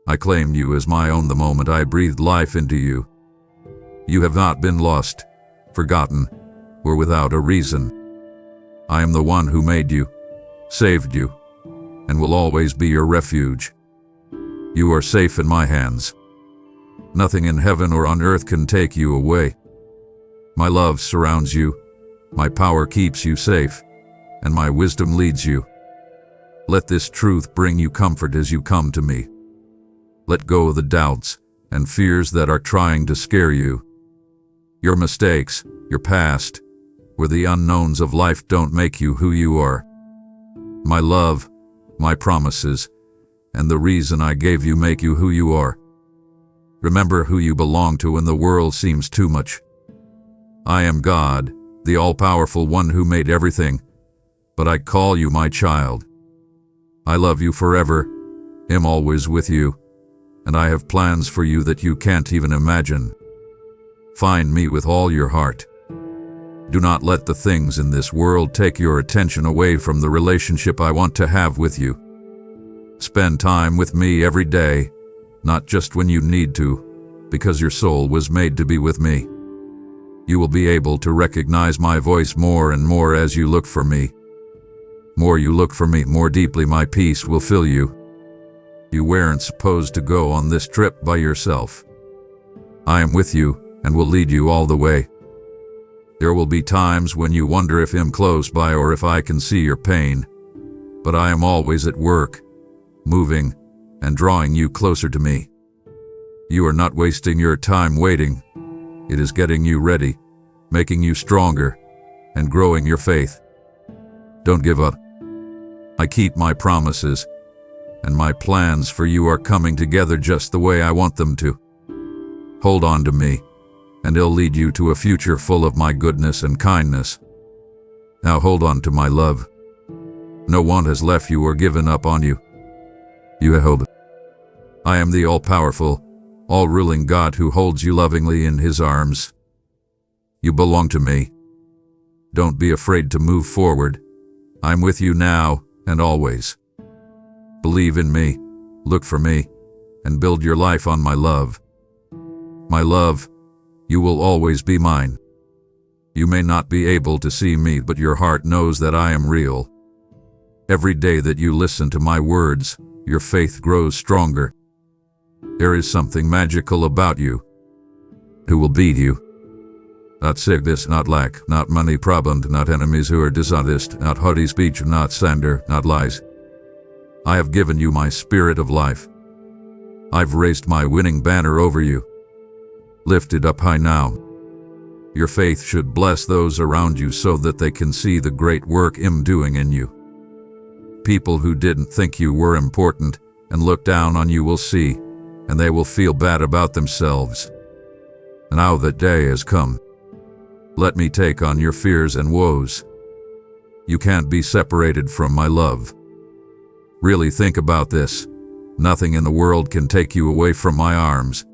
I claim you as my own the moment I breathed life into you. You have not been lost, forgotten, or without a reason. I am the one who made you, saved you, and will always be your refuge. You are safe in my hands. Nothing in heaven or on earth can take you away. My love surrounds you, my power keeps you safe, and my wisdom leads you. Let this truth bring you comfort as you come to me. Let go of the doubts and fears that are trying to scare you. Your mistakes, your past, or the unknowns of life don't make you who you are. My love, my promises, and the reason I gave you make you who you are. Remember who you belong to when the world seems too much. I am God, the all-powerful one who made everything, but I call you my child. I love you forever, am always with you, and I have plans for you that you can't even imagine. Find me with all your heart. Do not let the things in this world take your attention away from the relationship I want to have with you. Spend time with me every day, not just when you need to, because your soul was made to be with me. You will be able to recognize my voice more and more as you look for me. More you look for me, more deeply my peace will fill you. You weren't supposed to go on this trip by yourself. I am with you and will lead you all the way. There will be times when you wonder if I'm close by or if I can see your pain, but I am always at work, moving, and drawing you closer to me. You are not wasting your time waiting. It is getting you ready, making you stronger, and growing your faith. Don't give up. I keep my promises, and my plans for you are coming together just the way I want them to. Hold on to me, and it'll lead you to a future full of my goodness and kindness. Now hold on to my love. No one has left you or given up on you. You have hope. I am the all-powerful, all-ruling God who holds you lovingly in His arms. You belong to me. Don't be afraid to move forward. I'm with you now and always. Believe in me, look for me, and build your life on my love. My love, you will always be mine. You may not be able to see me, but your heart knows that I am real. Every day that you listen to my words, your faith grows stronger. There is something magical about you. Who will beat you? Not sickness, not lack, not money problems, not enemies who are dishonest, not haughty speech, not slander, not lies. I have given you my spirit of life. I've raised my winning banner over you. Lift it up high now. Your faith should bless those around you so that they can see the great work I'm doing in you. People who didn't think you were important and look down on you will see, and they will feel bad about themselves. Now that day has come. Let me take on your fears and woes. You can't be separated from my love. Really think about this. Nothing in the world can take you away from my arms.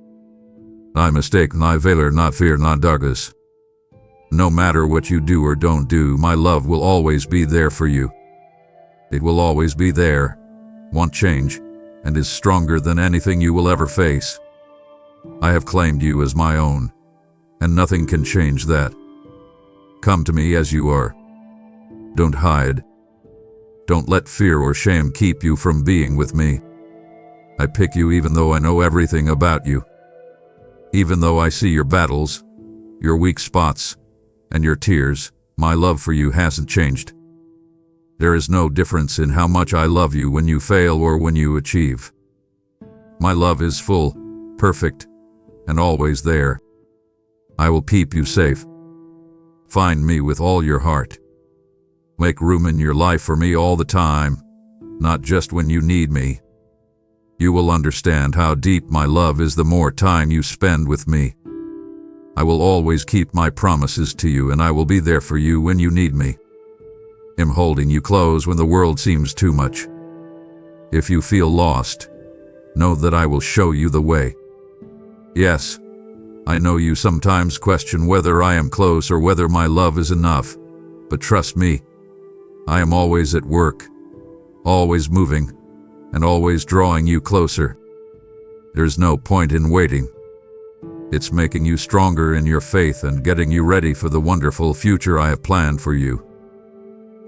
I mistake, not valor, not fear, not darkness. No matter what you do or don't do, my love will always be there for you. It will always be there, won't change, and is stronger than anything you will ever face. I have claimed you as my own, and nothing can change that. Come to me as you are. Don't hide. Don't let fear or shame keep you from being with me. I pick you even though I know everything about you. Even though I see your battles, your weak spots, and your tears, my love for you hasn't changed. There is no difference in how much I love you when you fail or when you achieve. My love is full, perfect, and always there. I will keep you safe. Find me with all your heart. Make room in your life for me all the time, not just when you need me. You will understand how deep my love is the more time you spend with me. I will always keep my promises to you, and I will be there for you when you need me. I'm holding you close when the world seems too much. If you feel lost, know that I will show you the way. Yes, I know you sometimes question whether I am close or whether my love is enough, but trust me, I am always at work, always moving, and always drawing you closer. There's no point in waiting. It's making you stronger in your faith and getting you ready for the wonderful future I have planned for you.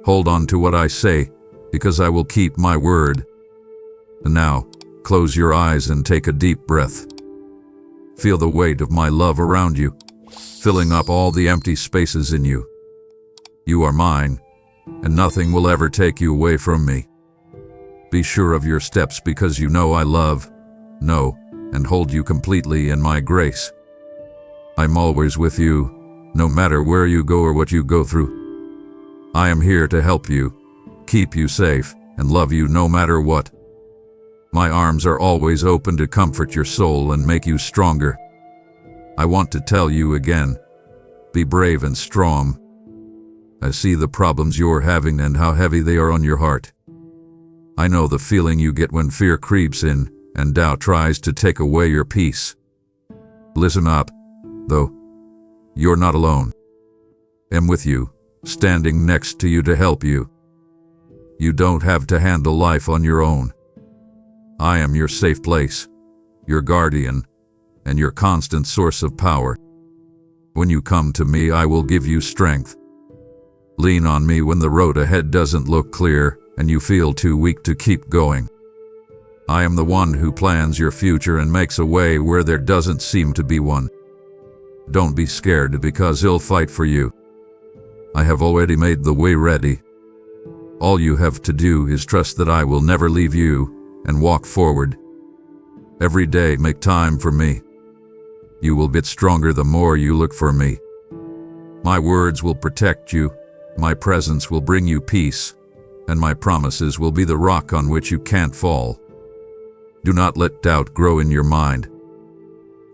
Hold on to what I say, because I will keep my word. And now, close your eyes and take a deep breath. Feel the weight of my love around you, filling up all the empty spaces in you. You are mine, and nothing will ever take you away from me. Be sure of your steps because you know I love, know, and hold you completely in my grace. I'm always with you, no matter where you go or what you go through. I am here to help you, keep you safe, and love you no matter what. My arms are always open to comfort your soul and make you stronger. I want to tell you again, be brave and strong. I see the problems you're having and how heavy they are on your heart. I know the feeling you get when fear creeps in and doubt tries to take away your peace. Listen up, though. You're not alone. I'm with you, standing next to you to help you. You don't have to handle life on your own. I am your safe place, your guardian, and your constant source of power. When you come to me, I will give you strength. Lean on me when the road ahead doesn't look clear and you feel too weak to keep going. I am the one who plans your future and makes a way where there doesn't seem to be one. Don't be scared because I'll fight for you. I have already made the way ready. All you have to do is trust that I will never leave you and walk forward. Every day make time for me. You will get stronger the more you look for me. My words will protect you, my presence will bring you peace, and my promises will be the rock on which you can't fall. Do not let doubt grow in your mind.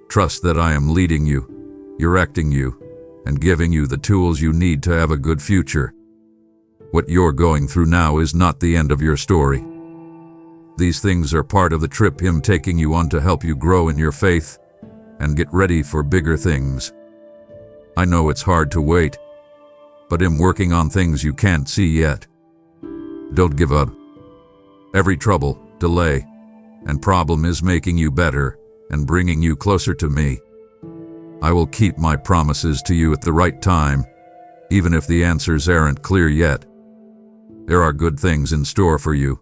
Trust that I am leading you, directing you, and giving you the tools you need to have a good future. What you're going through now is not the end of your story. These things are part of the trip I'm taking you on to help you grow in your faith and get ready for bigger things. I know it's hard to wait, but I'm working on things you can't see yet. Don't give up. Every trouble, delay, and problem is making you better and bringing you closer to me. I will keep my promises to you at the right time, even if the answers aren't clear yet. There are good things in store for you,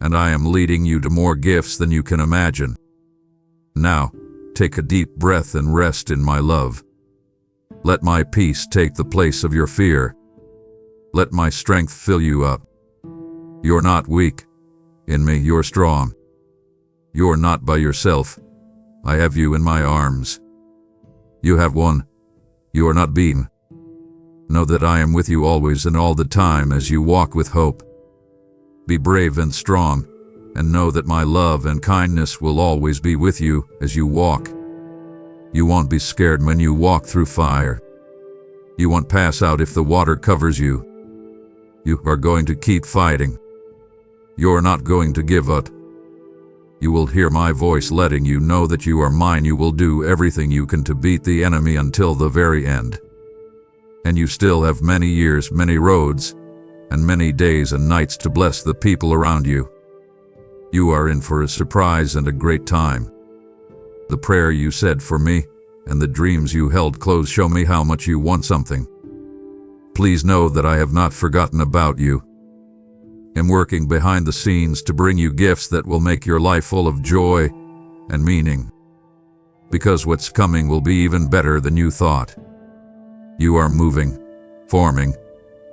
and I am leading you to more gifts than you can imagine. Now, take a deep breath and rest in my love. Let my peace take the place of your fear. Let my strength fill you up. You're not weak. In me, you're strong. You're not by yourself. I have you in my arms. You have won. You are not beaten. Know that I am with you always and all the time as you walk with hope. Be brave and strong, and know that my love and kindness will always be with you as you walk. You won't be scared when you walk through fire. You won't pass out if the water covers you. You are going to keep fighting. You're not going to give up. You will hear my voice letting you know that you are mine. You will do everything you can to beat the enemy until the very end. And you still have many years, many roads, and many days and nights to bless the people around you. You are in for a surprise and a great time. The prayer you said for me and the dreams you held close show me how much you want something. Please know that I have not forgotten about you. I'm working behind the scenes to bring you gifts that will make your life full of joy and meaning. Because what's coming will be even better than you thought. You are moving, forming,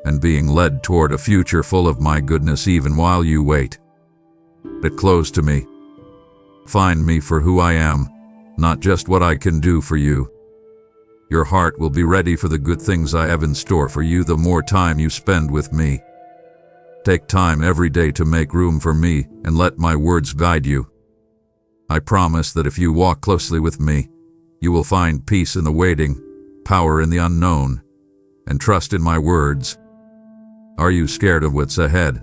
and being led toward a future full of my goodness even while you wait. Get close to me. Find me for who I am, not just what I can do for you. Your heart will be ready for the good things I have in store for you the more time you spend with me. Take time every day to make room for me and let my words guide you. I promise that if you walk closely with me, you will find peace in the waiting, power in the unknown, and trust in my words. Are you scared of what's ahead?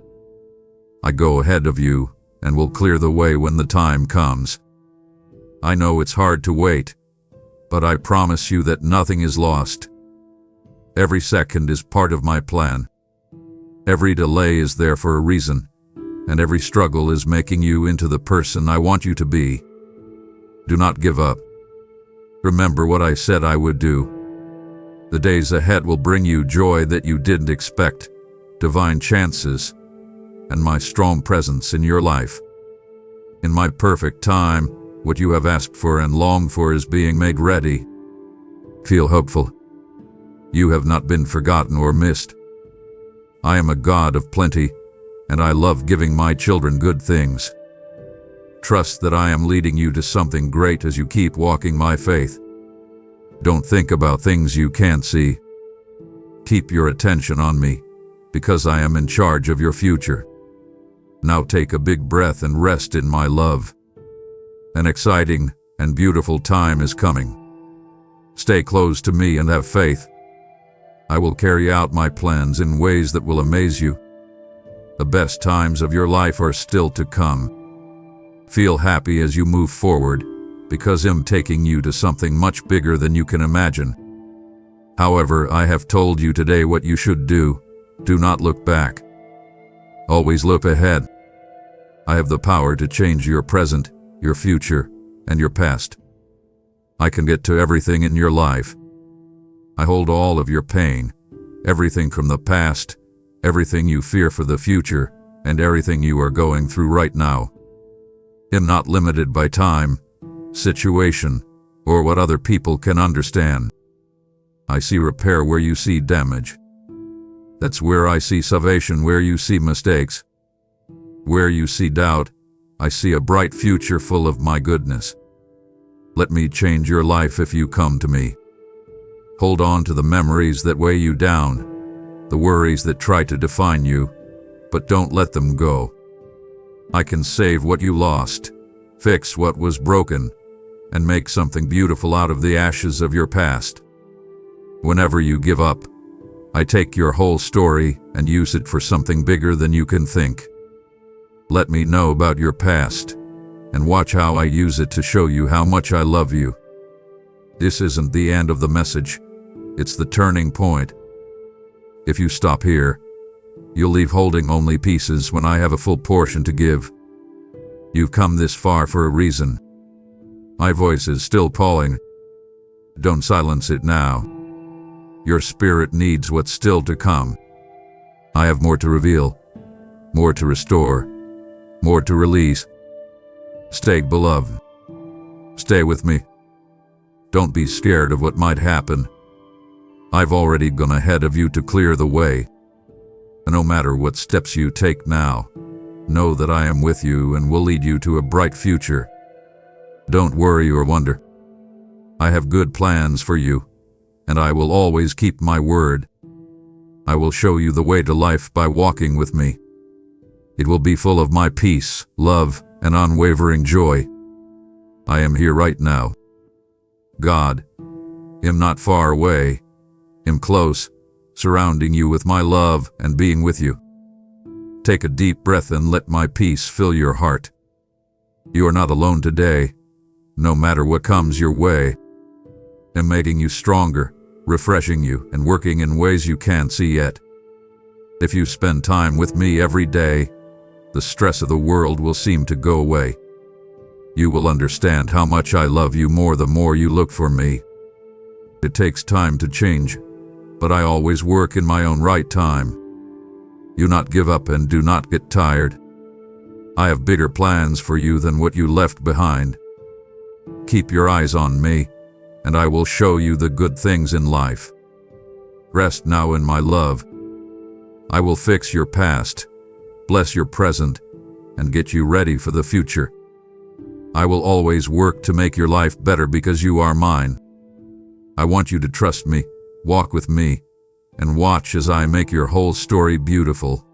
I go ahead of you, and will clear the way when the time comes. I know it's hard to wait, but I promise you that nothing is lost. Every second is part of my plan. Every delay is there for a reason, and every struggle is making you into the person I want you to be. Do not give up. Remember what I said I would do. The days ahead will bring you joy that you didn't expect, divine chances, and my strong presence in your life. In my perfect time, what you have asked for and longed for is being made ready. Feel hopeful. You have not been forgotten or missed. I am a God of plenty, and I love giving my children good things. Trust that I am leading you to something great as you keep walking my faith. Don't think about things you can't see. Keep your attention on me, because I am in charge of your future. Now take a big breath and rest in my love. An exciting and beautiful time is coming. Stay close to me and have faith. I will carry out my plans in ways that will amaze you. The best times of your life are still to come. Feel happy as you move forward, because I'm taking you to something much bigger than you can imagine. However, I have told you today what you should do. Do not look back. Always look ahead. I have the power to change your present, your future, and your past. I can get to everything in your life. I hold all of your pain, everything from the past, everything you fear for the future, and everything you are going through right now. I'm not limited by time, situation, or what other people can understand. I see repair where you see damage. That's where I see salvation where you see mistakes. Where you see doubt, I see a bright future full of my goodness. Let me change your life if you come to me. Hold on to the memories that weigh you down, the worries that try to define you, but don't let them go. I can save what you lost, fix what was broken, and make something beautiful out of the ashes of your past. Whenever you give up, I take your whole story and use it for something bigger than you can think. Let me know about your past, and watch how I use it to show you how much I love you. This isn't the end of the message, it's the turning point. If you stop here, you'll leave holding only pieces when I have a full portion to give. You've come this far for a reason. My voice is still calling. Don't silence it now. Your spirit needs what's still to come. I have more to reveal, more to restore, more to release. Stay, beloved. Stay with me. Don't be scared of what might happen. I've already gone ahead of you to clear the way. No matter what steps you take now, know that I am with you and will lead you to a bright future. Don't worry or wonder. I have good plans for you, and I will always keep my word. I will show you the way to life by walking with me. It will be full of my peace, love, and unwavering joy. I am here right now. God, am not far away. Am close, surrounding you with my love and being with you. Take a deep breath and let my peace fill your heart. You are not alone today, no matter what comes your way. I'm making you stronger, refreshing you, and working in ways you can't see yet. If you spend time with me every day, the stress of the world will seem to go away. You will understand how much I love you more the more you look for me. It takes time to change, but I always work in my own right time. Do not give up and do not get tired. I have bigger plans for you than what you left behind. Keep your eyes on me, and I will show you the good things in life. Rest now in my love. I will fix your past, bless your present, and get you ready for the future. I will always work to make your life better because you are mine. I want you to trust me, walk with me, and watch as I make your whole story beautiful.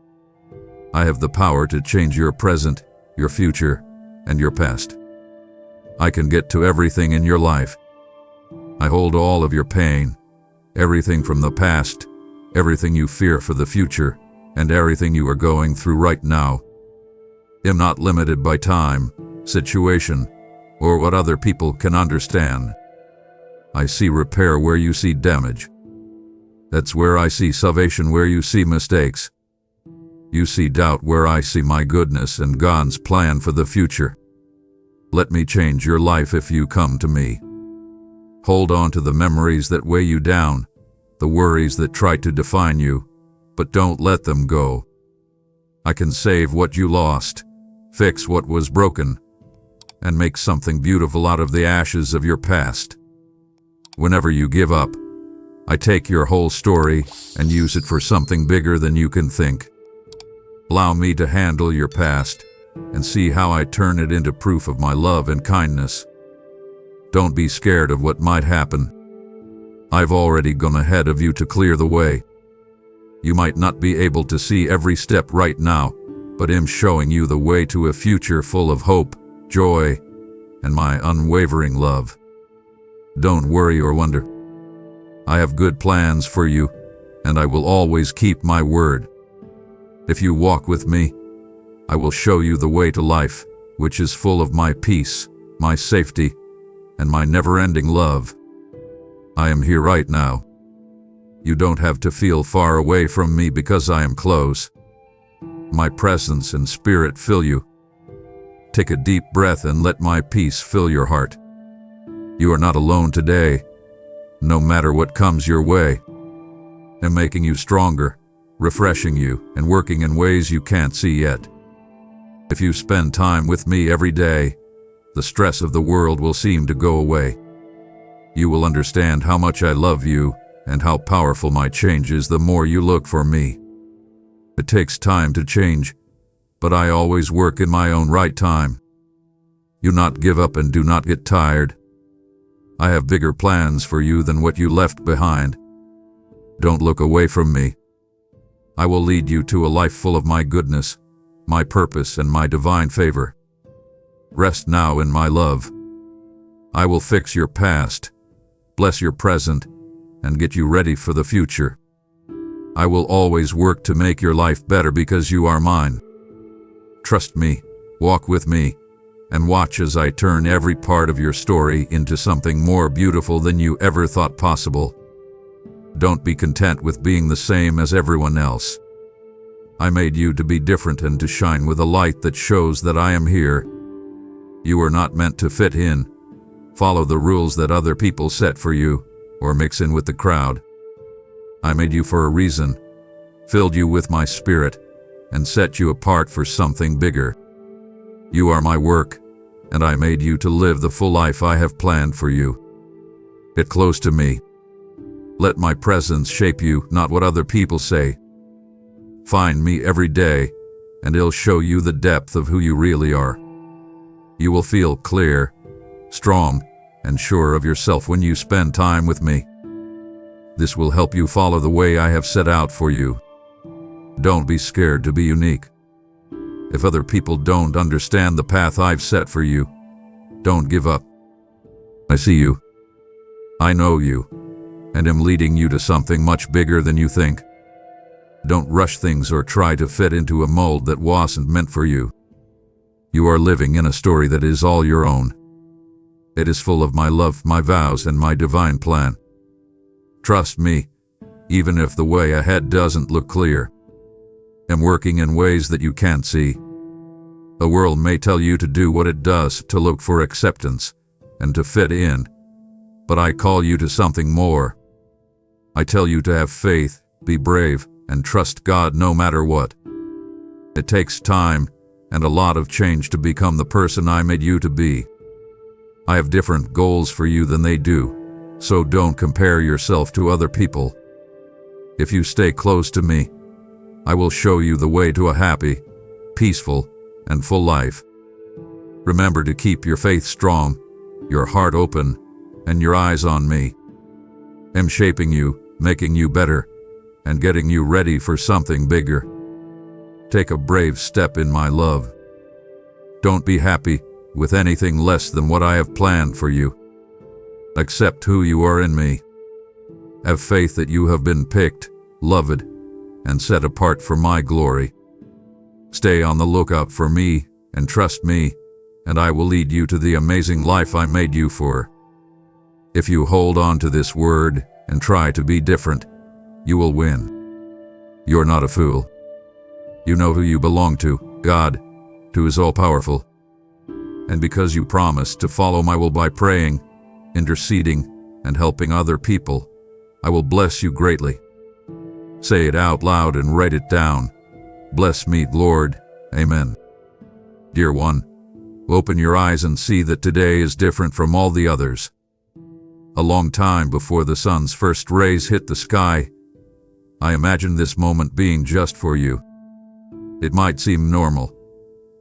I have the power to change your present, your future, and your past. I can get to everything in your life. I hold all of your pain, everything from the past, everything you fear for the future, and everything you are going through right now. Am not limited by time, situation, or what other people can understand. I see repair where you see damage. That's where I see salvation where you see mistakes. You see doubt where I see my goodness and God's plan for the future. Let me change your life if you come to me. Hold on to the memories that weigh you down, the worries that try to define you, but don't let them go. I can save what you lost, fix what was broken, and make something beautiful out of the ashes of your past. Whenever you give up, I take your whole story and use it for something bigger than you can think. Allow me to handle your past and see how I turn it into proof of my love and kindness. Don't be scared of what might happen. I've already gone ahead of you to clear the way. You might not be able to see every step right now, but I'm showing you the way to a future full of hope, joy, and my unwavering love. Don't worry or wonder. I have good plans for you, and I will always keep my word. If you walk with me, I will show you the way to life, which is full of my peace, my safety, and my never-ending love. I am here right now. You don't have to feel far away from me because I am close. My presence and spirit fill you. Take a deep breath and let my peace fill your heart. You are not alone today, no matter what comes your way. I'm making you stronger, refreshing you, and working in ways you can't see yet. If you spend time with me every day, the stress of the world will seem to go away. You will understand how much I love you and how powerful my change is the more you look for me. It takes time to change, but I always work in my own right time. You not give up and do not get tired. I have bigger plans for you than what you left behind. Don't look away from me. I will lead you to a life full of my goodness, my purpose, and my divine favor. Rest now in my love. I will fix your past, bless your present, and get you ready for the future. I will always work to make your life better because you are mine. Trust me, walk with me, and watch as I turn every part of your story into something more beautiful than you ever thought possible. Don't be content with being the same as everyone else. I made you to be different and to shine with a light that shows that I am here. You are not meant to fit in, follow the rules that other people set for you, or mix in with the crowd. I made you for a reason, filled you with my spirit, and set you apart for something bigger. You are my work, and I made you to live the full life I have planned for you. Get close to me. Let my presence shape you, not what other people say. Find me every day, and it'll show you the depth of who you really are. You will feel clear, strong, and sure of yourself when you spend time with me. This will help you follow the way I have set out for you. Don't be scared to be unique. If other people don't understand the path I've set for you, don't give up. I see you. I know you, and am leading you to something much bigger than you think. Don't rush things or try to fit into a mold that wasn't meant for you. You are living in a story that is all your own. It is full of my love, my vows, and my divine plan. Trust me, even if the way ahead doesn't look clear. I'm working in ways that you can't see. The world may tell you to do what it does, to look for acceptance, and to fit in. But I call you to something more. I tell you to have faith, be brave, and trust God no matter what. It takes time and a lot of change to become the person I made you to be. I have different goals for you than they do, so don't compare yourself to other people. If you stay close to me, I will show you the way to a happy, peaceful, and full life. Remember to keep your faith strong, your heart open, and your eyes on me. I'm shaping you, making you better, and getting you ready for something bigger. Take a brave step in my love. Don't be happy with anything less than what I have planned for you. Accept who you are in me. Have faith that you have been picked, loved, and set apart for my glory. Stay on the lookout for me and trust me, and I will lead you to the amazing life I made you for. If you hold on to this word and try to be different, you will win. You're not a fool. You know who you belong to, God, who is all-powerful. And because you promised to follow my will by praying, interceding, and helping other people, I will bless you greatly. Say it out loud and write it down. Bless me, Lord. Amen. Dear one, open your eyes and see that today is different from all the others. A long time before the sun's first rays hit the sky, I imagined this moment being just for you. It might seem normal.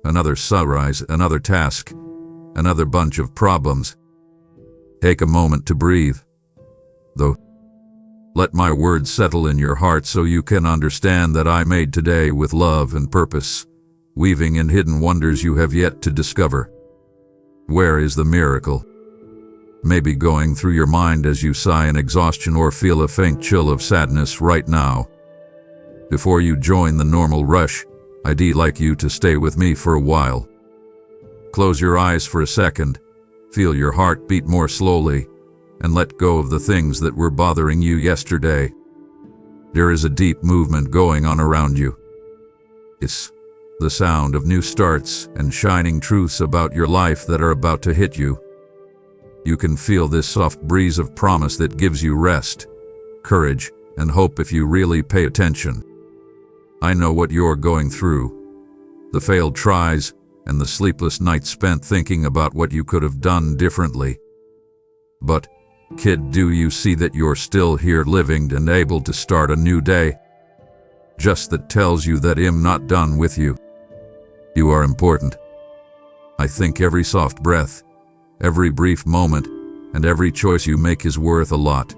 Another sunrise, another task, another bunch of problems. Take a moment to breathe, though. Let my words settle in your heart so you can understand that I made today with love and purpose, weaving in hidden wonders you have yet to discover. Where is the miracle? Maybe going through your mind as you sigh in exhaustion or feel a faint chill of sadness right now. Before you join the normal rush, I'd like you to stay with me for a while. Close your eyes for a second, feel your heart beat more slowly, and let go of the things that were bothering you yesterday. There is a deep movement going on around you. It's the sound of new starts and shining truths about your life that are about to hit you. You can feel this soft breeze of promise that gives you rest, courage, and hope if you really pay attention. I know what you're going through. The failed tries and the sleepless nights spent thinking about what you could have done differently. But, kid, do you see that you're still here living and able to start a new day? Just that tells you that I'm not done with you. You are important. I think every soft breath, every brief moment, and every choice you make is worth a lot.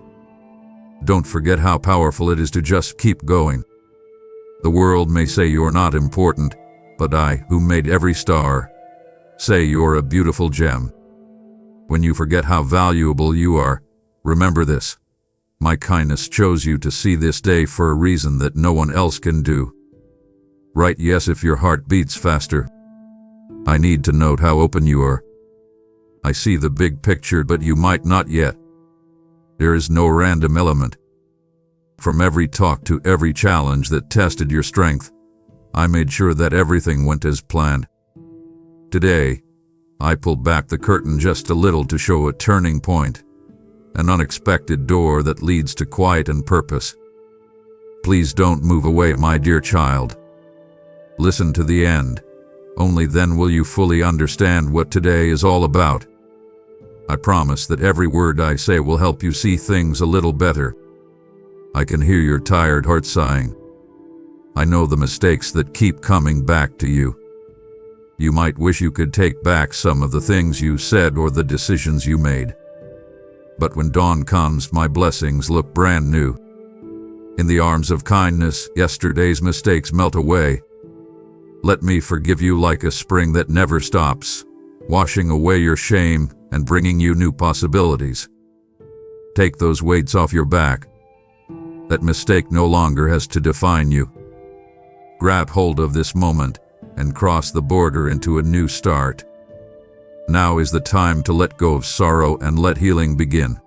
Don't forget how powerful it is to just keep going. The world may say you're not important, but I, who made every star, say you're a beautiful gem. When you forget how valuable you are, remember this. My kindness chose you to see this day for a reason that no one else can do. Write yes if your heart beats faster. I need to note how open you are. I see the big picture, but you might not yet. There is no random element. From every talk to every challenge that tested your strength, I made sure that everything went as planned. Today, I pulled back the curtain just a little to show a turning point, an unexpected door that leads to quiet and purpose. Please don't move away, my dear child. Listen to the end. Only then will you fully understand what today is all about. I promise that every word I say will help you see things a little better. I can hear your tired heart sighing. I know the mistakes that keep coming back to you. You might wish you could take back some of the things you said or the decisions you made. But when dawn comes, my blessings look brand new. In the arms of kindness, yesterday's mistakes melt away. Let me forgive you like a spring that never stops, washing away your shame and bringing you new possibilities. Take those weights off your back. That mistake no longer has to define you. Grab hold of this moment and cross the border into a new start. Now is the time to let go of sorrow and let healing begin.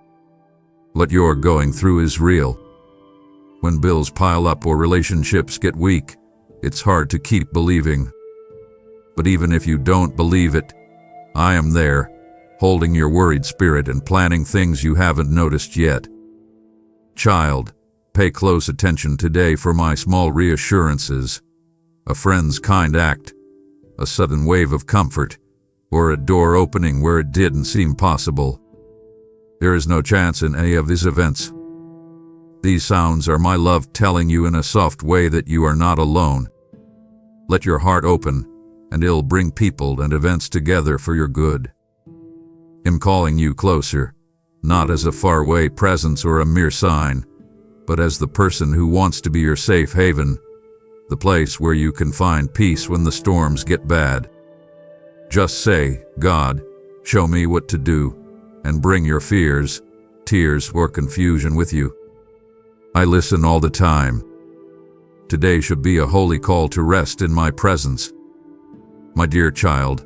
What you're going through is real. When bills pile up or relationships get weak, it's hard to keep believing. But even if you don't believe it, I am there, holding your worried spirit and planning things you haven't noticed yet. Child, pay close attention today for my small reassurances. A friend's kind act, a sudden wave of comfort, or a door opening where it didn't seem possible. There is no chance in any of these events. These sounds are my love telling you in a soft way that you are not alone. Let your heart open, and it'll bring people and events together for your good. I'm calling you closer, not as a faraway presence or a mere sign, but as the person who wants to be your safe haven, the place where you can find peace when the storms get bad. Just say, God, show me what to do, and bring your fears, tears, or confusion with you. I listen all the time. Today should be a holy call to rest in my presence. My dear child,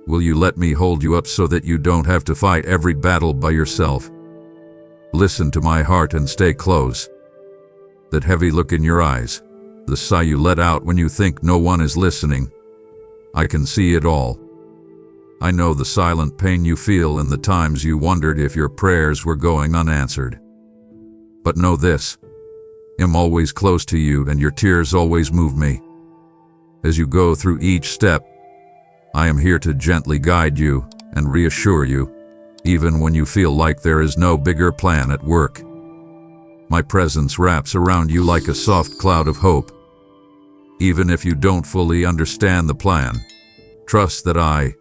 will you let me hold you up so that you don't have to fight every battle by yourself? Listen to my heart and stay close. That heavy look in your eyes, the sigh you let out when you think no one is listening, I can see it all. I know the silent pain you feel and the times you wondered if your prayers were going unanswered. But know this, I'm always close to you and your tears always move me. As you go through each step, I am here to gently guide you and reassure you, even when you feel like there is no bigger plan at work. My presence wraps around you like a soft cloud of hope. Even if you don't fully understand the plan, trust that I,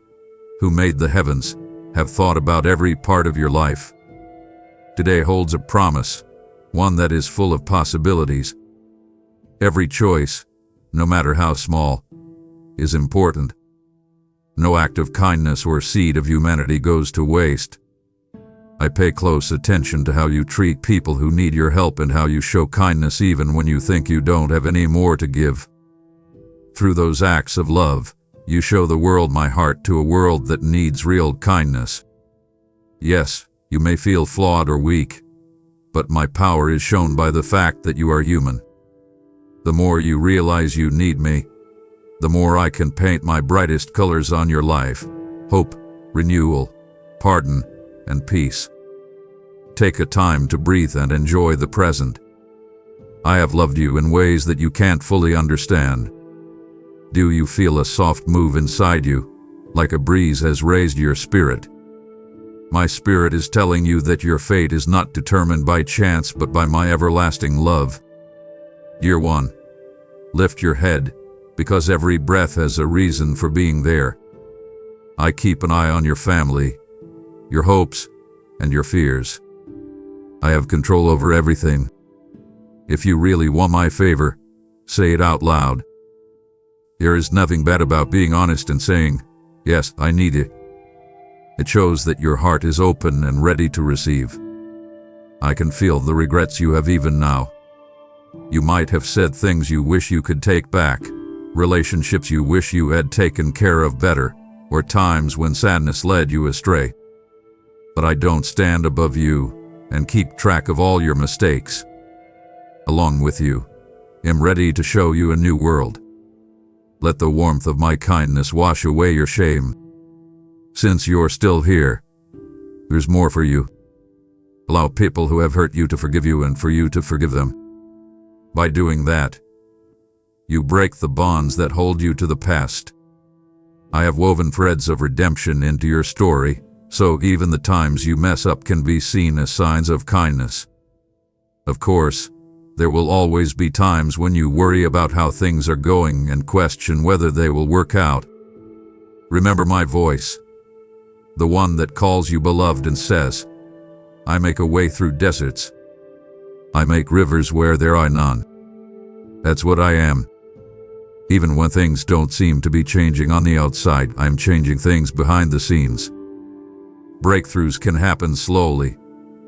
who made the heavens, have thought about every part of your life. Today holds a promise, one that is full of possibilities. Every choice, no matter how small, is important. No act of kindness or seed of humanity goes to waste. I pay close attention to how you treat people who need your help and how you show kindness even when you think you don't have any more to give. Through those acts of love, you show the world my heart to a world that needs real kindness. Yes, you may feel flawed or weak, but my power is shown by the fact that you are human. The more you realize you need me, the more I can paint my brightest colors on your life: hope, renewal, pardon, and peace. Take a time to breathe and enjoy the present. I have loved you in ways that you can't fully understand. Do you feel a soft move inside you, like a breeze has raised your spirit? My spirit is telling you that your fate is not determined by chance but by my everlasting love. Dear one, lift your head, because every breath has a reason for being there. I keep an eye on your family, your hopes, and your fears. I have control over everything. If you really want my favor, say it out loud. There is nothing bad about being honest and saying, "Yes, I need it." It shows that your heart is open and ready to receive. I can feel the regrets you have even now. You might have said things you wish you could take back, relationships you wish you had taken care of better, or times when sadness led you astray. But I don't stand above you and keep track of all your mistakes. Along with you, I'm ready to show you a new world. Let the warmth of my kindness wash away your shame. Since you're still here, there's more for you. Allow people who have hurt you to forgive you and for you to forgive them. By doing that, you break the bonds that hold you to the past. I have woven threads of redemption into your story, so even the times you mess up can be seen as signs of kindness. Of course, there will always be times when you worry about how things are going and question whether they will work out. Remember my voice, the one that calls you beloved and says, "I make a way through deserts. I make rivers where there are none." That's what I am. Even when things don't seem to be changing on the outside, I'm changing things behind the scenes. Breakthroughs can happen slowly,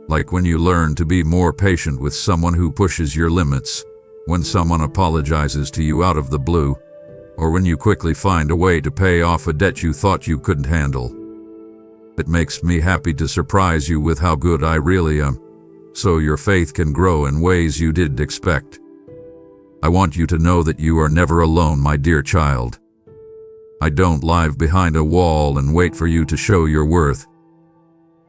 like when you learn to be more patient with someone who pushes your limits, when someone apologizes to you out of the blue, or when you quickly find a way to pay off a debt you thought you couldn't handle. It makes me happy to surprise you with how good I really am, so your faith can grow in ways you didn't expect. I want you to know that you are never alone, my dear child. I don't live behind a wall and wait for you to show your worth.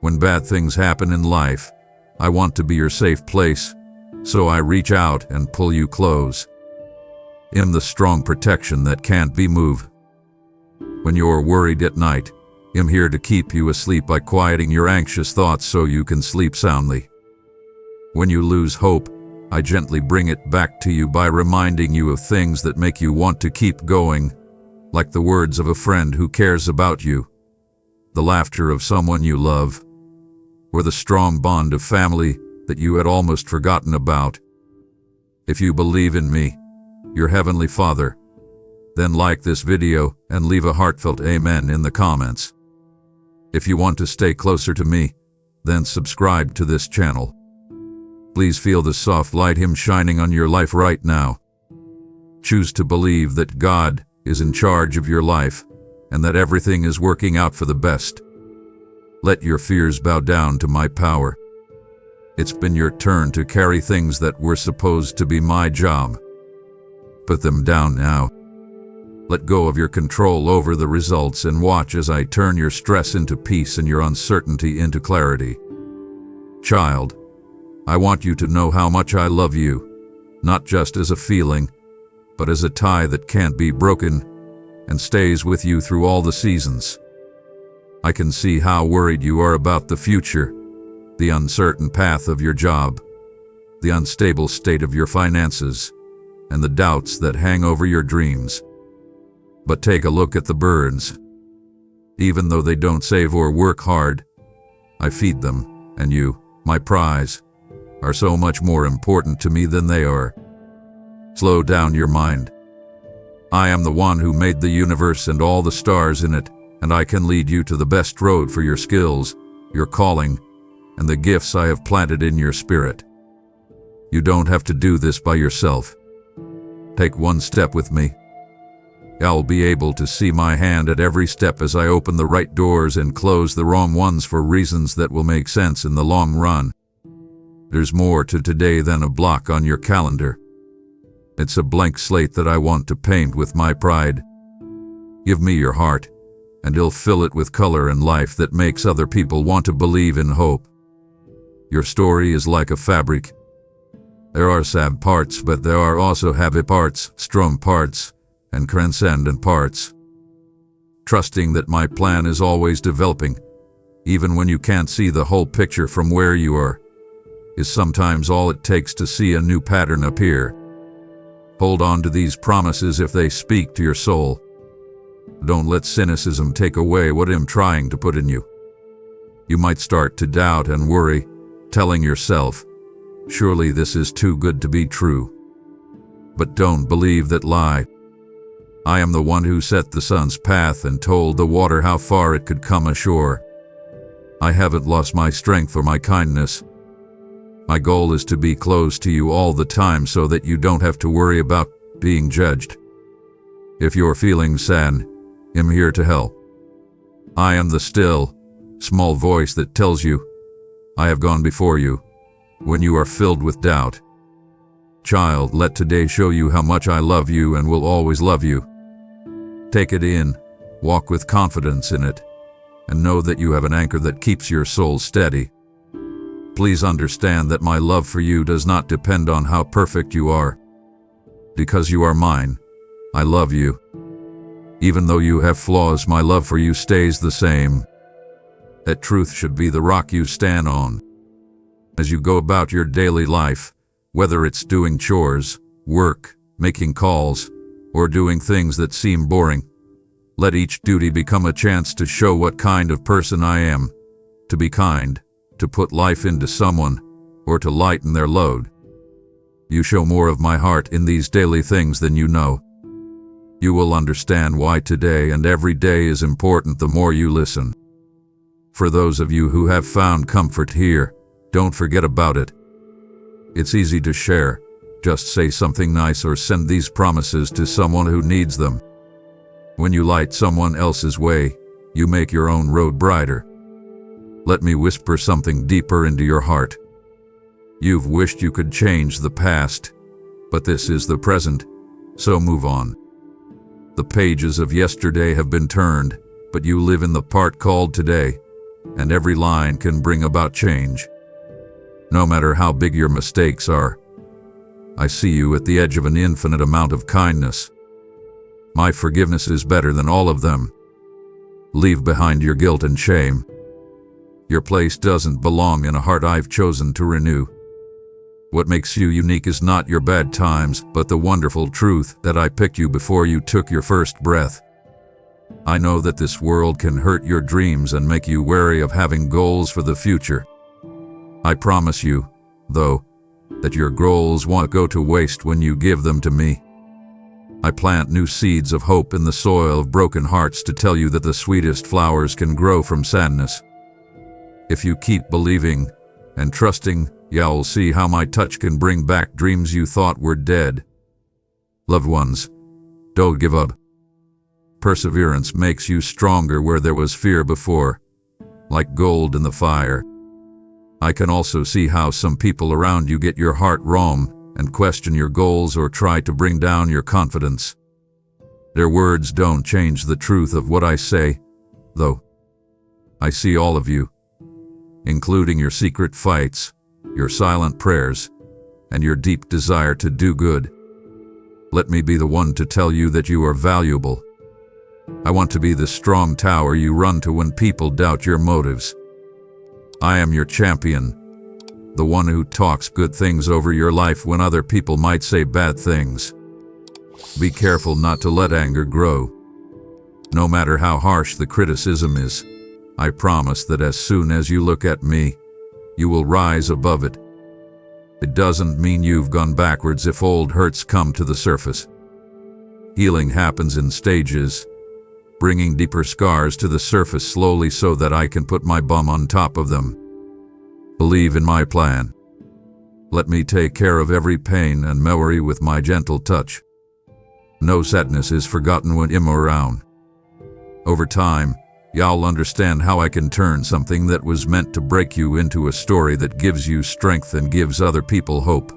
When bad things happen in life, I want to be your safe place, so I reach out and pull you close. I'm the strong protection that can't be moved. When you're worried at night, I'm here to keep you asleep by quieting your anxious thoughts so you can sleep soundly. When you lose hope, I gently bring it back to you by reminding you of things that make you want to keep going, like the words of a friend who cares about you, the laughter of someone you love, or the strong bond of family that you had almost forgotten about. If you believe in me, your Heavenly Father, then like this video and leave a heartfelt amen in the comments. If you want to stay closer to me, then subscribe to this channel. Please feel the soft light Him shining on your life right now. Choose to believe that God is in charge of your life, and that everything is working out for the best. Let your fears bow down to my power. It's been your turn to carry things that were supposed to be my job. Put them down now. Let go of your control over the results and watch as I turn your stress into peace and your uncertainty into clarity. Child, I want you to know how much I love you, not just as a feeling, but as a tie that can't be broken and stays with you through all the seasons. I can see how worried you are about the future, the uncertain path of your job, the unstable state of your finances, and the doubts that hang over your dreams. But take a look at the birds. Even though they don't save or work hard, I feed them, and you, my prize, are so much more important to me than they are. Slow down your mind. I am the one who made the universe and all the stars in it, and I can lead you to the best road for your skills, your calling, and the gifts I have planted in your spirit. You don't have to do this by yourself. Take one step with me. I'll be able to see my hand at every step as I open the right doors and close the wrong ones for reasons that will make sense in the long run. There's more to today than a block on your calendar. It's a blank slate that I want to paint with my pride. Give me your heart, and you'll fill it with color and life that makes other people want to believe in hope. Your story is like a fabric. There are sad parts, but there are also happy parts, strong parts, and transcendent parts. Trusting that my plan is always developing, even when you can't see the whole picture from where you are, is sometimes all it takes to see a new pattern appear. Hold on to these promises if they speak to your soul. Don't let cynicism take away what I'm trying to put in you. You might start to doubt and worry, telling yourself, surely this is too good to be true. But don't believe that lie. I am the one who set the sun's path and told the water how far it could come ashore. I haven't lost my strength or my kindness. My goal is to be close to you all the time so that you don't have to worry about being judged. If you're feeling sad, I'm here to help. I am the still, small voice that tells you, I have gone before you, when you are filled with doubt. Child, let today show you how much I love you and will always love you. Take it in, walk with confidence in it, and know that you have an anchor that keeps your soul steady. Please understand that my love for you does not depend on how perfect you are. Because you are mine, I love you. Even though you have flaws, my love for you stays the same. That truth should be the rock you stand on. As you go about your daily life, whether it's doing chores, work, making calls, or doing things that seem boring, let each duty become a chance to show what kind of person I am, to be kind, to put life into someone, or to lighten their load. You show more of my heart in these daily things than you know. You will understand why today and every day is important the more you listen. For those of you who have found comfort here, don't forget about it. It's easy to share. Just say something nice or send these promises to someone who needs them. When you light someone else's way, you make your own road brighter. Let me whisper something deeper into your heart. You've wished you could change the past, but this is the present, so move on. The pages of yesterday have been turned, but you live in the part called today, and every line can bring about change. No matter how big your mistakes are, I see you at the edge of an infinite amount of kindness. My forgiveness is better than all of them. Leave behind your guilt and shame. Your place doesn't belong in a heart I've chosen to renew. What makes you unique is not your bad times, but the wonderful truth that I picked you before you took your first breath. I know that this world can hurt your dreams and make you wary of having goals for the future. I promise you, though, that your goals won't go to waste when you give them to me. I plant new seeds of hope in the soil of broken hearts to tell you that the sweetest flowers can grow from sadness. If you keep believing and trusting, you'll see how my touch can bring back dreams you thought were dead. Loved ones, don't give up. Perseverance makes you stronger where there was fear before, like gold in the fire. I can also see how some people around you get your heart wrong and question your goals or try to bring down your confidence. Their words don't change the truth of what I say, though. I see all of you, including your secret fights, your silent prayers, and your deep desire to do good. Let me be the one to tell you that you are valuable. I want to be the strong tower you run to when people doubt your motives. I am your champion, the one who talks good things over your life when other people might say bad things. Be careful not to let anger grow. No matter how harsh the criticism is, I promise that as soon as you look at me, you will rise above it. It doesn't mean you've gone backwards if old hurts come to the surface. Healing happens in stages, bringing deeper scars to the surface slowly so that I can put my bum on top of them. Believe in my plan. Let me take care of every pain and memory with my gentle touch. No sadness is forgotten when I'm around. Over time, you'll understand how I can turn something that was meant to break you into a story that gives you strength and gives other people hope.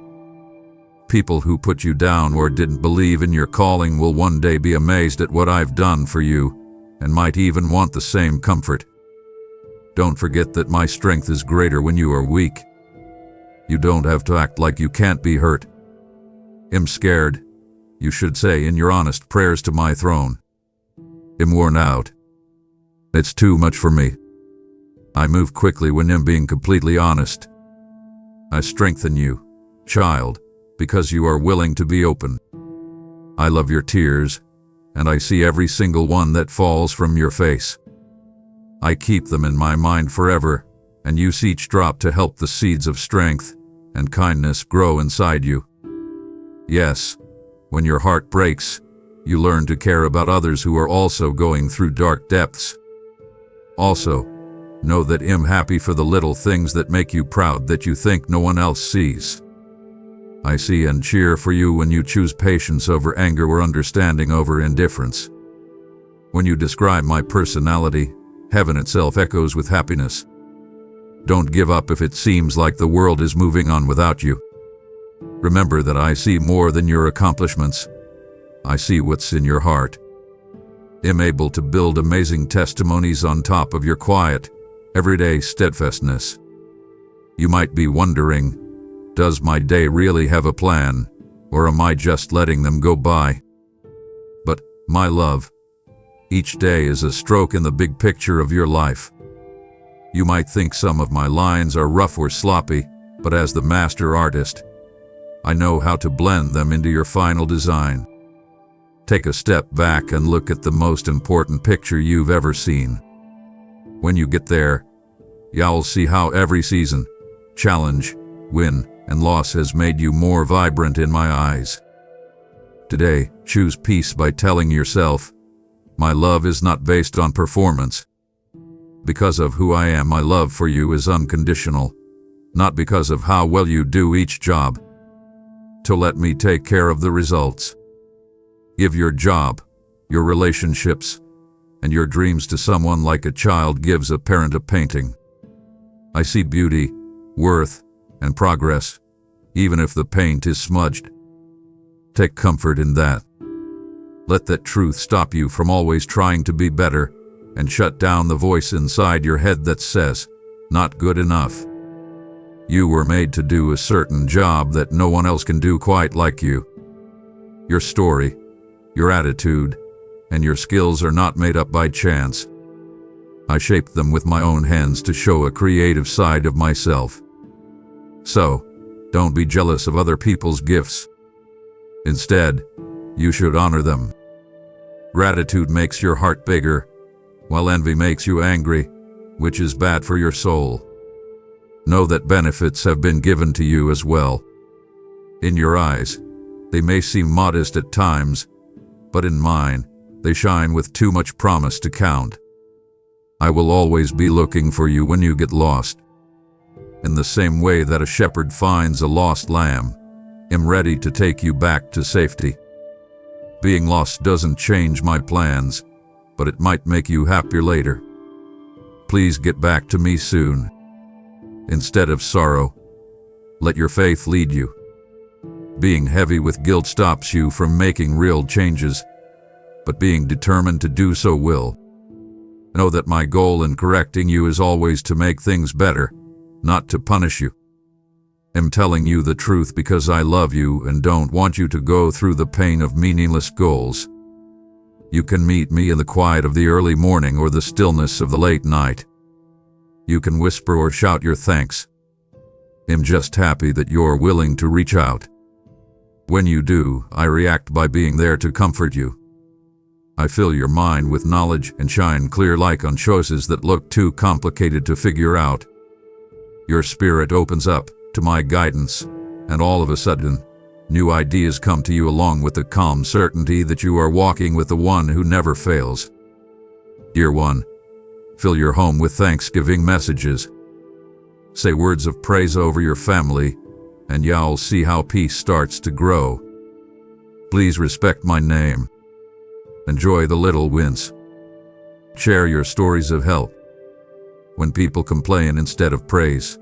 People who put you down or didn't believe in your calling will one day be amazed at what I've done for you and might even want the same comfort. Don't forget that my strength is greater when you are weak. You don't have to act like you can't be hurt. I'm scared, you should say in your honest prayers to my throne. I'm worn out. It's too much for me. I move quickly when I'm being completely honest. I strengthen you, child, because you are willing to be open. I love your tears, and I see every single one that falls from your face. I keep them in my mind forever, and use each drop to help the seeds of strength and kindness grow inside you. Yes, when your heart breaks, you learn to care about others who are also going through dark depths. Also, know that I'm happy for the little things that make you proud that you think no one else sees. I see and cheer for you when you choose patience over anger or understanding over indifference. When you describe my personality, heaven itself echoes with happiness. Don't give up if it seems like the world is moving on without you. Remember that I see more than your accomplishments. I see what's in your heart. I'm able to build amazing testimonies on top of your quiet, everyday steadfastness. You might be wondering, does my day really have a plan, or am I just letting them go by? But, my love, each day is a stroke in the big picture of your life. You might think some of my lines are rough or sloppy, but as the master artist, I know how to blend them into your final design. Take a step back and look at the most important picture you've ever seen. When you get there, you'll see how every season, challenge, win, and loss has made you more vibrant in my eyes. Today, choose peace by telling yourself, my love is not based on performance. Because of who I am, my love for you is unconditional, not because of how well you do each job. To let me take care of the results. Give your job, your relationships, and your dreams to someone like a child gives a parent a painting. I see beauty, worth, and progress, even if the paint is smudged. Take comfort in that. Let that truth stop you from always trying to be better and shut down the voice inside your head that says, not good enough. You were made to do a certain job that no one else can do quite like you. Your story, your attitude, and your skills are not made up by chance. I shaped them with my own hands to show a creative side of myself. So, don't be jealous of other people's gifts. Instead, you should honor them. Gratitude makes your heart bigger, while envy makes you angry, which is bad for your soul. Know that benefits have been given to you as well. In your eyes, they may seem modest at times, but in mine, they shine with too much promise to count. I will always be looking for you when you get lost. In the same way that a shepherd finds a lost lamb, I'm ready to take you back to safety. Being lost doesn't change my plans, but it might make you happier later. Please get back to me soon. Instead of sorrow, let your faith lead you. Being heavy with guilt stops you from making real changes, but being determined to do so will. Know that my goal in correcting you is always to make things better, not to punish you. I'm telling you the truth because I love you and don't want you to go through the pain of meaningless goals. You can meet me in the quiet of the early morning or the stillness of the late night. You can whisper or shout your thanks. I'm just happy that you're willing to reach out. When you do, I react by being there to comfort you. I fill your mind with knowledge and shine clear light on choices that look too complicated to figure out. Your spirit opens up to my guidance, and all of a sudden, new ideas come to you along with the calm certainty that you are walking with the one who never fails. Dear one, fill your home with thanksgiving messages. Say words of praise over your family, and you'll see how peace starts to grow. Please respect my name. Enjoy the little wins. Share your stories of help. When people complain instead of praise,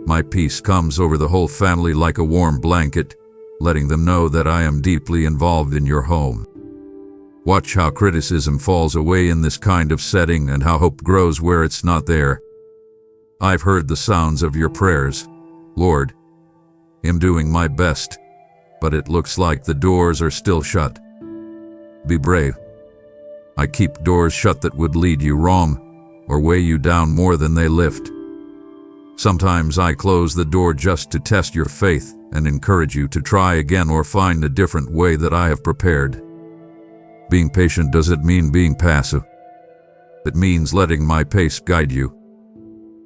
my peace comes over the whole family like a warm blanket, letting them know that I am deeply involved in your home. Watch how criticism falls away in this kind of setting and how hope grows where it's not there. I've heard the sounds of your prayers, Lord. I'm doing my best, but it looks like the doors are still shut. Be brave. I keep doors shut that would lead you wrong or weigh you down more than they lift. Sometimes I close the door just to test your faith and encourage you to try again or find a different way that I have prepared. Being patient doesn't mean being passive. It means letting my pace guide you.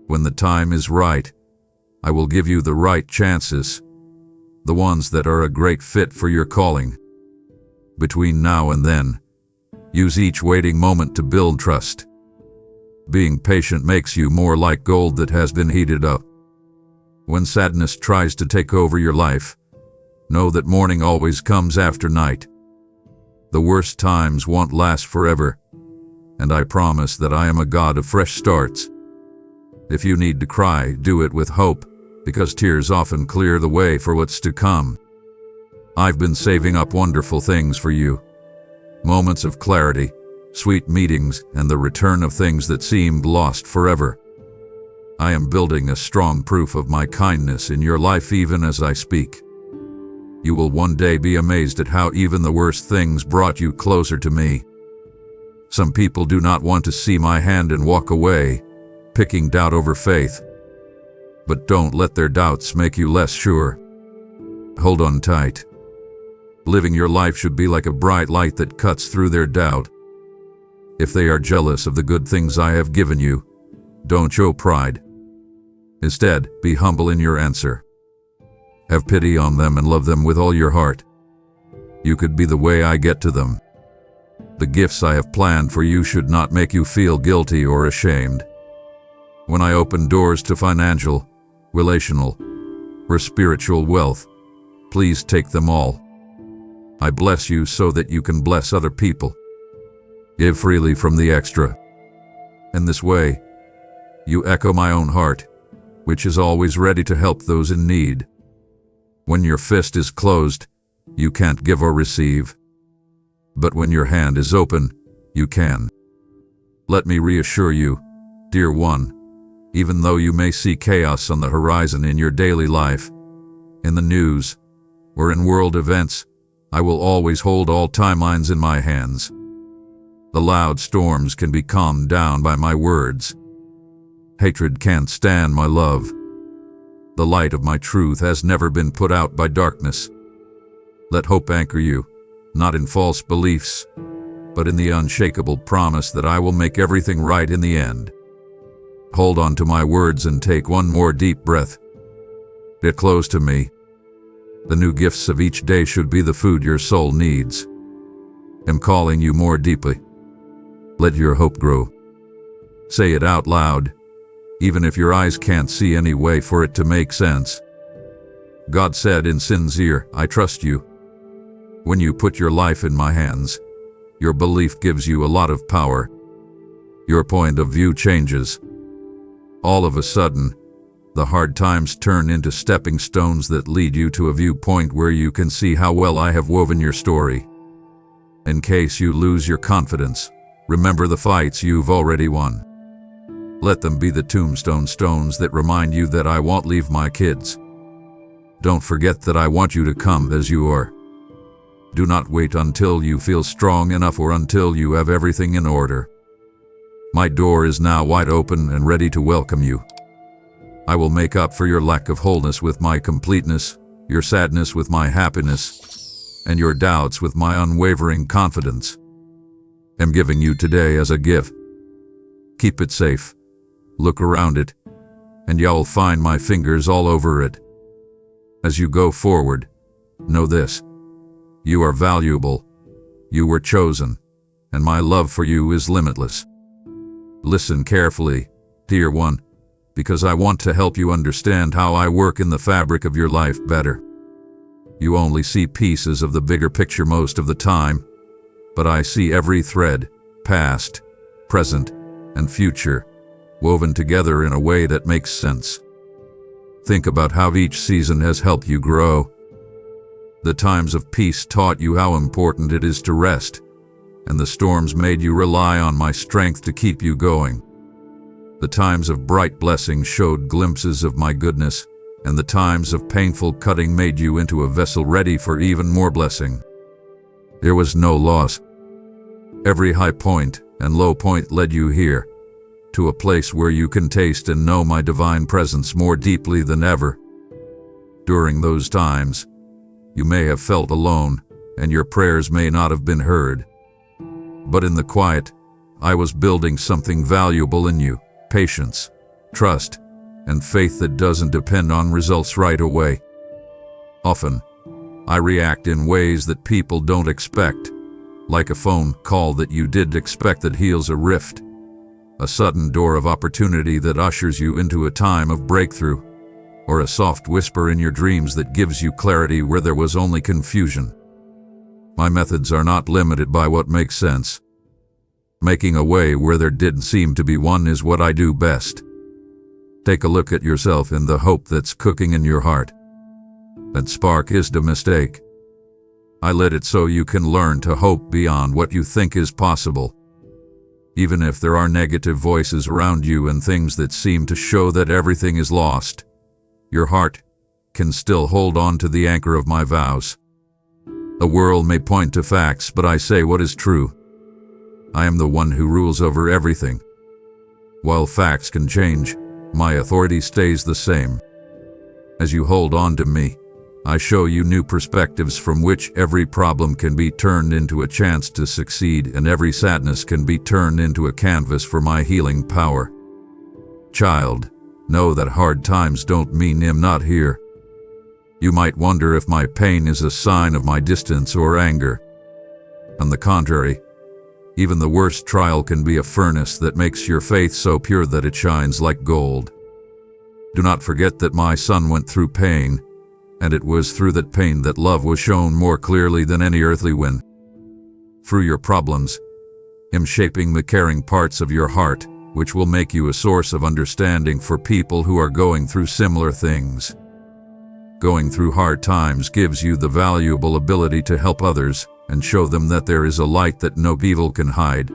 When the time is right, I will give you the right chances, the ones that are a great fit for your calling. Between now and then, use each waiting moment to build trust. Being patient makes you more like gold that has been heated up. When sadness tries to take over your life, know that morning always comes after night. The worst times won't last forever, and I promise that I am a God of fresh starts. If you need to cry, do it with hope, because tears often clear the way for what's to come. I've been saving up wonderful things for you. Moments of clarity, sweet meetings, and the return of things that seemed lost forever. I am building a strong proof of my kindness in your life even as I speak. You will one day be amazed at how even the worst things brought you closer to me. Some people do not want to see my hand and walk away, picking doubt over faith. But don't let their doubts make you less sure. Hold on tight. Living your life should be like a bright light that cuts through their doubt. If they are jealous of the good things I have given you, don't show pride. Instead, be humble in your answer. Have pity on them and love them with all your heart. You could be the way I get to them. The gifts I have planned for you should not make you feel guilty or ashamed. When I open doors to financial, relational, or spiritual wealth, please take them all. I bless you so that you can bless other people. Give freely from the extra. In this way, you echo my own heart, which is always ready to help those in need. When your fist is closed, you can't give or receive. But when your hand is open, you can. Let me reassure you, dear one, even though you may see chaos on the horizon in your daily life, in the news, or in world events, I will always hold all timelines in my hands. The loud storms can be calmed down by my words. Hatred can't stand my love. The light of my truth has never been put out by darkness. Let hope anchor you, not in false beliefs, but in the unshakable promise that I will make everything right in the end. Hold on to my words and take one more deep breath. Get close to me. The new gifts of each day should be the food your soul needs. I'm calling you more deeply. Let your hope grow. Say it out loud, even if your eyes can't see any way for it to make sense. God said in sincere, I trust you. When you put your life in my hands, Your belief gives you a lot of power. Your point of view changes. All of a sudden, the hard times turn into stepping stones that lead you to a viewpoint where you can see how well I have woven your story. In case you lose your confidence, remember the fights you've already won. Let them be the tombstone stones that remind you that I won't leave my kids. Don't forget that I want you to come as you are. Do not wait until you feel strong enough or until you have everything in order. My door is now wide open and ready to welcome you. I will make up for your lack of wholeness with my completeness, your sadness with my happiness, and your doubts with my unwavering confidence. I'm giving you today as a gift. Keep it safe. Look around it, and you'll find my fingers all over it. As you go forward, know this: you are valuable, you were chosen, and my love for you is limitless. Listen carefully, dear one, because I want to help you understand how I work in the fabric of your life better. You only see pieces of the bigger picture most of the time, but I see every thread, past, present, and future, woven together in a way that makes sense. Think about how each season has helped you grow. The times of peace taught you how important it is to rest, and the storms made you rely on my strength to keep you going. The times of bright blessing showed glimpses of my goodness, and the times of painful cutting made you into a vessel ready for even more blessing. There was no loss. Every high point and low point led you here, to a place where you can taste and know my divine presence more deeply than ever. During those times, you may have felt alone, and your prayers may not have been heard. But in the quiet, I was building something valuable in you: patience, trust, and faith that doesn't depend on results right away. Often, I react in ways that people don't expect, like a phone call that you did expect that heals a rift, a sudden door of opportunity that ushers you into a time of breakthrough, or a soft whisper in your dreams that gives you clarity where there was only confusion. My methods are not limited by what makes sense. Making a way where there didn't seem to be one is what I do best. Take a look at yourself and the hope that's cooking in your heart. That spark isn't a mistake. I lit it so you can learn to hope beyond what you think is possible. Even if there are negative voices around you and things that seem to show that everything is lost, your heart can still hold on to the anchor of my vows. The world may point to facts, but I say what is true. I am the one who rules over everything. While facts can change, my authority stays the same. As you hold on to me, I show you new perspectives from which every problem can be turned into a chance to succeed, and every sadness can be turned into a canvas for my healing power. Child, know that hard times don't mean I'm not here. You might wonder if my pain is a sign of my distance or anger. On the contrary, even the worst trial can be a furnace that makes your faith so pure that it shines like gold. Do not forget that my son went through pain, and it was through that pain that love was shown more clearly than any earthly wind. Through your problems, I'm shaping the caring parts of your heart, which will make you a source of understanding for people who are going through similar things. Going through hard times gives you the valuable ability to help others and show them that there is a light that no evil can hide.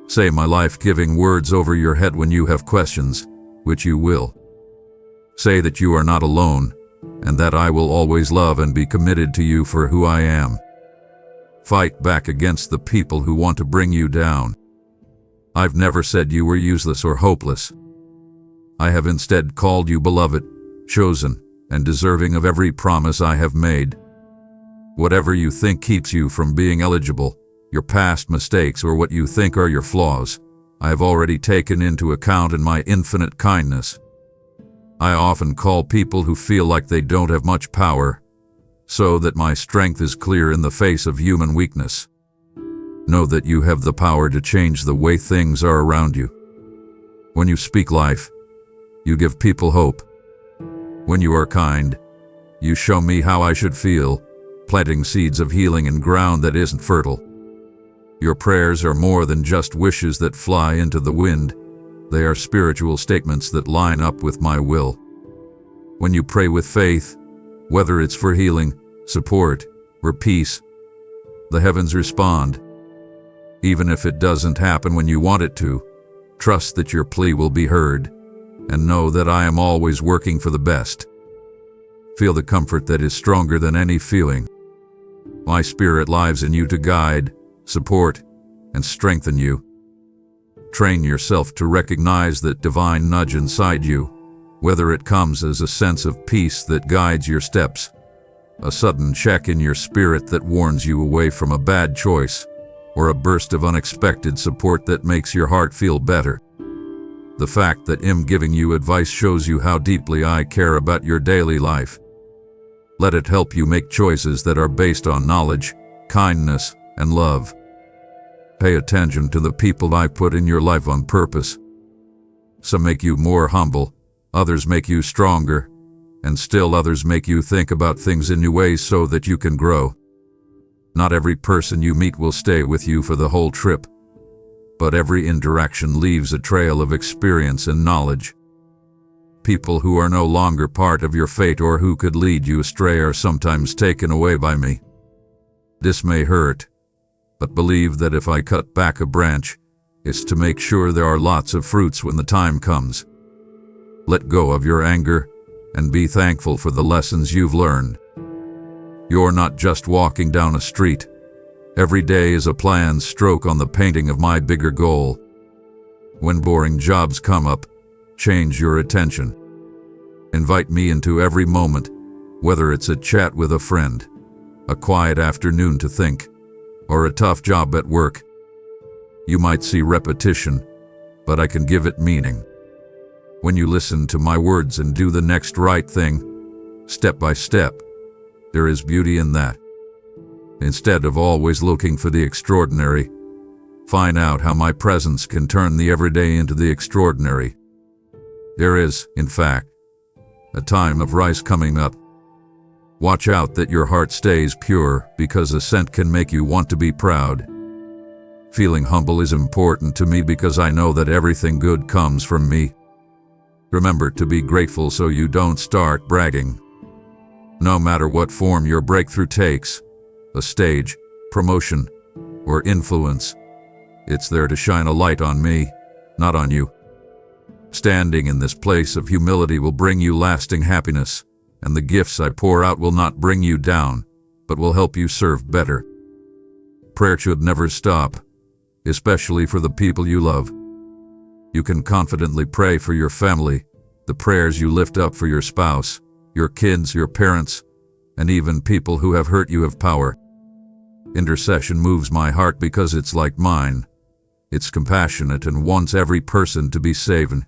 Say my life-giving words over your head when you have questions, which you will. Say that you are not alone, and that I will always love and be committed to you for who I am. Fight back against the people who want to bring you down. I've never said you were useless or hopeless. I have instead called you beloved, chosen, and deserving of every promise I have made. Whatever you think keeps you from being eligible, your past mistakes or what you think are your flaws, I have already taken into account in my infinite kindness. I often call people who feel like they don't have much power, so that my strength is clear in the face of human weakness. Know that you have the power to change the way things are around you. When you speak life, you give people hope. When you are kind, you show me how I should feel, planting seeds of healing in ground that isn't fertile. Your prayers are more than just wishes that fly into the wind. They are spiritual statements that line up with my will. When you pray with faith, whether it's for healing, support, or peace, the heavens respond. Even if it doesn't happen when you want it to, trust that your plea will be heard, and know that I am always working for the best. Feel the comfort that is stronger than any feeling. My spirit lives in you to guide, support, and strengthen you. Train yourself to recognize that divine nudge inside you, whether it comes as a sense of peace that guides your steps, a sudden check in your spirit that warns you away from a bad choice, or a burst of unexpected support that makes your heart feel better. The fact that I'm giving you advice shows you how deeply I care about your daily life. Let it help you make choices that are based on knowledge, kindness, and love. Pay attention to the people I put in your life on purpose. Some make you more humble, others make you stronger, and still others make you think about things in new ways so that you can grow. Not every person you meet will stay with you for the whole trip, but every interaction leaves a trail of experience and knowledge. People who are no longer part of your fate or who could lead you astray are sometimes taken away by me. This may hurt, but believe that if I cut back a branch, it's to make sure there are lots of fruits when the time comes. Let go of your anger and be thankful for the lessons you've learned. You're not just walking down a street. Every day is a planned stroke on the painting of my bigger goal. When boring jobs come up, change your attention. Invite me into every moment, whether it's a chat with a friend, a quiet afternoon to think, or a tough job at work. You might see repetition, but I can give it meaning. When you listen to my words and do the next right thing, step by step, there is beauty in that. Instead of always looking for the extraordinary, find out how my presence can turn the everyday into the extraordinary. There is, in fact, a time of rise coming up. Watch out that your heart stays pure, because ascent can make you want to be proud. Feeling humble is important to me because I know that everything good comes from me. Remember to be grateful so you don't start bragging. No matter what form your breakthrough takes, a stage, promotion, or influence, it's there to shine a light on me, not on you. Standing in this place of humility will bring you lasting happiness, and the gifts I pour out will not bring you down, but will help you serve better. Prayer should never stop, especially for the people you love. You can confidently pray for your family, the prayers you lift up for your spouse, your kids, your parents, and even people who have hurt you have power. Intercession moves my heart because it's like mine. It's compassionate and wants every person to be saved.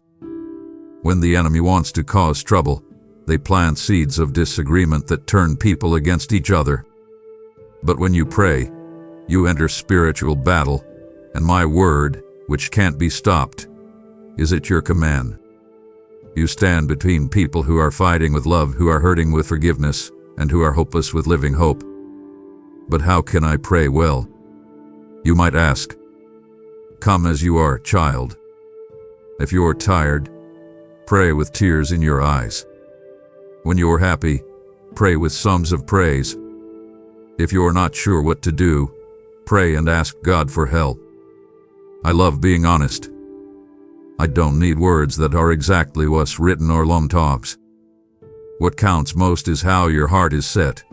When the enemy wants to cause trouble, they plant seeds of disagreement that turn people against each other. But when you pray, you enter spiritual battle, and my word, which can't be stopped, is at your command. You stand between people who are fighting with love, who are hurting with forgiveness, and who are hopeless with living hope. But how can I pray well? You might ask. Come as you are, child. If you're tired, pray with tears in your eyes. When you're happy, pray with songs of praise. If you're not sure what to do, pray and ask God for help. I love being honest. I don't need words that are exactly what's written or long talks. What counts most is how your heart is set,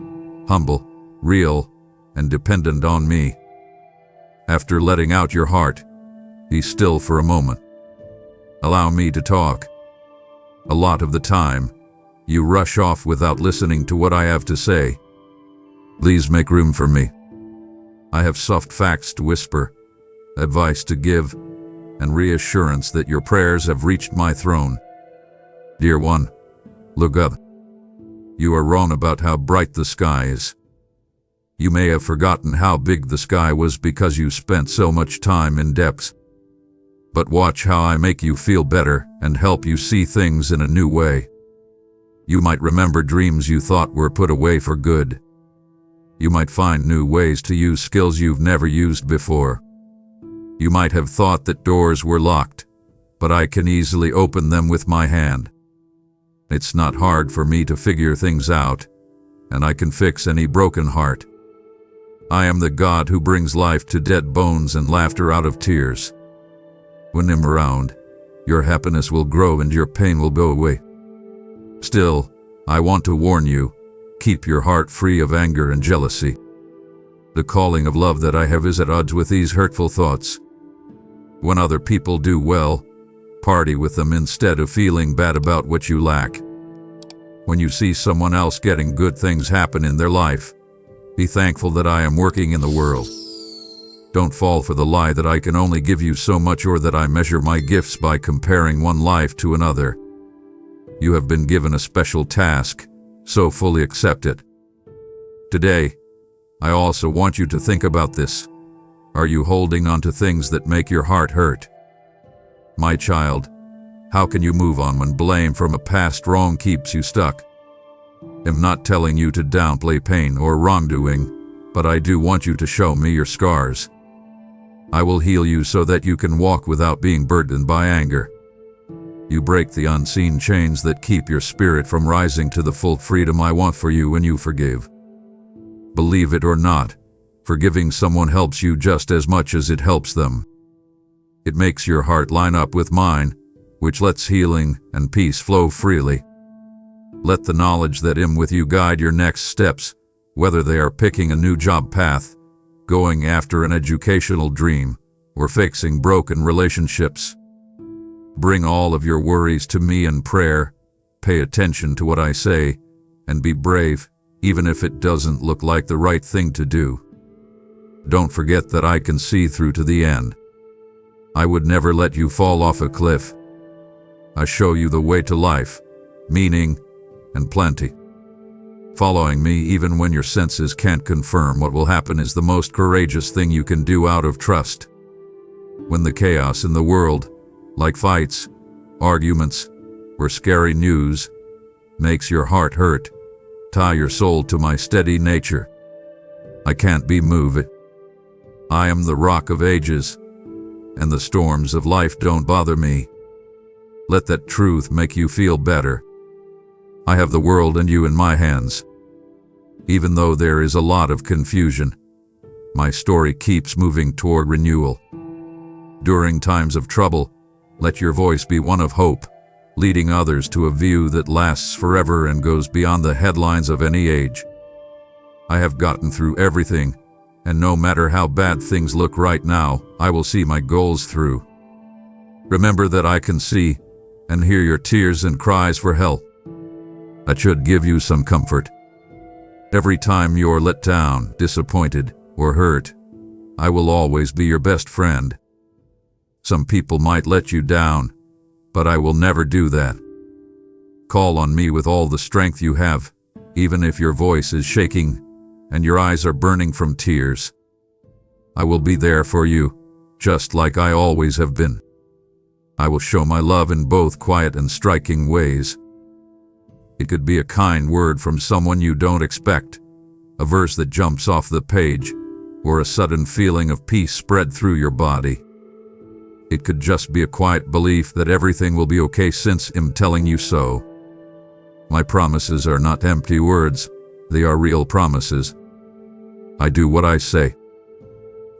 humble, real, and dependent on me. After letting out your heart, be still for a moment. Allow me to talk. A lot of the time, you rush off without listening to what I have to say. Please make room for me. I have soft facts to whisper, advice to give, and reassurance that your prayers have reached my throne. Dear one, look up. You are wrong about how bright the sky is. You may have forgotten how big the sky was because you spent so much time in depths. But watch how I make you feel better and help you see things in a new way. You might remember dreams you thought were put away for good. You might find new ways to use skills you've never used before. You might have thought that doors were locked, but I can easily open them with my hand. It's not hard for me to figure things out, and I can fix any broken heart. I am the God who brings life to dead bones and laughter out of tears. When I'm around, your happiness will grow and your pain will go away. Still, I want to warn you, keep your heart free of anger and jealousy. The calling of love that I have is at odds with these hurtful thoughts. When other people do well, party with them instead of feeling bad about what you lack. When you see someone else getting good things happen in their life, be thankful that I am working in the world. Don't fall for the lie that I can only give you so much or that I measure my gifts by comparing one life to another. You have been given a special task, so fully accept it. Today, I also want you to think about this. Are you holding on to things that make your heart hurt? My child, how can you move on when blame from a past wrong keeps you stuck? I'm not telling you to downplay pain or wrongdoing, but I do want you to show me your scars. I will heal you so that you can walk without being burdened by anger. You break the unseen chains that keep your spirit from rising to the full freedom I want for you when you forgive. Believe it or not, forgiving someone helps you just as much as it helps them. It makes your heart line up with mine, which lets healing and peace flow freely. Let the knowledge that I'm with you guide your next steps, whether they are picking a new job path, going after an educational dream, or fixing broken relationships. Bring all of your worries to me in prayer, pay attention to what I say, and be brave, even if it doesn't look like the right thing to do. Don't forget that I can see through to the end. I would never let you fall off a cliff. I show you the way to life, meaning, and plenty. Following me even when your senses can't confirm what will happen is the most courageous thing you can do out of trust. When the chaos in the world, like fights, arguments, or scary news, makes your heart hurt, tie your soul to my steady nature. I can't be moved. I am the rock of ages, and the storms of life don't bother me. Let that truth make you feel better. I have the world and you in my hands. Even though there is a lot of confusion, my story keeps moving toward renewal. During times of trouble, let your voice be one of hope, leading others to a view that lasts forever and goes beyond the headlines of any age. I have gotten through everything, and no matter how bad things look right now, I will see my goals through. Remember that I can see and hear your tears and cries for help. That should give you some comfort. Every time you're let down, disappointed, or hurt, I will always be your best friend. Some people might let you down, but I will never do that. Call on me with all the strength you have, even if your voice is shaking and your eyes are burning from tears. I will be there for you, just like I always have been. I will show my love in both quiet and striking ways. It could be a kind word from someone you don't expect, a verse that jumps off the page, or a sudden feeling of peace spread through your body. It could just be a quiet belief that everything will be okay since I'm telling you so. My promises are not empty words, they are real promises. I do what I say.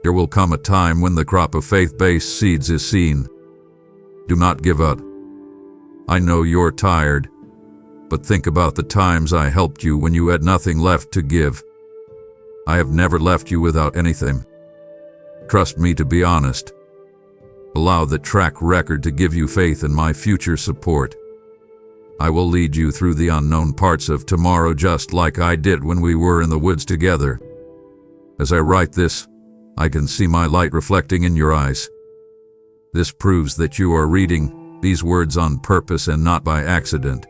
There will come a time when the crop of faith-based seeds is seen. Do not give up. I know you're tired, but think about the times I helped you when you had nothing left to give. I have never left you without anything. Trust me to be honest. Allow the track record to give you faith in my future support. I will lead you through the unknown parts of tomorrow just like I did when we were in the woods together. As I write this, I can see my light reflecting in your eyes. This proves that you are reading these words on purpose and not by accident.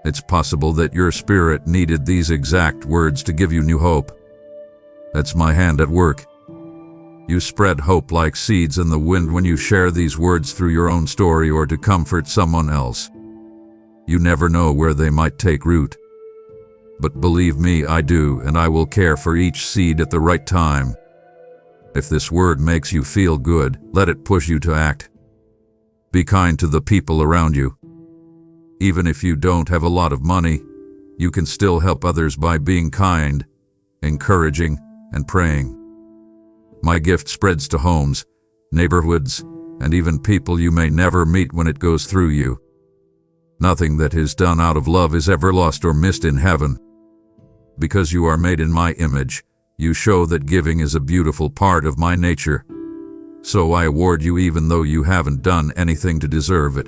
It's possible that your spirit needed these exact words to give you new hope. That's my hand at work. You spread hope like seeds in the wind when you share these words through your own story or to comfort someone else. You never know where they might take root. But believe me, I do, and I will care for each seed at the right time. If this word makes you feel good, let it push you to act. Be kind to the people around you. Even if you don't have a lot of money, you can still help others by being kind, encouraging, and praying. My gift spreads to homes, neighborhoods, and even people you may never meet when it goes through you. Nothing that is done out of love is ever lost or missed in heaven. Because you are made in my image, you show that giving is a beautiful part of my nature. So I award you even though you haven't done anything to deserve it.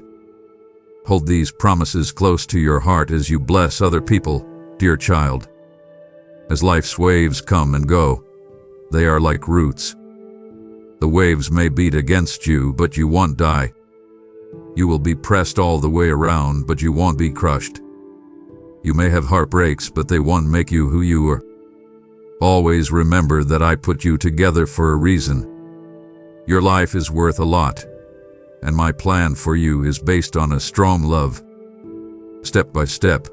Hold these promises close to your heart as you bless other people, dear child. As life's waves come and go, they are like roots. The waves may beat against you, but you won't die. You will be pressed all the way around, but you won't be crushed. You may have heartbreaks, but they won't make you who you are. Always remember that I put you together for a reason. Your life is worth a lot, and my plan for you is based on a strong love. Step by step,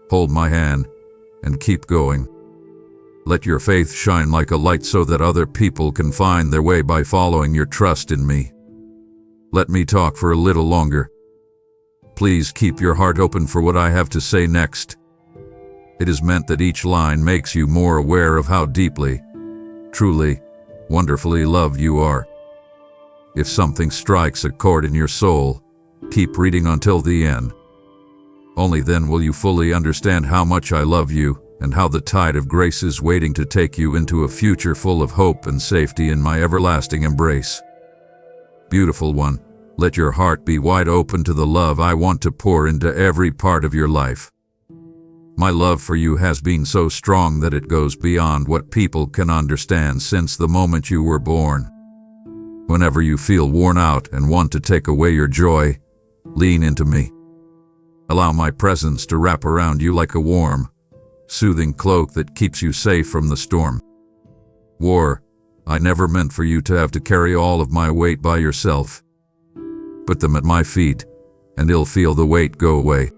hold my hand, and keep going. Let your faith shine like a light so that other people can find their way by following your trust in me. Let me talk for a little longer. Please keep your heart open for what I have to say next. It is meant that each line makes you more aware of how deeply, truly, wonderfully loved you are. If something strikes a chord in your soul, keep reading until the end. Only then will you fully understand how much I love you and how the tide of grace is waiting to take you into a future full of hope and safety in my everlasting embrace. Beautiful one, let your heart be wide open to the love I want to pour into every part of your life. My love for you has been so strong that it goes beyond what people can understand since the moment you were born. Whenever you feel worn out and want to take away your joy, lean into me. Allow my presence to wrap around you like a warm, soothing cloak that keeps you safe from the storm. I never meant for you to have to carry all of my weight by yourself. Put them at my feet, and you'll feel the weight go away.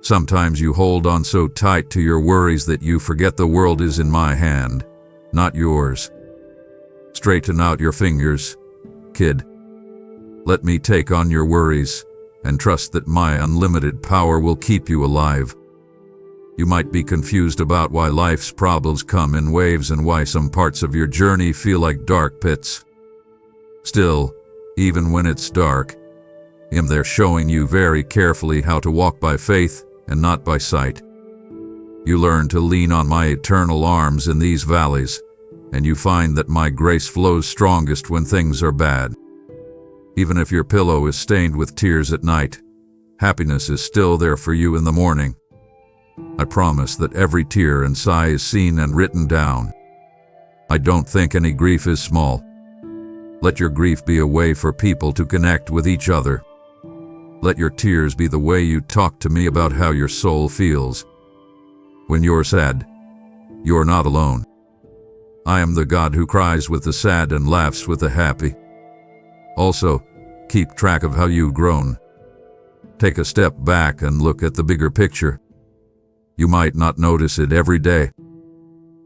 Sometimes you hold on so tight to your worries that you forget the world is in my hand, not yours. Straighten out your fingers, kid. Let me take on your worries, and trust that my unlimited power will keep you alive. You might be confused about why life's problems come in waves and why some parts of your journey feel like dark pits. Still, even when it's dark, I'm there showing you very carefully how to walk by faith and not by sight. You learn to lean on my eternal arms in these valleys, and you find that my grace flows strongest when things are bad. Even if your pillow is stained with tears at night, happiness is still there for you in the morning. I promise that every tear and sigh is seen and written down. I don't think any grief is small. Let your grief be a way for people to connect with each other. Let your tears be the way you talk to me about how your soul feels. When you're sad, you're not alone. I am the God who cries with the sad and laughs with the happy. Also, keep track of how you've grown. Take a step back and look at the bigger picture. You might not notice it every day.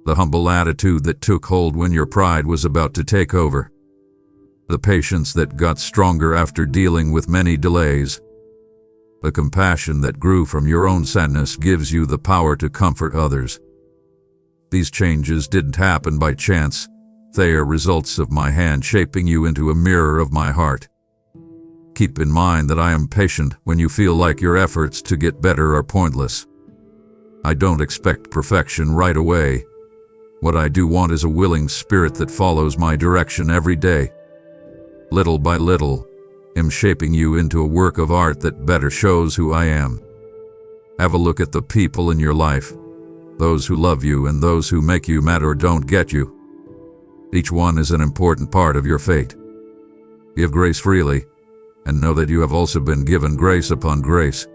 The humble attitude that took hold when your pride was about to take over. The patience that got stronger after dealing with many delays. The compassion that grew from your own sadness gives you the power to comfort others. These changes didn't happen by chance. They are results of my hand shaping you into a mirror of my heart. Keep in mind that I am patient when you feel like your efforts to get better are pointless. I don't expect perfection right away. What I do want is a willing spirit that follows my direction every day. Little by little, I'm shaping you into a work of art that better shows who I am. Have a look at the people in your life, those who love you and those who make you mad or don't get you. Each one is an important part of your fate. Give grace freely, and know that you have also been given grace upon grace.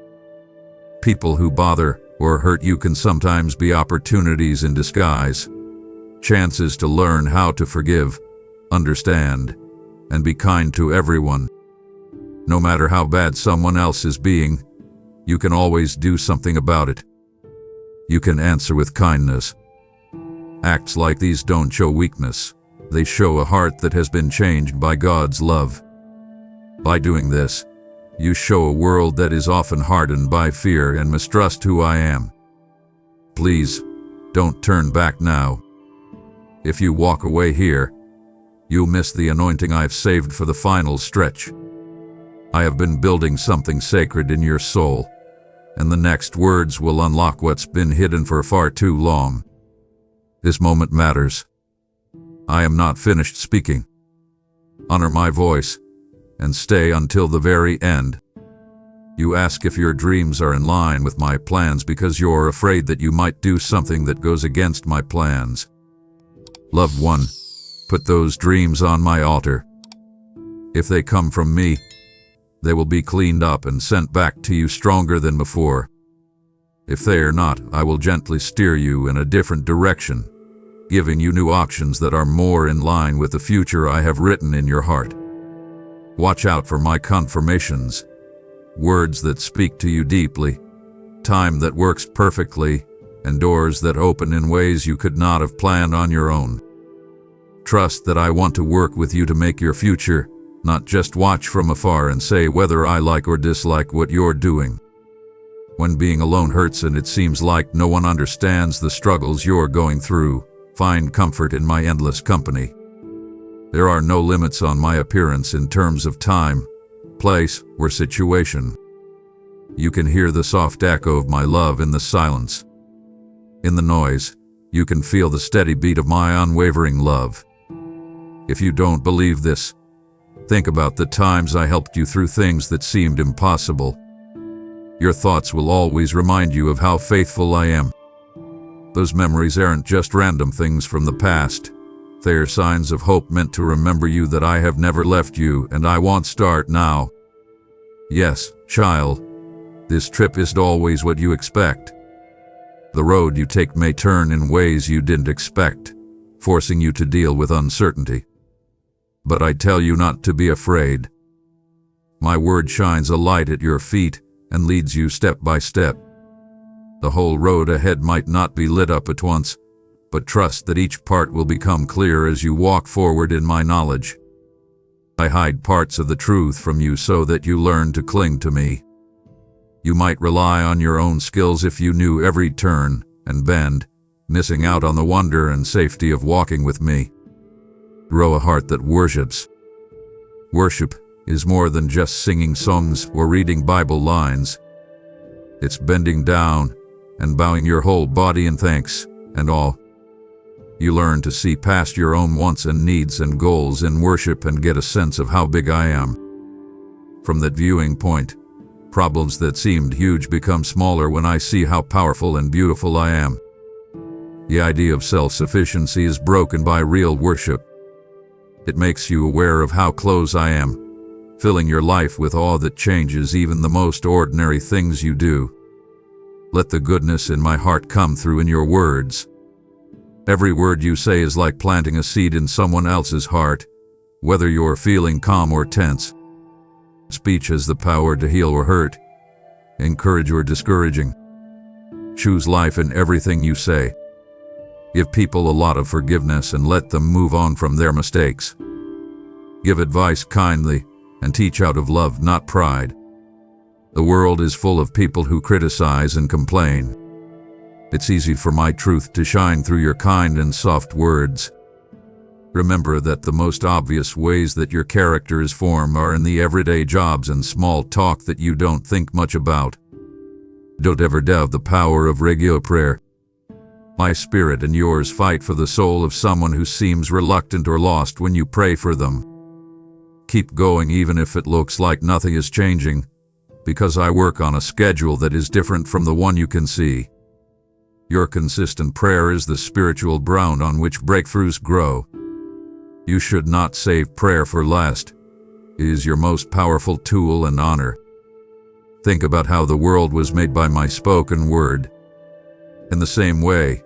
People who bother or hurt you can sometimes be opportunities in disguise, chances to learn how to forgive, understand, and be kind to everyone. No matter how bad someone else is being, you can always do something about it. You can answer with kindness. Acts like these don't show weakness, They show a heart that has been changed by God's love. By doing this, you show a world that is often hardened by fear and mistrust who I am. Please, don't turn back now. If you walk away here, you'll miss the anointing I've saved for the final stretch. I have been building something sacred in your soul, and the next words will unlock what's been hidden for far too long. This moment matters. I am not finished speaking. Honor my voice, and stay until the very end. You ask if your dreams are in line with my plans because you're afraid that you might do something that goes against my plans. Loved one, put those dreams on my altar. If they come from me, they will be cleaned up and sent back to you stronger than before. If they are not, I will gently steer you in a different direction, giving you new options that are more in line with the future I have written in your heart. Watch out for my confirmations, words that speak to you deeply, time that works perfectly, and doors that open in ways you could not have planned on your own. Trust that I want to work with you to make your future, not just watch from afar and say whether I like or dislike what you're doing. When being alone hurts and it seems like no one understands the struggles you're going through, find comfort in my endless company. There are no limits on my appearance in terms of time, place, or situation. You can hear the soft echo of my love in the silence. In the noise, you can feel the steady beat of my unwavering love. If you don't believe this, think about the times I helped you through things that seemed impossible. Your thoughts will always remind you of how faithful I am. Those memories aren't just random things from the past. They are signs of hope meant to remember you that I have never left you and I won't start now. Yes, child, this trip isn't always what you expect. The road you take may turn in ways you didn't expect, forcing you to deal with uncertainty. But I tell you not to be afraid. My word shines a light at your feet and leads you step by step. The whole road ahead might not be lit up at once, but trust that each part will become clear as you walk forward in my knowledge. I hide parts of the truth from you so that you learn to cling to me. You might rely on your own skills if you knew every turn and bend, missing out on the wonder and safety of walking with me. Grow a heart that worships. Worship is more than just singing songs or reading Bible lines. It's bending down and bowing your whole body in thanks and awe. You learn to see past your own wants and needs and goals in worship and get a sense of how big I am. From that viewing point, problems that seemed huge become smaller when I see how powerful and beautiful I am. The idea of self-sufficiency is broken by real worship. It makes you aware of how close I am, filling your life with awe that changes even the most ordinary things you do. Let the goodness in my heart come through in your words. Every word you say is like planting a seed in someone else's heart, whether you're feeling calm or tense. Speech has the power to heal or hurt, encourage or discouraging. Choose life in everything you say. Give people a lot of forgiveness and let them move on from their mistakes. Give advice kindly and teach out of love, not pride. The world is full of people who criticize and complain. It's easy for my truth to shine through your kind and soft words. Remember that the most obvious ways that your character is formed are in the everyday jobs and small talk that you don't think much about. Don't ever doubt the power of regular prayer. My spirit and yours fight for the soul of someone who seems reluctant or lost when you pray for them. Keep going even if it looks like nothing is changing, because I work on a schedule that is different from the one you can see. Your consistent prayer is the spiritual ground on which breakthroughs grow. You should not save prayer for last. It is your most powerful tool and honor. Think about how the world was made by my spoken word. In the same way,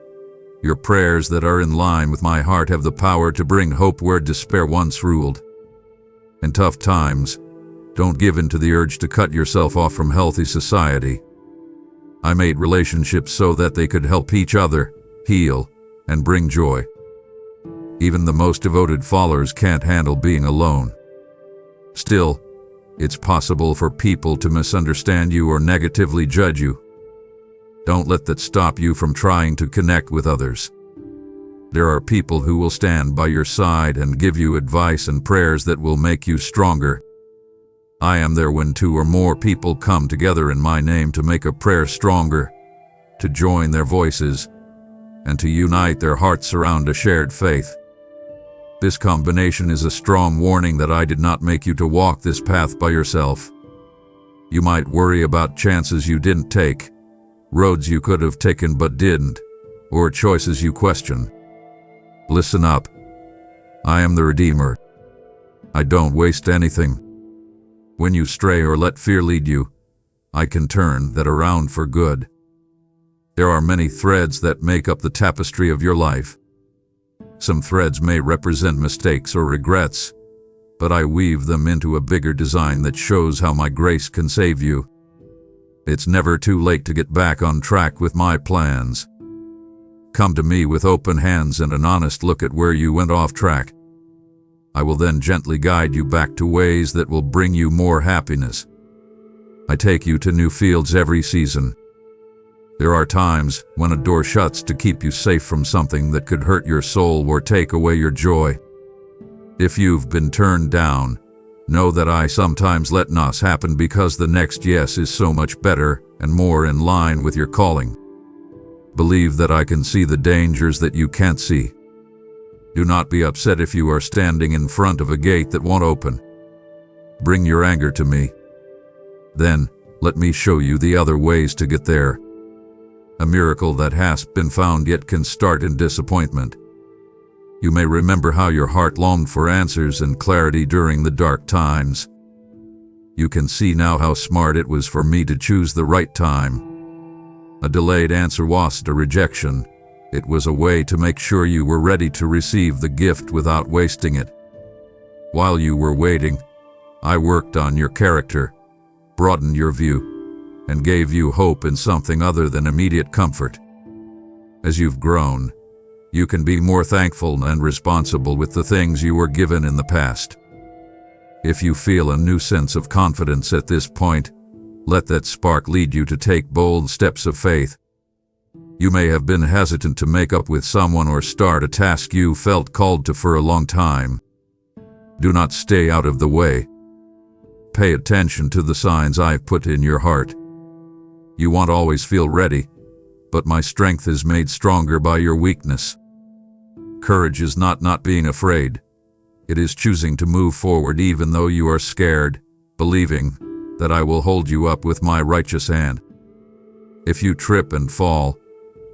your prayers that are in line with my heart have the power to bring hope where despair once ruled. In tough times, don't give in to the urge to cut yourself off from healthy society. I made relationships so that they could help each other, heal, and bring joy. Even the most devoted followers can't handle being alone. Still, it's possible for people to misunderstand you or negatively judge you. Don't let that stop you from trying to connect with others. There are people who will stand by your side and give you advice and prayers that will make you stronger. I am there when 2 or more people come together in my name to make a prayer stronger, to join their voices, and to unite their hearts around a shared faith. This combination is a strong warning that I did not make you to walk this path by yourself. You might worry about chances you didn't take, roads you could have taken but didn't, or choices you question. Listen up. I am the Redeemer. I don't waste anything. When you stray or let fear lead you, I can turn that around for good. There are many threads that make up the tapestry of your life. Some threads may represent mistakes or regrets, but I weave them into a bigger design that shows how my grace can save you. It's never too late to get back on track with my plans. Come to me with open hands and an honest look at where you went off track. I will then gently guide you back to ways that will bring you more happiness. I take you to new fields every season. There are times when a door shuts to keep you safe from something that could hurt your soul or take away your joy. If you've been turned down, know that I sometimes let no's happen because the next yes is so much better and more in line with your calling. Believe that I can see the dangers that you can't see. Do not be upset if you are standing in front of a gate that won't open. Bring your anger to me. Then, let me show you the other ways to get there. A miracle that has been found yet can start in disappointment. You may remember how your heart longed for answers and clarity during the dark times. You can see now how smart it was for me to choose the right time. A delayed answer wasn't a rejection. It was a way to make sure you were ready to receive the gift without wasting it. While you were waiting, I worked on your character, broadened your view, and gave you hope in something other than immediate comfort. As you've grown, you can be more thankful and responsible with the things you were given in the past. If you feel a new sense of confidence at this point, let that spark lead you to take bold steps of faith. You may have been hesitant to make up with someone or start a task you felt called to for a long time. Do not stay out of the way. Pay attention to the signs I've put in your heart. You won't always feel ready, but my strength is made stronger by your weakness. Courage is not being afraid. It is choosing to move forward even though you are scared, believing that I will hold you up with my righteous hand. If you trip and fall,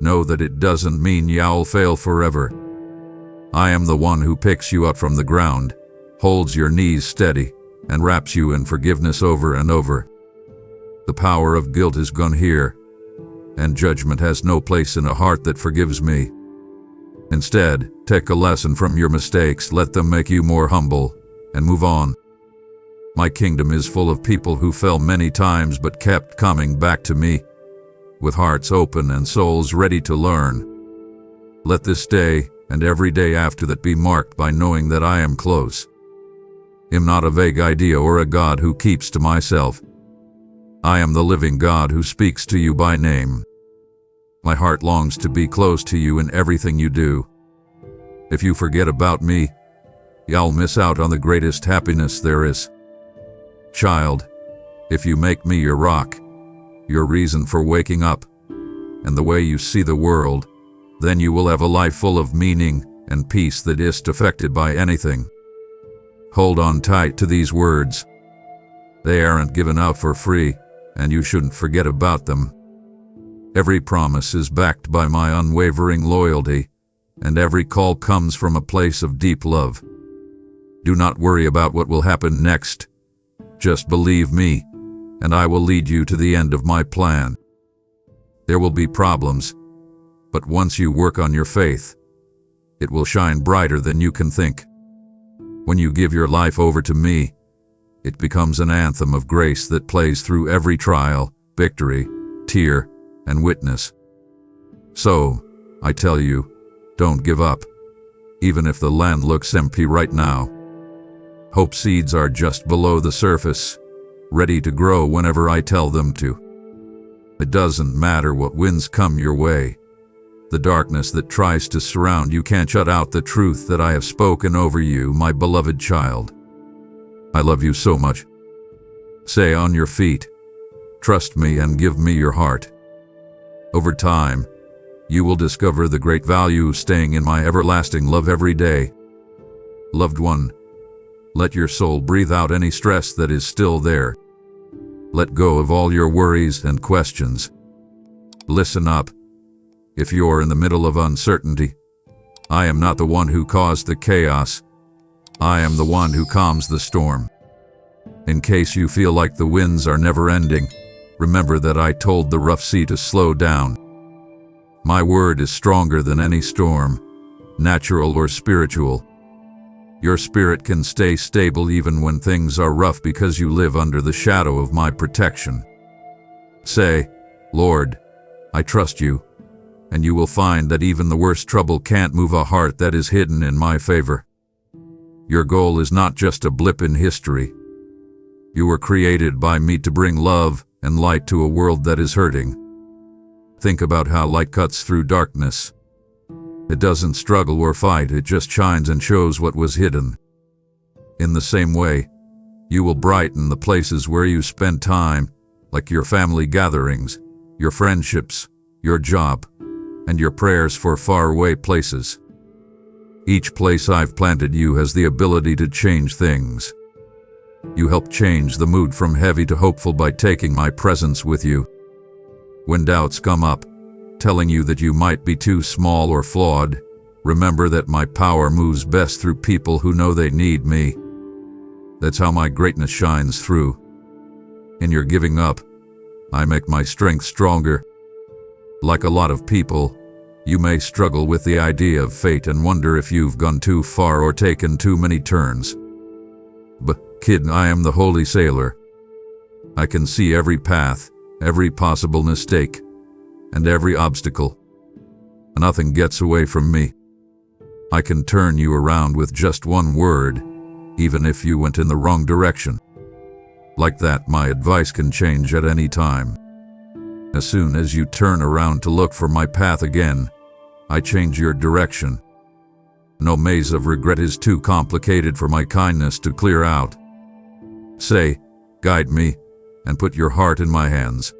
know that it doesn't mean you'll fail forever. I am the one who picks you up from the ground, holds your knees steady, and wraps you in forgiveness over and over. The power of guilt is gone here, and judgment has no place in a heart that forgives me. Instead, take a lesson from your mistakes, let them make you more humble, and move on. My kingdom is full of people who fell many times but kept coming back to me, with hearts open and souls ready to learn. Let this day and every day after that be marked by knowing that I am close. I'm not a vague idea or a God who keeps to myself. I am the living God who speaks to you by name. My heart longs to be close to you in everything you do. If you forget about me, you'll miss out on the greatest happiness there is. Child, if you make me your rock, your reason for waking up, and the way you see the world, then you will have a life full of meaning and peace that isn't affected by anything. Hold on tight to these words. They aren't given out for free, and you shouldn't forget about them. Every promise is backed by my unwavering loyalty, and every call comes from a place of deep love. Do not worry about what will happen next. Just believe me, and I will lead you to the end of my plan. There will be problems, but once you work on your faith, it will shine brighter than you can think. When you give your life over to me, it becomes an anthem of grace that plays through every trial, victory, tear, and witness. So, I tell you, don't give up. even if the land looks empty right now. Hope seeds are just below the surface, ready to grow whenever I tell them to. It doesn't matter what winds come your way. The darkness that tries to surround you can't shut out the truth that I have spoken over you, my beloved child. I love you so much. Stay on your feet. Trust me and give me your heart. Over time, you will discover the great value of staying in my everlasting love every day. Loved one, let your soul breathe out any stress that is still there. Let go of all your worries and questions. Listen up. If you're in the middle of uncertainty, I am not the one who caused the chaos. I am the one who calms the storm. In case you feel like the winds are never ending, remember that I told the rough sea to slow down. My word is stronger than any storm, natural or spiritual. Your spirit can stay stable even when things are rough because you live under the shadow of my protection. Say, Lord, I trust you, and you will find that even the worst trouble can't move a heart that is hidden in my favor. Your goal is not just a blip in history. You were created by me to bring love and light to a world that is hurting. Think about how light cuts through darkness. It doesn't struggle or fight, it just shines and shows what was hidden. In the same way, you will brighten the places where you spend time, like your family gatherings, your friendships, your job, and your prayers for faraway places. Each place I've planted you has the ability to change things. You help change the mood from heavy to hopeful by taking my presence with you. When doubts come up, telling you that you might be too small or flawed, remember that my power moves best through people who know they need me. That's how my greatness shines through. In your giving up, I make my strength stronger. Like a lot of people, you may struggle with the idea of fate and wonder if you've gone too far or taken too many turns. But, kid, I am the holy sailor. I can see every path, every possible mistake, and every obstacle. Nothing gets away from me. I can turn you around with just one word, even if you went in the wrong direction. Like that, my advice can change at any time. As soon as you turn around to look for my path again, I change your direction. No maze of regret is too complicated for my kindness to clear out. Say, guide me, and put your heart in my hands.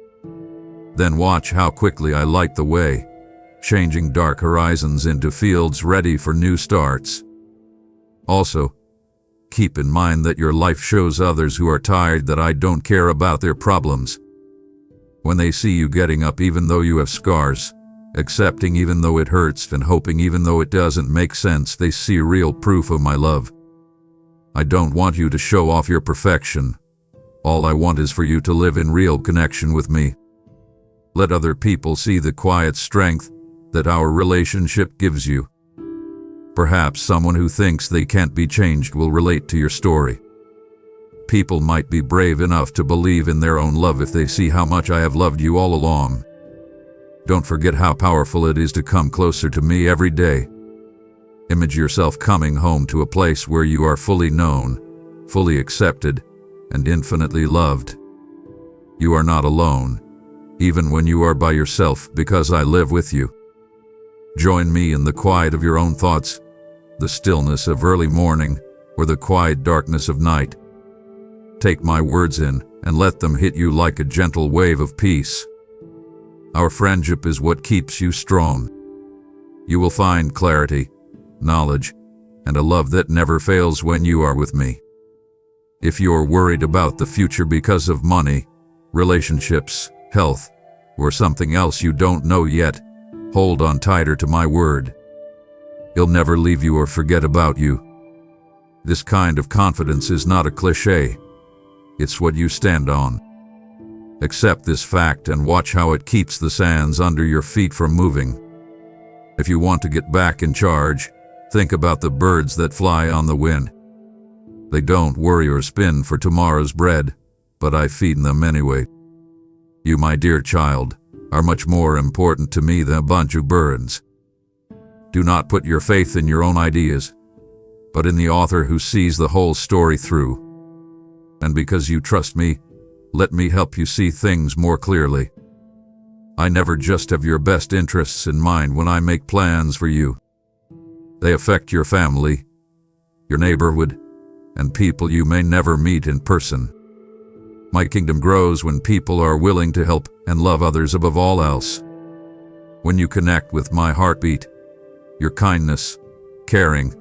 Then watch how quickly I light the way, changing dark horizons into fields ready for new starts. Also, keep in mind that your life shows others who are tired that I don't care about their problems. When they see you getting up even though you have scars, accepting even though it hurts, and hoping even though it doesn't make sense, they see real proof of my love. I don't want you to show off your perfection. All I want is for you to live in real connection with me. Let other people see the quiet strength that our relationship gives you. Perhaps someone who thinks they can't be changed will relate to your story. People might be brave enough to believe in their own love if they see how much I have loved you all along. Don't forget how powerful it is to come closer to me every day. Image yourself coming home to a place where you are fully known, fully accepted, and infinitely loved. You are not alone, even when you are by yourself, because I live with you. Join me in the quiet of your own thoughts, the stillness of early morning, or the quiet darkness of night. Take my words in and let them hit you like a gentle wave of peace. Our friendship is what keeps you strong. You will find clarity, knowledge, and a love that never fails when you are with me. If you're worried about the future because of money, relationships, health, or something else you don't know yet, hold on tighter to my word. He'll never leave you or forget about you. This kind of confidence is not a cliché. It's what you stand on. Accept this fact and watch how it keeps the sands under your feet from moving. If you want to get back in charge, think about the birds that fly on the wind. They don't worry or spin for tomorrow's bread, but I feed them anyway. You, my dear child, are much more important to me than a bunch of birds. Do not put your faith in your own ideas, but in the author who sees the whole story through. And because you trust me, let me help you see things more clearly. I never just have your best interests in mind when I make plans for you. They affect your family, your neighborhood, and people you may never meet in person. My kingdom grows when people are willing to help and love others above all else. When you connect with my heartbeat, your kindness, caring,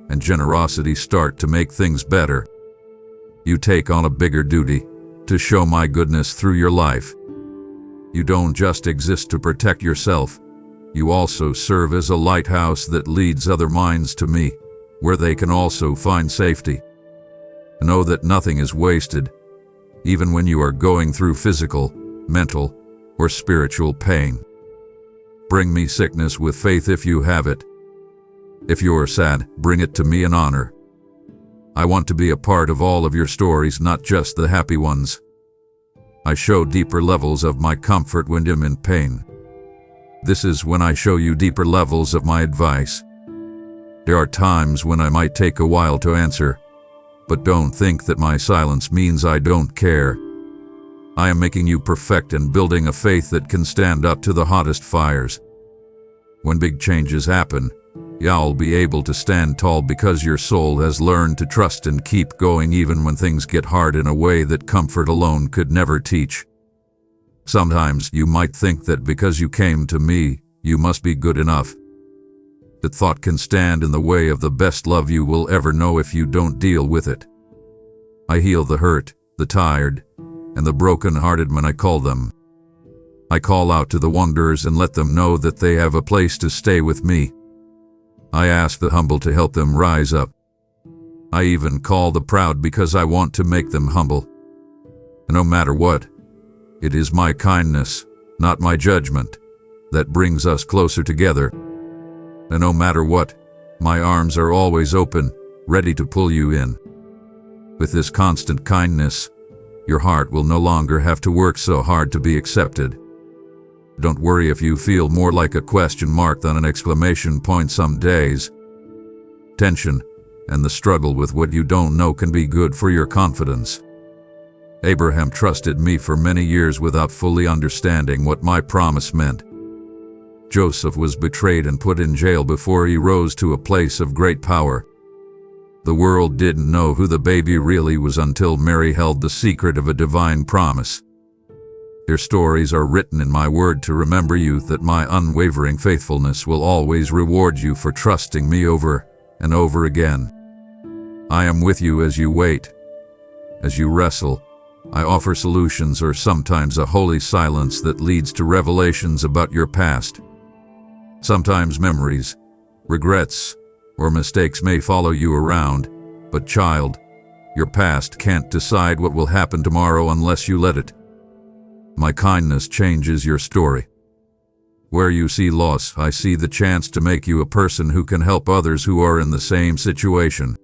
and generosity start to make things better. You take on a bigger duty to show my goodness through your life. You don't just exist to protect yourself. You also serve as a lighthouse that leads other minds to me, where they can also find safety. Know that nothing is wasted, even when you are going through physical, mental, or spiritual pain. Bring me sickness with faith if you have it. If you are sad, bring it to me in honor. I want to be a part of all of your stories, not just the happy ones. I show deeper levels of my comfort when I'm in pain. This is when I show you deeper levels of my advice. There are times when I might take a while to answer, but don't think that my silence means I don't care. I am making you perfect and building a faith that can stand up to the hottest fires. When big changes happen, you'll be able to stand tall because your soul has learned to trust and keep going even when things get hard in a way that comfort alone could never teach. Sometimes you might think that because you came to me, you must be good enough. That thought can stand in the way of the best love you will ever know if you don't deal with it. I heal the hurt, the tired, and the broken-hearted when I call them. I call out to the wanderers and let them know that they have a place to stay with me. I ask the humble to help them rise up. I even call the proud because I want to make them humble. And no matter what, it is my kindness, not my judgment, that brings us closer together. And no matter what, my arms are always open, ready to pull you in. With this constant kindness, your heart will no longer have to work so hard to be accepted. Don't worry if you feel more like a question mark than an exclamation point some days. Tension and the struggle with what you don't know can be good for your confidence. Abraham trusted me for many years without fully understanding what my promise meant. Joseph was betrayed and put in jail before he rose to a place of great power. The world didn't know who the baby really was until Mary held the secret of a divine promise. Their stories are written in my word to remember you that my unwavering faithfulness will always reward you for trusting me over and over again. I am with you as you wait, as you wrestle. I offer solutions or sometimes a holy silence that leads to revelations about your past. Sometimes memories, regrets, or mistakes may follow you around, but child, your past can't decide what will happen tomorrow unless you let it. My kindness changes your story. Where you see loss, I see the chance to make you a person who can help others who are in the same situation.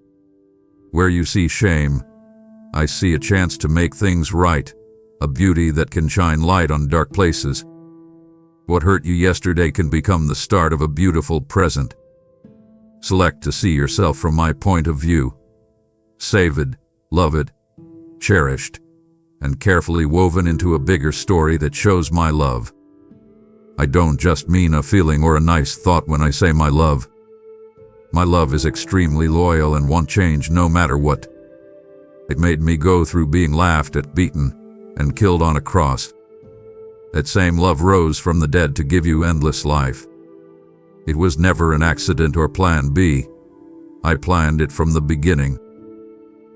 Where you see shame, I see a chance to make things right, a beauty that can shine light on dark places. What hurt you yesterday can become the start of a beautiful present. Select to see yourself from my point of view. Saved, loved, cherished, and carefully woven into a bigger story that shows my love. I don't just mean a feeling or a nice thought when I say my love. My love is extremely loyal and won't change no matter what. It made me go through being laughed at, beaten, and killed on a cross. That same love rose from the dead to give you endless life. It was never an accident or plan B. I planned it from the beginning.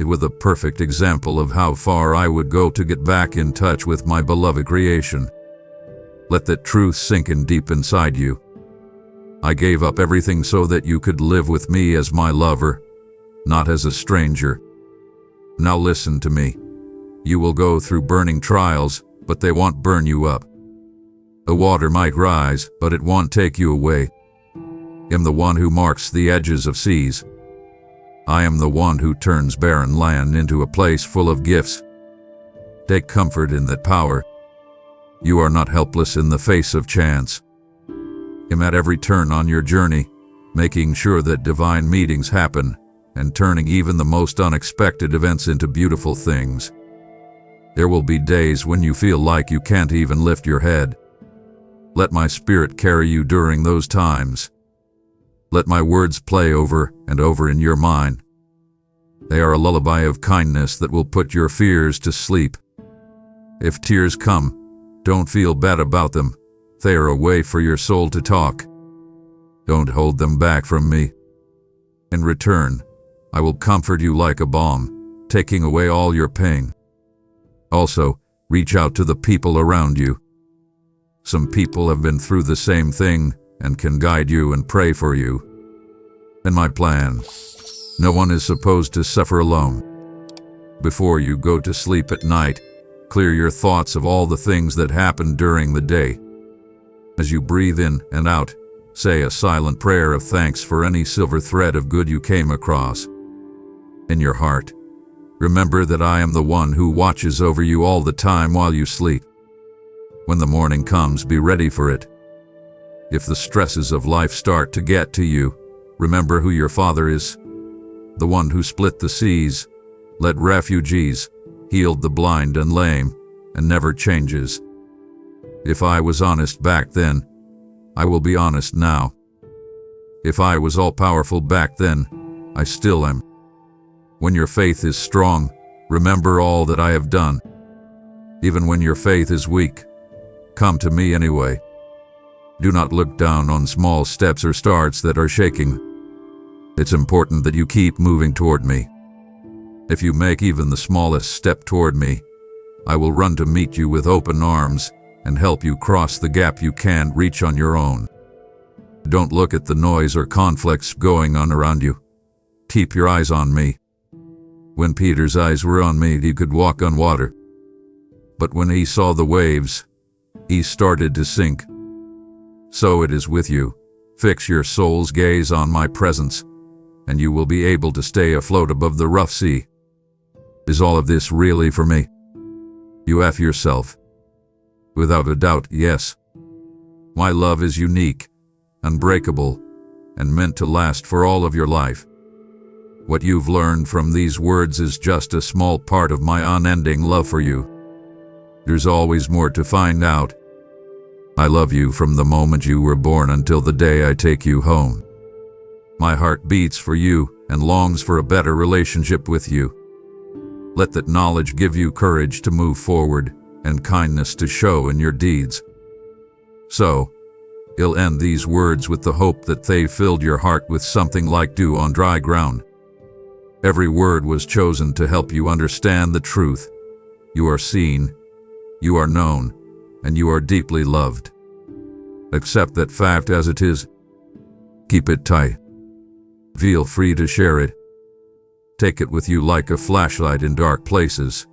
It was a perfect example of how far I would go to get back in touch with my beloved creation. Let that truth sink in deep inside you. I gave up everything so that you could live with me as my lover, not as a stranger. Now listen to me. You will go through burning trials, but they won't burn you up. The water might rise, but it won't take you away. I am the one who marks the edges of seas. I am the one who turns barren land into a place full of gifts. Take comfort in that power. You are not helpless in the face of chance. I am at every turn on your journey, making sure that divine meetings happen and turning even the most unexpected events into beautiful things. There will be days when you feel like you can't even lift your head. Let my spirit carry you during those times. Let my words play over and over in your mind. They are a lullaby of kindness that will put your fears to sleep. If tears come, don't feel bad about them. They are a way for your soul to talk. Don't hold them back from me. In return, I will comfort you like a balm, taking away all your pain. Also, reach out to the people around you. Some people have been through the same thing and can guide you and pray for you. In my plan, no one is supposed to suffer alone. Before you go to sleep at night, clear your thoughts of all the things that happened during the day. As you breathe in and out, say a silent prayer of thanks for any silver thread of good you came across. In your heart, remember that I am the one who watches over you all the time while you sleep. When the morning comes, be ready for it. If the stresses of life start to get to you, remember who your Father is. The one who split the seas, led refugees, healed the blind and lame, and never changes. If I was honest back then, I will be honest now. If I was all-powerful back then, I still am. When your faith is strong, remember all that I have done. Even when your faith is weak, come to me anyway. Do not look down on small steps or starts that are shaking. It's important that you keep moving toward me. If you make even the smallest step toward me, I will run to meet you with open arms and help you cross the gap you can't reach on your own. Don't look at the noise or conflicts going on around you. Keep your eyes on me. When Peter's eyes were on me, he could walk on water. But when he saw the waves, he started to sink. So it is with you. Fix your soul's gaze on my presence, and you will be able to stay afloat above the rough sea. Is all of this really for me? You ask yourself. Without a doubt, yes. My love is unique, unbreakable, and meant to last for all of your life. What you've learned from these words is just a small part of my unending love for you. There's always more to find out. I love you from the moment you were born until the day I take you home. My heart beats for you and longs for a better relationship with you. Let that knowledge give you courage to move forward and kindness to show in your deeds. So, I'll end these words with the hope that they filled your heart with something like dew on dry ground. Every word was chosen to help you understand the truth. You are seen, you are known, and you are deeply loved. Accept that fact as it is. Keep it tight. Feel free to share it. Take it with you like a flashlight in dark places,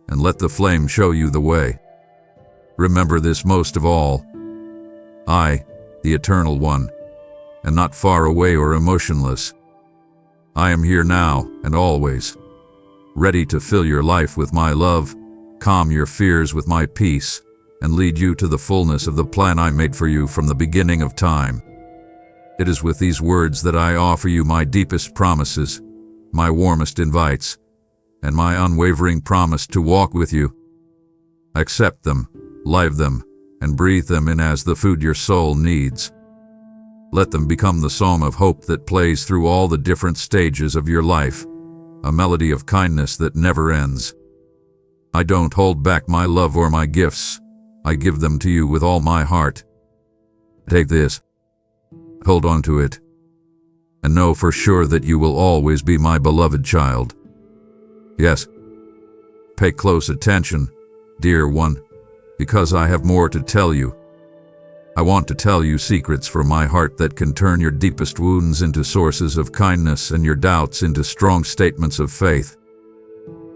and let the flame show you the way. Remember this most of all. I, the Eternal One, am not far away or emotionless. I am here now and always, ready to fill your life with my love, calm your fears with my peace, and lead you to the fullness of the plan I made for you from the beginning of time. It is with these words that I offer you my deepest promises, my warmest invites, and my unwavering promise to walk with you. Accept them, live them, and breathe them in as the food your soul needs. Let them become the psalm of hope that plays through all the different stages of your life, a melody of kindness that never ends. I don't hold back my love or my gifts. I give them to you with all my heart. Take this. Hold on to it. And know for sure that you will always be my beloved child. Yes. Pay close attention, dear one, because I have more to tell you. I want to tell you secrets from my heart that can turn your deepest wounds into sources of kindness and your doubts into strong statements of faith.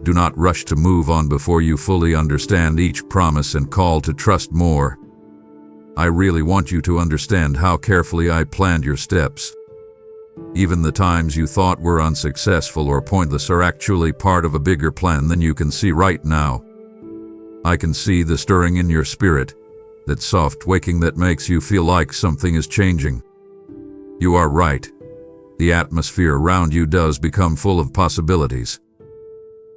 Do not rush to move on before you fully understand each promise and call to trust more. I really want you to understand how carefully I planned your steps. Even the times you thought were unsuccessful or pointless are actually part of a bigger plan than you can see right now. I can see the stirring in your spirit, that soft waking that makes you feel like something is changing. You are right. The atmosphere around you does become full of possibilities.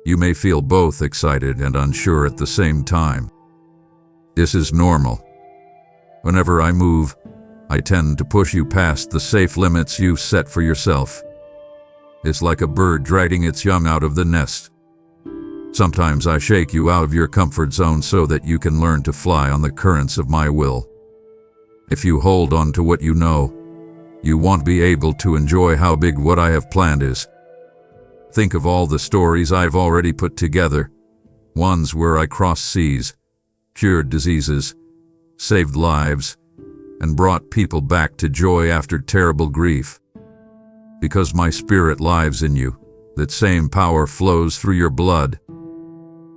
You may feel both excited and unsure at the same time. This is normal. Whenever I move, I tend to push you past the safe limits you've set for yourself. It's like a bird dragging its young out of the nest. Sometimes I shake you out of your comfort zone so that you can learn to fly on the currents of my will. If you hold on to what you know, you won't be able to enjoy how big what I have planned is. Think of all the stories I've already put together, ones where I crossed seas, cured diseases, saved lives, and brought people back to joy after terrible grief. Because my spirit lives in you, that same power flows through your blood.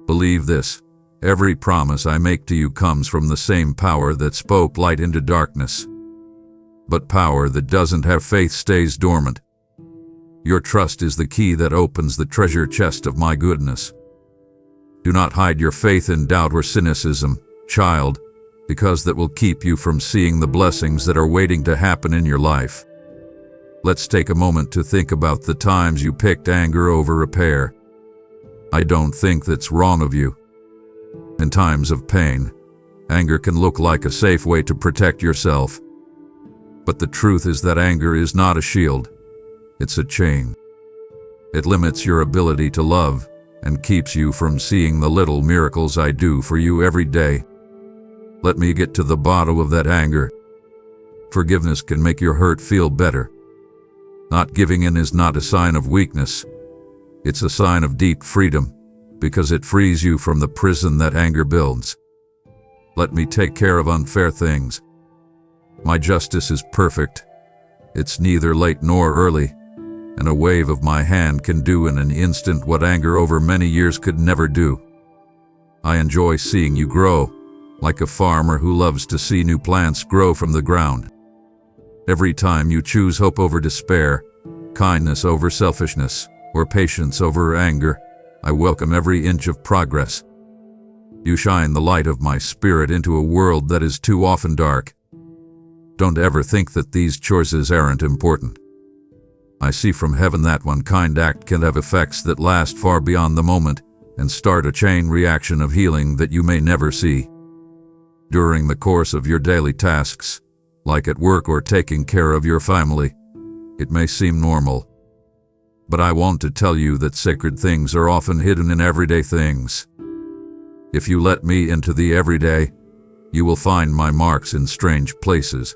Believe this, every promise I make to you comes from the same power that spoke light into darkness. But power that doesn't have faith stays dormant. Your trust is the key that opens the treasure chest of my goodness. Do not hide your faith in doubt or cynicism, child, because that will keep you from seeing the blessings that are waiting to happen in your life. Let's take a moment to think about the times you picked anger over repair. I don't think that's wrong of you. In times of pain, anger can look like a safe way to protect yourself. But the truth is that anger is not a shield. It's a chain. It limits your ability to love and keeps you from seeing the little miracles I do for you every day. Let me get to the bottom of that anger. Forgiveness can make your hurt feel better. Not giving in is not a sign of weakness. It's a sign of deep freedom, because it frees you from the prison that anger builds. Let me take care of unfair things. My justice is perfect. It's neither late nor early, and a wave of my hand can do in an instant what anger over many years could never do. I enjoy seeing you grow, like a farmer who loves to see new plants grow from the ground. Every time you choose hope over despair, kindness over selfishness, or patience over anger, I welcome every inch of progress. You shine the light of my spirit into a world that is too often dark. Don't ever think that these choices aren't important. I see from heaven that one kind act can have effects that last far beyond the moment and start a chain reaction of healing that you may never see. During the course of your daily tasks, like at work or taking care of your family, it may seem normal. But I want to tell you that sacred things are often hidden in everyday things. If you let me into the everyday, you will find my marks in strange places.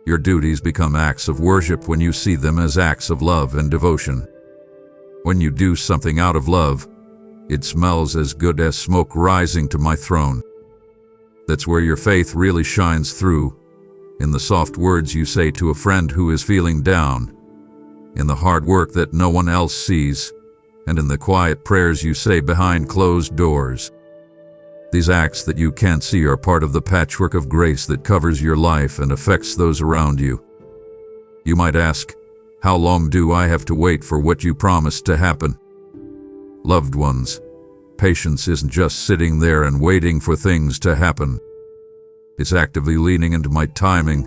Your duties become acts of worship when you see them as acts of love and devotion. When you do something out of love, it smells as good as smoke rising to my throne. That's where your faith really shines through, in the soft words you say to a friend who is feeling down, in the hard work that no one else sees, and in the quiet prayers you say behind closed doors. These acts that you can't see are part of the patchwork of grace that covers your life and affects those around you. You might ask, how long do I have to wait for what you promised to happen? Loved ones, patience isn't just sitting there and waiting for things to happen. It's actively leaning into my timing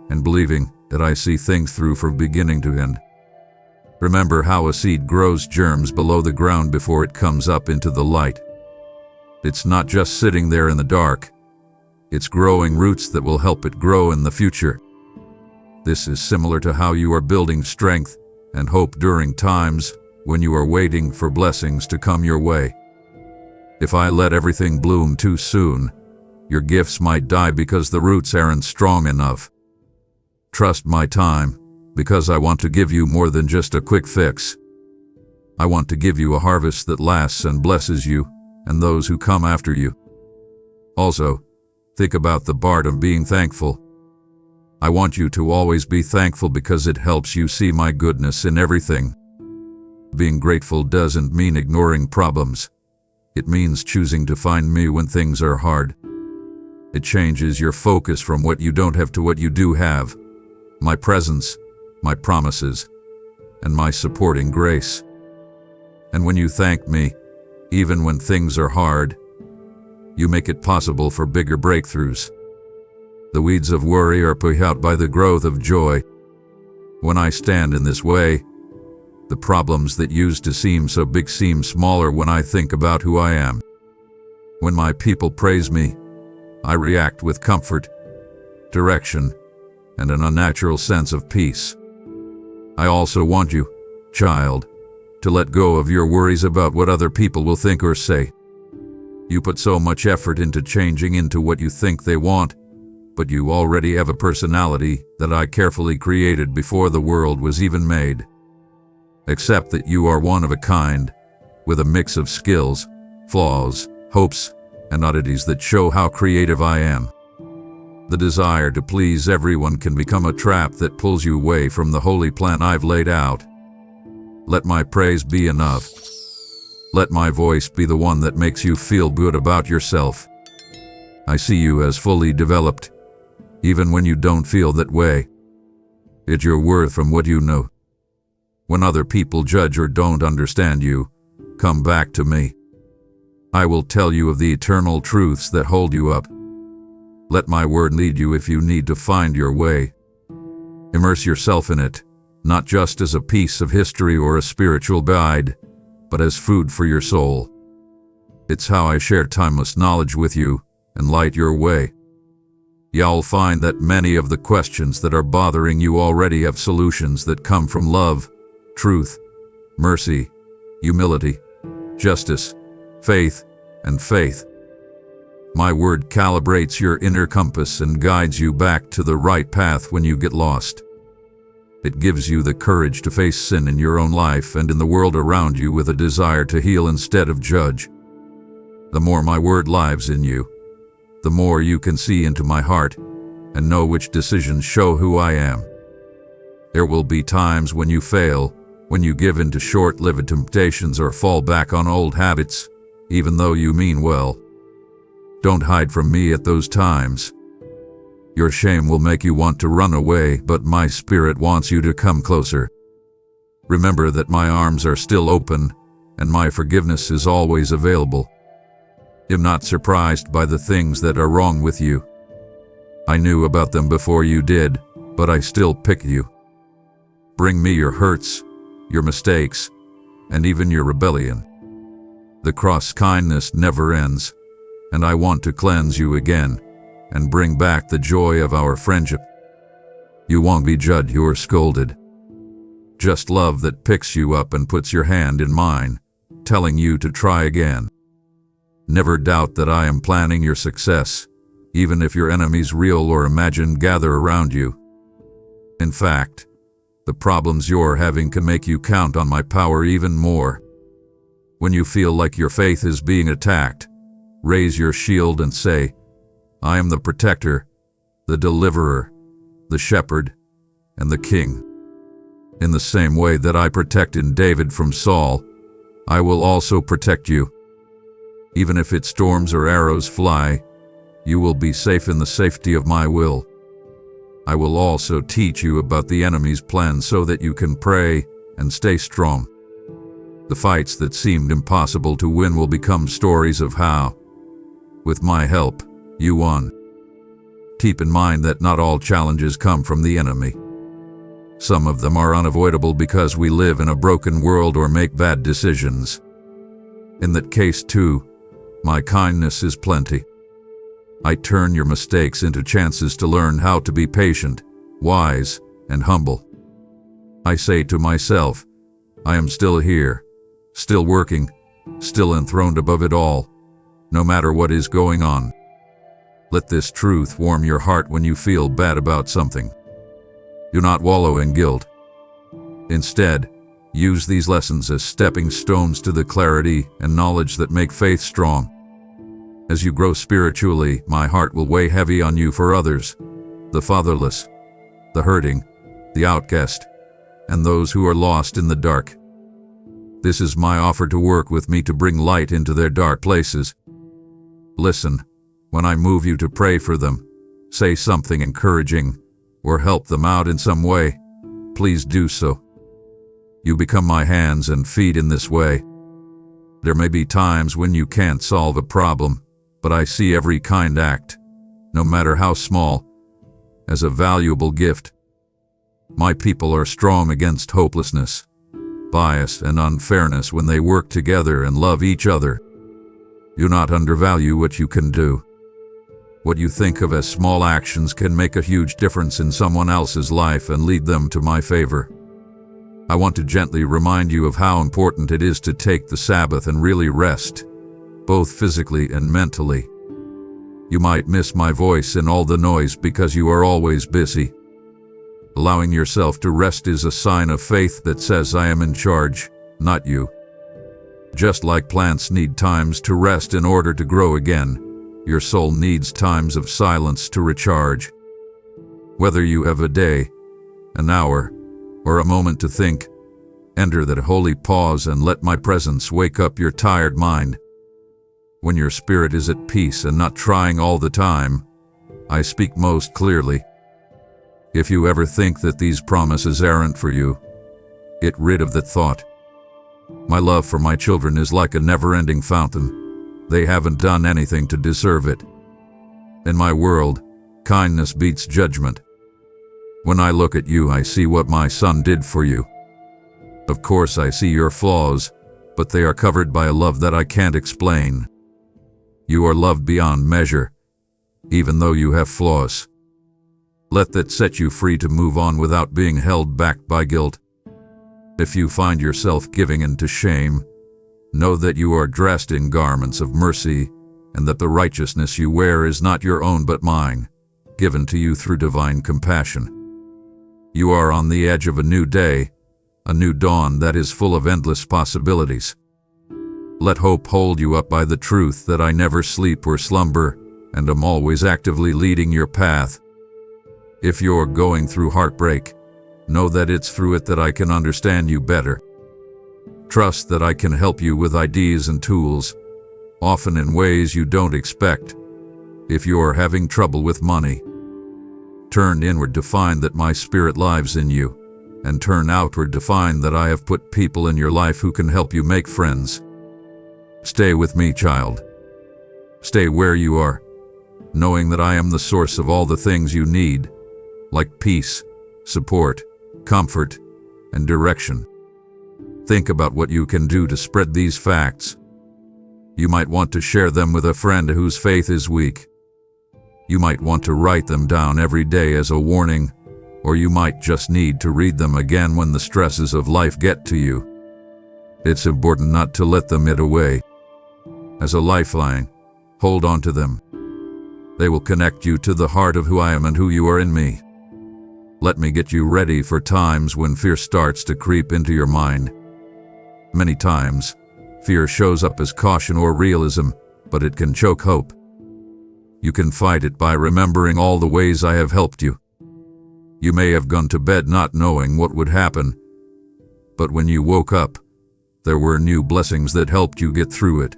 and believing that I see things through from beginning to end. Remember how a seed grows germs below the ground before it comes up into the light. It's not just sitting there in the dark. It's growing roots that will help it grow in the future. This is similar to how you are building strength and hope during times when you are waiting for blessings to come your way. If I let everything bloom too soon, your gifts might die because the roots aren't strong enough. Trust my time, because I want to give you more than just a quick fix. I want to give you a harvest that lasts and blesses you and those who come after you. Also, think about the part of being thankful. I want you to always be thankful because it helps you see my goodness in everything. Being grateful doesn't mean ignoring problems. It means choosing to find me when things are hard. It changes your focus from what you don't have to what you do have. My presence, my promises, and my supporting grace. And when you thank me, even when things are hard, you make it possible for bigger breakthroughs. The weeds of worry are put out by the growth of joy, When I stand in this way, the problems that used to seem so big seem smaller when I think about who I am. When my people praise me, I react with comfort, direction, and an unnatural sense of peace. I also want you, child, to let go of your worries about what other people will think or say. You put so much effort into changing into what you think they want, but you already have a personality that I carefully created before the world was even made. Accept that you are one of a kind, with a mix of skills, flaws, hopes, and oddities that show how creative I am. The desire to please everyone can become a trap that pulls you away from the holy plan I've laid out. Let my praise be enough. Let my voice be the one that makes you feel good about yourself. I see you as fully developed, even when you don't feel that way. It's your worth from what you know. When other people judge or don't understand you, come back to me. I will tell you of the eternal truths that hold you up. Let my word lead you if you need to find your way. Immerse yourself in it, not just as a piece of history or a spiritual guide, but as food for your soul. It's how I share timeless knowledge with you and light your way. You'll find that many of the questions that are bothering you already have solutions that come from love, truth, mercy, humility, justice, faith, and faith. My word calibrates your inner compass and guides you back to the right path when you get lost. It gives you the courage to face sin in your own life and in the world around you with a desire to heal instead of judge. The more my word lives in you, the more you can see into my heart and know which decisions show who I am. There will be times when you fail, when you give in to short-lived temptations or fall back on old habits, even though you mean well. Don't hide from me at those times. Your shame will make you want to run away, but my spirit wants you to come closer. Remember that my arms are still open, and my forgiveness is always available. I'm not surprised by the things that are wrong with you. I knew about them before you did, but I still pick you. Bring me your hurts, your mistakes, and even your rebellion. The cross-kindness never ends, and I want to cleanse you again and bring back the joy of our friendship. You won't be judged or scolded. Just love that picks you up and puts your hand in mine, telling you to try again. Never doubt that I am planning your success, even if your enemies, real or imagined, gather around you. In fact, the problems you're having can make you count on my power even more. When you feel like your faith is being attacked, raise your shield and say, I am the protector, the deliverer, the shepherd, and the king. In the same way that I protected David from Saul, I will also protect you. Even if it storms or arrows fly, you will be safe in the safety of my will. I will also teach you about the enemy's plans so that you can pray and stay strong. The fights that seemed impossible to win will become stories of how, with my help, you won. Keep in mind that not all challenges come from the enemy. Some of them are unavoidable because we live in a broken world or make bad decisions. In that case too, my kindness is plenty. I turn your mistakes into chances to learn how to be patient, wise, and humble. I say to myself, I am still here, still working, still enthroned above it all, no matter what is going on. Let this truth warm your heart when you feel bad about something. Do not wallow in guilt. Instead, use these lessons as stepping stones to the clarity and knowledge that make faith strong. As you grow spiritually, my heart will weigh heavy on you for others, the fatherless, the hurting, the outcast, and those who are lost in the dark. This is my offer to work with me to bring light into their dark places. Listen, when I move you to pray for them, say something encouraging, or help them out in some way, please do so. You become my hands and feet in this way. There may be times when you can't solve a problem, but I see every kind act, no matter how small, as a valuable gift. My people are strong against hopelessness, bias, and unfairness when they work together and love each other. Do not undervalue what you can do. What you think of as small actions can make a huge difference in someone else's life and lead them to my favor. I want to gently remind you of how important it is to take the Sabbath and really rest, both physically and mentally. You might miss my voice in all the noise because you are always busy. Allowing yourself to rest is a sign of faith that says I am in charge, not you. Just like plants need times to rest in order to grow again, your soul needs times of silence to recharge. Whether you have a day, an hour, or a moment to think, enter that holy pause and let my presence wake up your tired mind. When your spirit is at peace and not trying all the time, I speak most clearly. If you ever think that these promises aren't for you, get rid of that thought. My love for my children is like a never-ending fountain. They haven't done anything to deserve it. In my world, kindness beats judgment. When I look at you, I see what my son did for you. Of course, I see your flaws, but they are covered by a love that I can't explain. You are loved beyond measure, even though you have flaws. Let that set you free to move on without being held back by guilt. If you find yourself giving in to shame, know that you are dressed in garments of mercy and that the righteousness you wear is not your own but mine, given to you through divine compassion. You are on the edge of a new day, a new dawn that is full of endless possibilities. Let hope hold you up by the truth that I never sleep or slumber and am always actively leading your path. If you're going through heartbreak, know that it's through it that I can understand you better. Trust that I can help you with ideas and tools, often in ways you don't expect. If you're having trouble with money, turn inward to find that my spirit lives in you, and turn outward to find that I have put people in your life who can help you make friends. Stay with me, child. Stay where you are, knowing that I am the source of all the things you need, like peace, support, comfort, and direction. Think about what you can do to spread these facts. You might want to share them with a friend whose faith is weak. You might want to write them down every day as a warning, or you might just need to read them again when the stresses of life get to you. It's important not to let them eat away. As a lifeline, hold on to them. They will connect you to the heart of who I am and who you are in me. Let me get you ready for times when fear starts to creep into your mind. Many times, fear shows up as caution or realism, but it can choke hope. You can fight it by remembering all the ways I have helped you. You may have gone to bed not knowing what would happen, but when you woke up, there were new blessings that helped you get through it.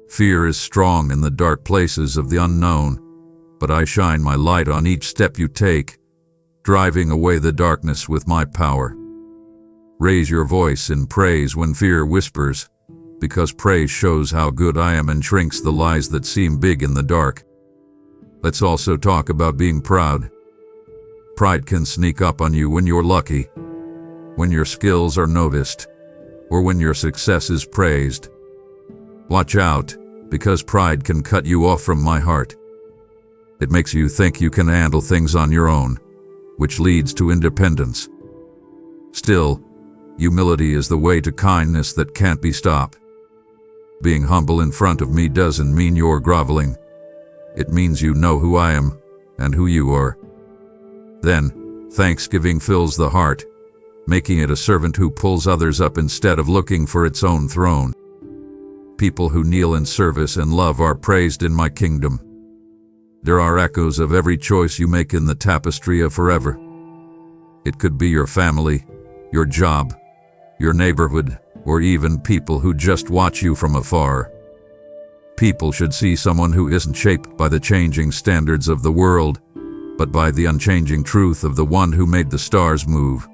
Fear is strong in the dark places of the unknown, but I shine my light on each step you take, driving away the darkness with my power. Raise your voice in praise when fear whispers, because praise shows how good I am and shrinks the lies that seem big in the dark. Let's also talk about being proud. Pride can sneak up on you when you're lucky, when your skills are noticed, or when your success is praised. Watch out, because pride can cut you off from my heart. It makes you think you can handle things on your own, which leads to independence. Still, humility is the way to kindness that can't be stopped. Being humble in front of me doesn't mean you're groveling. It means you know who I am and who you are. Then, thanksgiving fills the heart, making it a servant who pulls others up instead of looking for its own throne. People who kneel in service and love are praised in my kingdom. There are echoes of every choice you make in the tapestry of forever. It could be your family, your job, your neighborhood, or even people who just watch you from afar. People should see someone who isn't shaped by the changing standards of the world, but by the unchanging truth of the one who made the stars move.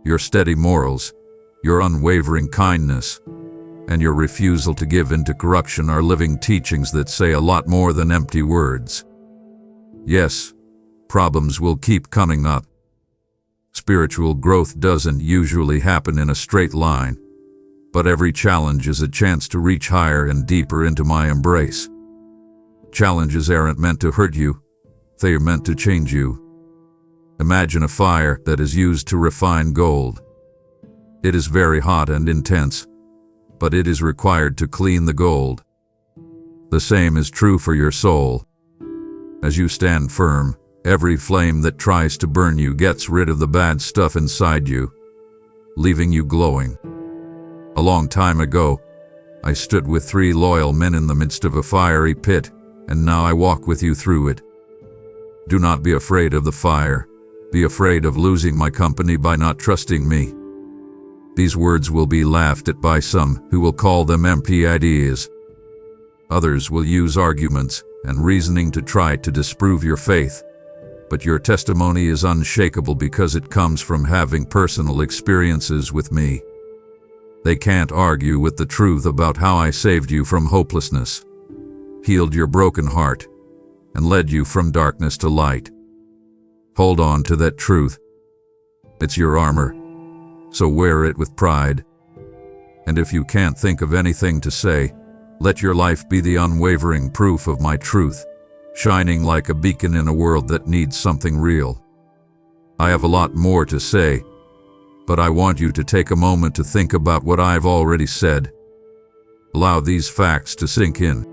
Your steady morals, your unwavering kindness, and your refusal to give in to corruption are living teachings that say a lot more than empty words. Yes, problems will keep coming up. Spiritual growth doesn't usually happen in a straight line, but every challenge is a chance to reach higher and deeper into my embrace. Challenges aren't meant to hurt you, they are meant to change you. Imagine a fire that is used to refine gold. It is very hot and intense, but it is required to clean the gold. The same is true for your soul. As you stand firm, every flame that tries to burn you gets rid of the bad stuff inside you, leaving you glowing. A long time ago, I stood with 3 loyal men in the midst of a fiery pit, and now I walk with you through it. Do not be afraid of the fire. Be afraid of losing my company by not trusting me. These words will be laughed at by some who will call them empty ideas. Others will use arguments and reasoning to try to disprove your faith. But your testimony is unshakable because it comes from having personal experiences with me. They can't argue with the truth about how I saved you from hopelessness, healed your broken heart, and led you from darkness to light. Hold on to that truth. It's your armor, so wear it with pride. And if you can't think of anything to say, let your life be the unwavering proof of my truth, shining like a beacon in a world that needs something real. I have a lot more to say, but I want you to take a moment to think about what I've already said. Allow these facts to sink in.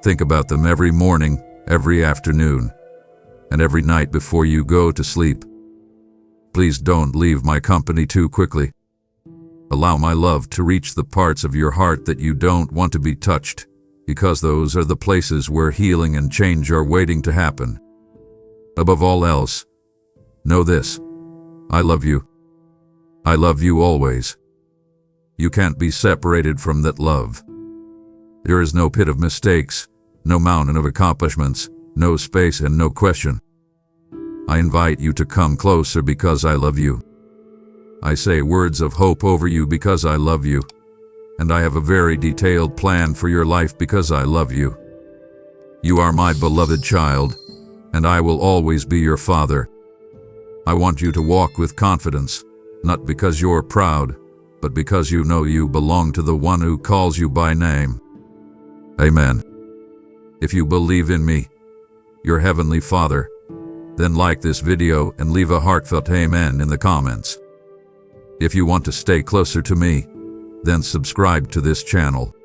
Think about them every morning, every afternoon, and every night before you go to sleep. Please don't leave my company too quickly. Allow my love to reach the parts of your heart that you don't want to be touched, because those are the places where healing and change are waiting to happen. Above all else, know this: I love you. I love you always. You can't be separated from that love. There is no pit of mistakes, no mountain of accomplishments, no space and no question. I invite you to come closer because I love you. I say words of hope over you because I love you. And I have a very detailed plan for your life because I love you. You are my beloved child, and I will always be your father. I want you to walk with confidence, not because you're proud, but because you know you belong to the one who calls you by name. Amen. If you believe in me, your Heavenly Father, then like this video and leave a heartfelt amen in the comments. If you want to stay closer to me, then subscribe to this channel.